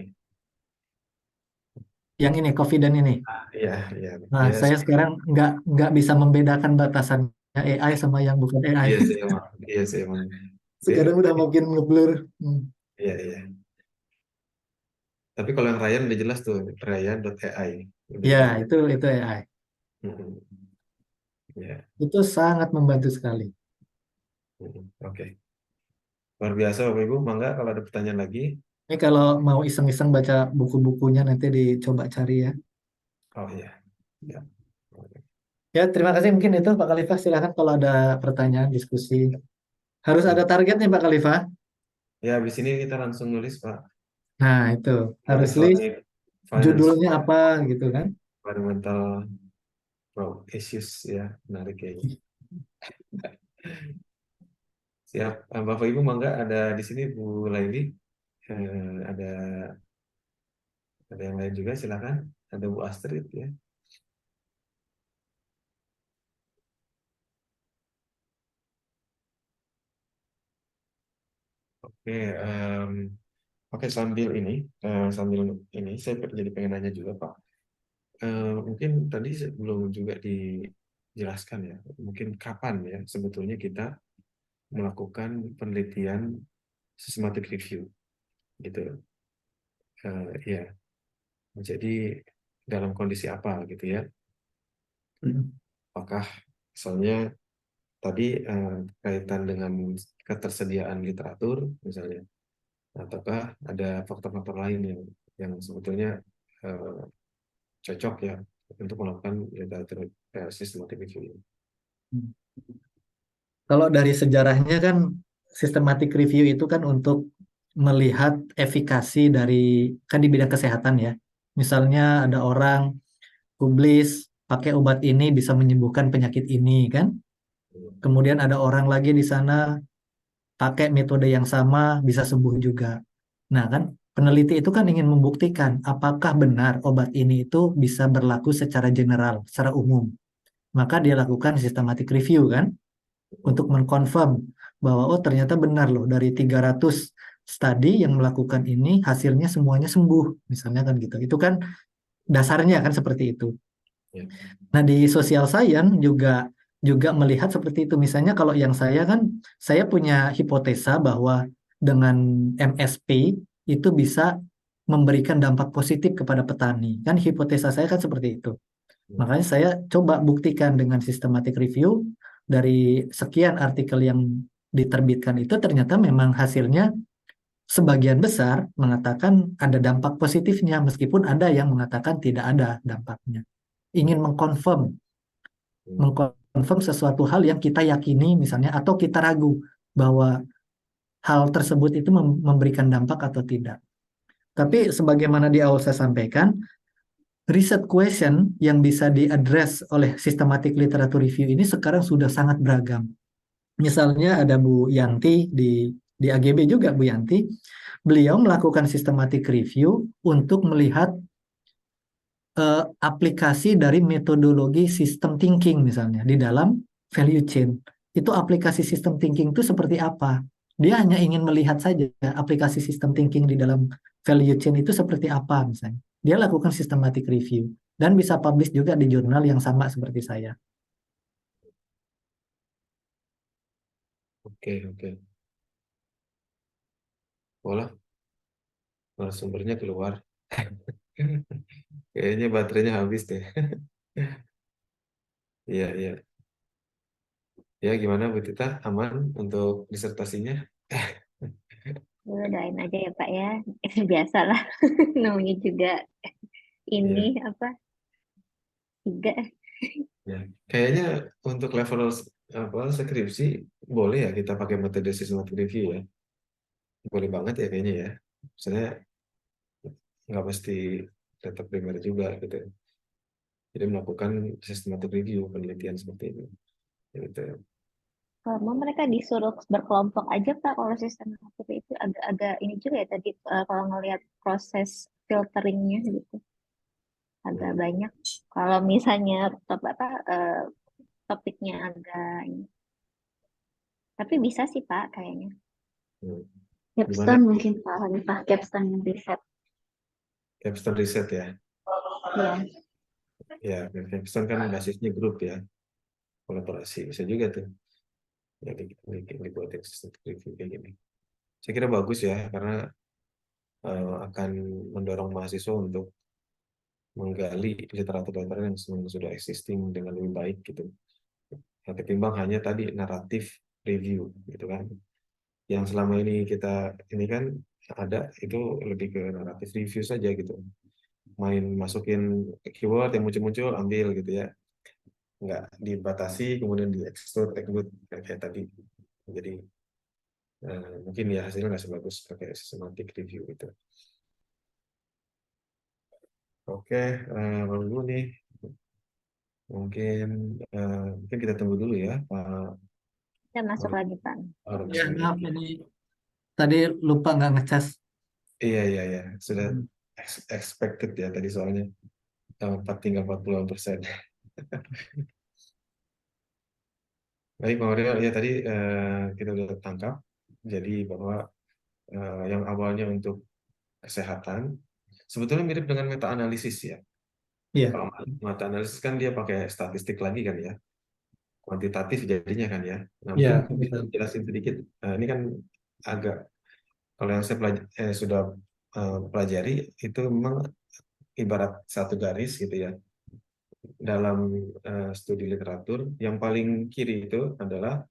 yang ini confident ini.
Iya, iya.
Nah,
Dia,
saya sekarang nggak bisa membedakan batasannya AI sama yang bukan AI.
iya sih emang. Iya sih emang. Dia,
Sekarang udah makin ngeblur. Hmm.
iya, iya. Tapi kalau yang Ryan udah jelas tuh, Ryan.ai. Udah
Ya,
jelas.
itu AI.
Mm-mm. Iya,
Itu sangat membantu sekali.
mm-mm. Oke. Luar biasa Bapak Ibu, mangga kalau ada pertanyaan lagi.
Ini kalau mau iseng-iseng baca buku-bukunya nanti dicoba cari ya.
Oh iya. Ya.
Ya, terima kasih. Mungkin itu Pak Khalifah. Silakan kalau ada pertanyaan, diskusi. Harus ada
Oke.
target nih Pak Khalifah.
Ya, habis ini kita langsung nulis Pak.
Nah, itu. Harus list
Electronic Finance
judulnya
for
apa gitu kan.
Environmental Issues ya, menarik kayaknya. Siap. Bapak Ibu mangga ada di sini Bu Laili. Ada yang lain juga silakan. Ada Bu Astrid ya. Oke, oke sambil ini saya jadi pengen nanya juga Pak. Mungkin tadi belum juga dijelaskan ya. Mungkin kapan ya sebetulnya kita melakukan penelitian systematic review gitu. Ya, jadi dalam kondisi apa gitu ya? Apakah misalnya tadi kaitan dengan ketersediaan literatur misalnya, ataukah ada faktor-faktor lain yang sebetulnya eh, cocok ya untuk melakukan literatur systematic review ini?
Kalau dari sejarahnya kan systematic review itu kan untuk melihat efikasi dari kan di bidang kesehatan ya. Misalnya ada orang publis pakai obat ini bisa menyembuhkan penyakit ini kan. Kemudian ada orang lagi di sana pakai metode yang sama bisa sembuh juga. Nah kan peneliti itu kan ingin membuktikan apakah benar obat ini itu bisa berlaku secara general, secara umum. Maka dia lakukan systematic review kan untuk mengkonfirm bahwa oh ternyata benar loh dari 300 studi yang melakukan ini hasilnya semuanya sembuh misalnya kan gitu. Itu kan dasarnya kan seperti itu.
Ya.
Nah, di social science juga juga melihat seperti itu. Misalnya kalau yang saya kan saya punya hipotesa bahwa dengan MSP itu bisa memberikan dampak positif kepada petani. Kan hipotesa saya kan seperti itu. Makanya saya coba buktikan dengan systematic review dari sekian artikel yang diterbitkan itu ternyata memang hasilnya sebagian besar mengatakan ada dampak positifnya meskipun ada yang mengatakan tidak ada dampaknya. Ingin mengkonfirm sesuatu hal yang kita yakini misalnya atau kita ragu bahwa hal tersebut itu memberikan dampak atau tidak. Tapi sebagaimana di awal saya sampaikan, riset question yang bisa diadres oleh systematic literature review ini sekarang sudah sangat beragam. Misalnya ada Bu Yanti di AGB juga Bu Yanti, beliau melakukan systematic review untuk melihat aplikasi dari metodologi sistem thinking misalnya di dalam value chain. Itu aplikasi sistem thinking itu seperti apa? Dia hanya ingin melihat saja aplikasi sistem thinking di dalam value chain itu seperti apa misalnya. Dia lakukan systematic review dan bisa publish juga di jurnal yang sama seperti saya.
Oke, oke. Boleh, narasumbernya keluar. Kayaknya baterainya habis deh. Iya, iya. Ya, gimana Bu Tita? Aman untuk disertasinya?
Doain aja ya Pak ya. Biasalah namanya juga ini
Iya,
apa tiga.
ya. Kayaknya untuk level skripsi boleh ya kita pakai metode systematic review ya. Boleh banget ya kayaknya ya. Misalnya nggak mesti tetap primer juga gitu. Jadi melakukan systematic review penelitian seperti ini. Gitu.
Kalau mau mereka disuruh berkelompok aja Pak, kalau sistem itu agak-agak ini juga ya tadi kalau ngelihat proses filteringnya gitu agak banyak. Kalau misalnya topiknya agak ini. Tapi bisa sih Pak kayaknya.
Hmm.
Capstone
Gimana
mungkin Pak, lagi Pak capstone yang riset.
capstone riset ya?
Ya.
Ya, capstone kan basisnya grup ya, kolaborasi bisa juga tuh. Jadi dibuatin sistem review kayak gini. Saya kira bagus ya, karena akan mendorong mahasiswa untuk menggali literatur-literatur yang sudah existing dengan lebih baik gitu. Ya, ketimbang hanya tadi naratif review gitu kan. Yang selama ini kita ini kan ada itu lebih ke naratif review saja gitu. Main masukin keyword yang muncul-muncul ambil gitu ya. Nggak dibatasi kemudian execute kayak tadi. Jadi mungkin ya hasilnya nggak sebagus pakai systematic review itu. Oke, lalu dulu nih mungkin mungkin kita tunggu dulu ya Pak
Kita masuk lagi Pak.
Arun.
Ya, maaf ini tadi lupa nggak ngecas.
Iya sudah expected ya tadi soalnya tinggal 40%. Baik Pak Mario, ya tadi kita udah tangkap jadi bahwa yang awalnya untuk kesehatan sebetulnya mirip dengan meta analisis ya.
Iya,
Kalau meta analisis kan dia pakai statistik lagi kan ya, kuantitatif jadinya kan ya. Nah
iya,
mungkin bisa
betul.
jelasin sedikit. Ini kan agak kalau yang saya sudah pelajari itu memang ibarat satu garis gitu ya. Dalam studi literatur yang paling kiri itu adalah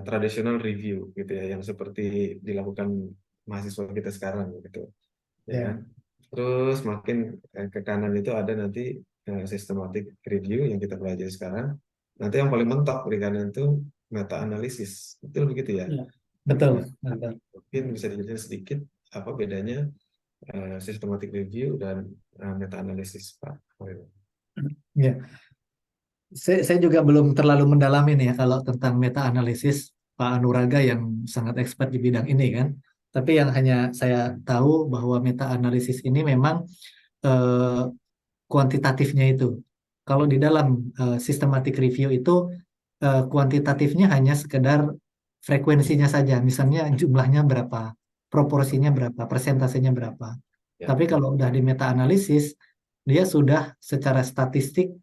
traditional review gitu ya, yang seperti dilakukan mahasiswa kita sekarang gitu ya
Ya,
kan. Terus makin ke kanan itu ada nanti systematic review yang kita pelajari sekarang. Nanti yang paling mentok di kanan itu meta analisis, betul begitu ya?
ya, betul,
Nah,
betul.
mungkin bisa dijelaskan sedikit apa bedanya systematic review dan meta analisis Pak.
Ya, saya juga belum terlalu mendalami nih ya kalau tentang meta analisis Pak Anuraga yang sangat expert di bidang ini kan. Tapi yang hanya saya tahu bahwa meta analisis ini memang eh, kuantitatifnya itu. Kalau di dalam systematic review itu kuantitatifnya hanya sekedar frekuensinya saja, misalnya jumlahnya berapa, proporsinya berapa, persentasenya berapa.
Ya,
Tapi kalau udah di meta analisis, dia sudah secara statistik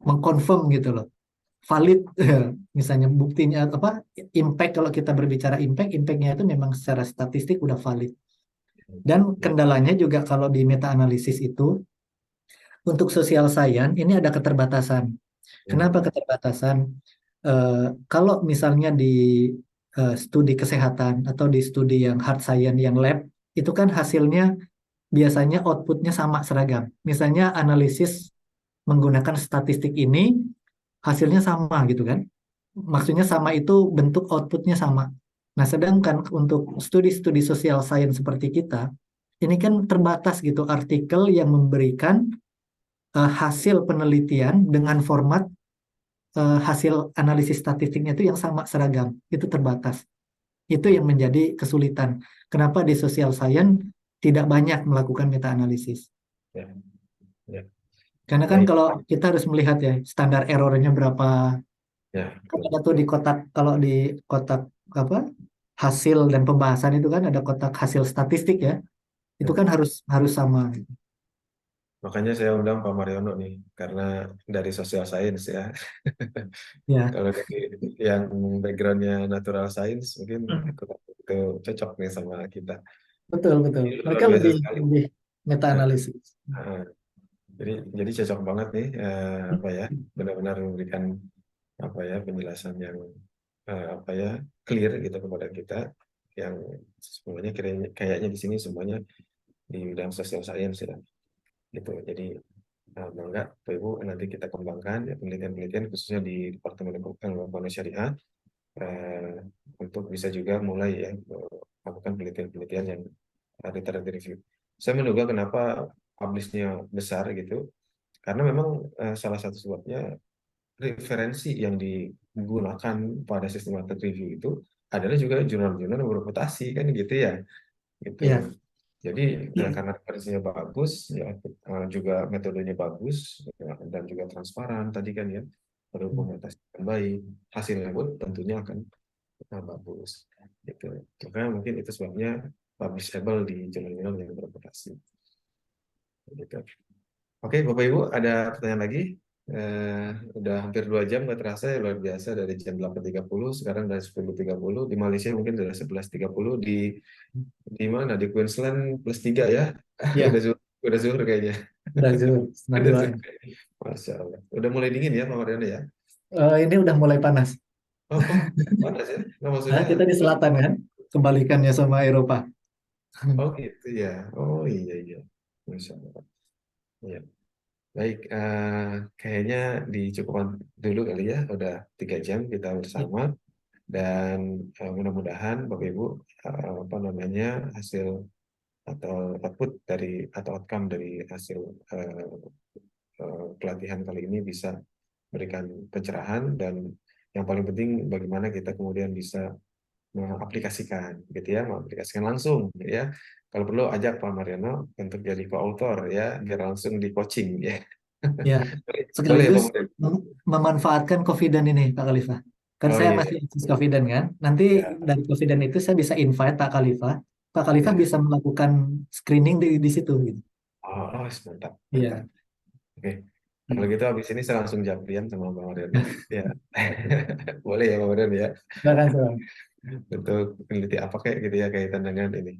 mengkonfirm gitu loh, valid. Misalnya buktinya apa, impact, kalau kita berbicara impactnya itu memang secara statistik udah valid. Dan kendalanya juga kalau di meta analisis itu untuk social science ini ada keterbatasan. Kenapa keterbatasan? Kalau misalnya di studi kesehatan atau di studi yang hard science yang lab, itu kan hasilnya biasanya outputnya sama seragam. Misalnya analisis menggunakan statistik ini, hasilnya sama gitu kan. Maksudnya sama itu bentuk outputnya sama. Nah, sedangkan untuk studi-studi social science seperti kita, ini kan terbatas gitu artikel yang memberikan hasil penelitian dengan format hasil analisis statistiknya itu yang sama seragam, itu terbatas. Itu yang menjadi kesulitan. Kenapa di social science tidak banyak melakukan meta analisis?
ya, ya.
Karena kan
Baik.
kalau kita harus melihat ya standar errornya berapa.
Ya,
Kan ada tuh di kotak, kalau di kotak apa, hasil dan pembahasan itu kan ada kotak hasil statistik ya. Itu kan harus harus sama.
makanya saya undang Pak Mariono nih, karena dari social science ya.
Ya,
Kalau dari yang backgroundnya natural science, mungkin itu cocok nih sama kita.
betul betul.
Ini luar
Mereka
biasa
lebih
sekali.
lebih meta
Nah,
analisis.
jadi cocok banget nih, apa ya, benar-benar memberikan apa ya penjelasan yang apa ya clear gitu kepada kita, yang semuanya kayaknya di sini semuanya di bidang social science ya, gitu. Jadi mangga Bapak Ibu nanti kita kembangkan ya penelitian-penelitian khususnya di Departemen Ilmu Syariah untuk bisa juga mulai ya melakukan penelitian-penelitian yang literatur review. Saya menduga kenapa publishnya besar gitu, karena memang salah satu sebabnya referensi yang digunakan pada systematic review itu adalah juga jurnal-jurnal yang berreputasi kan gitu ya. Gitu.
Iya.
Jadi karena referensinya bagus, ya juga metodenya bagus dan juga transparan tadi kan ya, berdokumentasikan baik, hasilnya pun tentunya akan bagus. Gitu. Maka mungkin itu sebabnya publishable di jurnal-jurnal yang berreputasi. Gitu. Oke, Bapak Ibu, ada pertanyaan lagi? Udah hampir 2 jam nggak terasa ya, luar biasa, dari jam 8.30 sekarang dari 10.30 di Malaysia mungkin sudah 11.30 di mana di Queensland +3 ya.
Iya,
udah zuhur kayaknya.
udah zuhur, setengah
Udah
dua.
zuhur. Masya Allah. Udah mulai dingin ya Pak Mariana ya.
Ini udah mulai panas.
Oh, panas ya? Nah,
Nah,
maksudnya
kita di selatan kan, kembalikannya sama Eropa.
oh gitu ya. Oh iya iya. Masya Allah. Iya. Baik, kayaknya dicukupkan dulu kali ya. Udah 3 jam kita bersama. Dan mudah-mudahan Bapak Ibu apa namanya hasil atau output dari atau outcome dari hasil pelatihan kali ini bisa berikan pencerahan, dan yang paling penting bagaimana kita kemudian bisa mengaplikasikan gitu ya, mengaplikasikan langsung ya. Kalau perlu ajak Pak Mariano untuk jadi co-author ya, biar langsung di coaching ya.
Ya,
Boleh ya Pak
sekaligus
Mariano?
memanfaatkan Confident ini, Pak Khalifah. Kan
Oh
saya
iya,
masih akses Confident kan. Nanti
ya,
dari Confident itu saya bisa invite Pak Khalifah. Pak Khalifah
ya.
bisa melakukan screening di situ gitu.
Oh, mantap,
Iya.
mantap. Oke. Kalau gitu habis ini saya langsung japrian sama Bang Mariano. Ya. Boleh ya Bang Mariano ya.
Silakan, silakan.
Untuk peneliti apa kayak gitu ya kaitan dengan ini.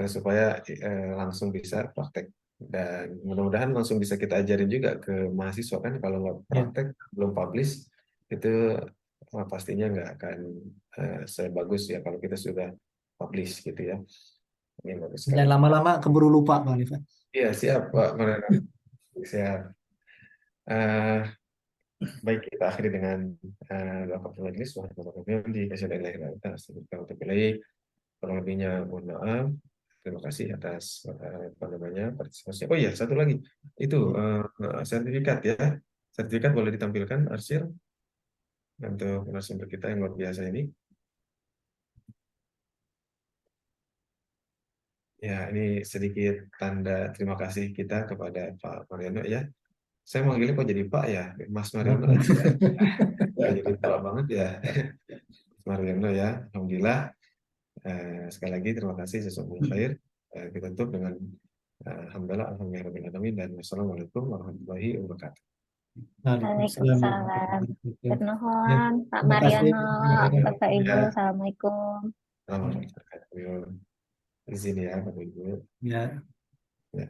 Supaya langsung bisa praktek, dan mudah-mudahan langsung bisa kita ajarin juga ke mahasiswa kan. Kalau nggak
Ya.
praktek belum publish itu pastinya nggak akan sebagus ya kalau kita sudah publish gitu ya. Ini bagus sekali.
Jangan lama-lama keburu lupa, Pak Khalifah.
Iya siap Pak Mariano. Siap. Eh, Baik, kita akhiri dengan doa kafaratul majelis. Di kasih kurang lebihnya mohon maaf. Terima kasih atas apa namanya partisipasi. Oh iya, satu lagi itu sertifikat ya. Sertifikat boleh ditampilkan Arsyil untuk narasumber kita yang luar biasa ini. Ya, ini sedikit tanda terima kasih kita kepada Pak Mariano ya. Saya manggilnya kok jadi Pak ya, Mas Mariano aja ya. Kok jadi Pak banget ya, Mas Mariano ya. Alhamdulillah. Sekali lagi terima kasih sesuatu khair. Kita tutup dengan alhamdulillah, alhamdulillah, dan wassalamualaikum warahmatullahi wabarakatuh.
Waalaikumsalam.
Ya,
Bernuhun, Pak
terima kasih.
Mariano, Bapak Ibu,
Ya.
Assalamualaikum.
Warahmatullahi wabarakatuh. Izin ya Bapak Ibu.
Ya,
Ya.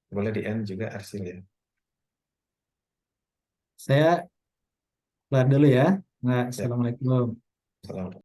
Boleh di end juga Arsil ya.
saya keluar dulu ya. Nah,
Ya.
Assalamualaikum.
Salam.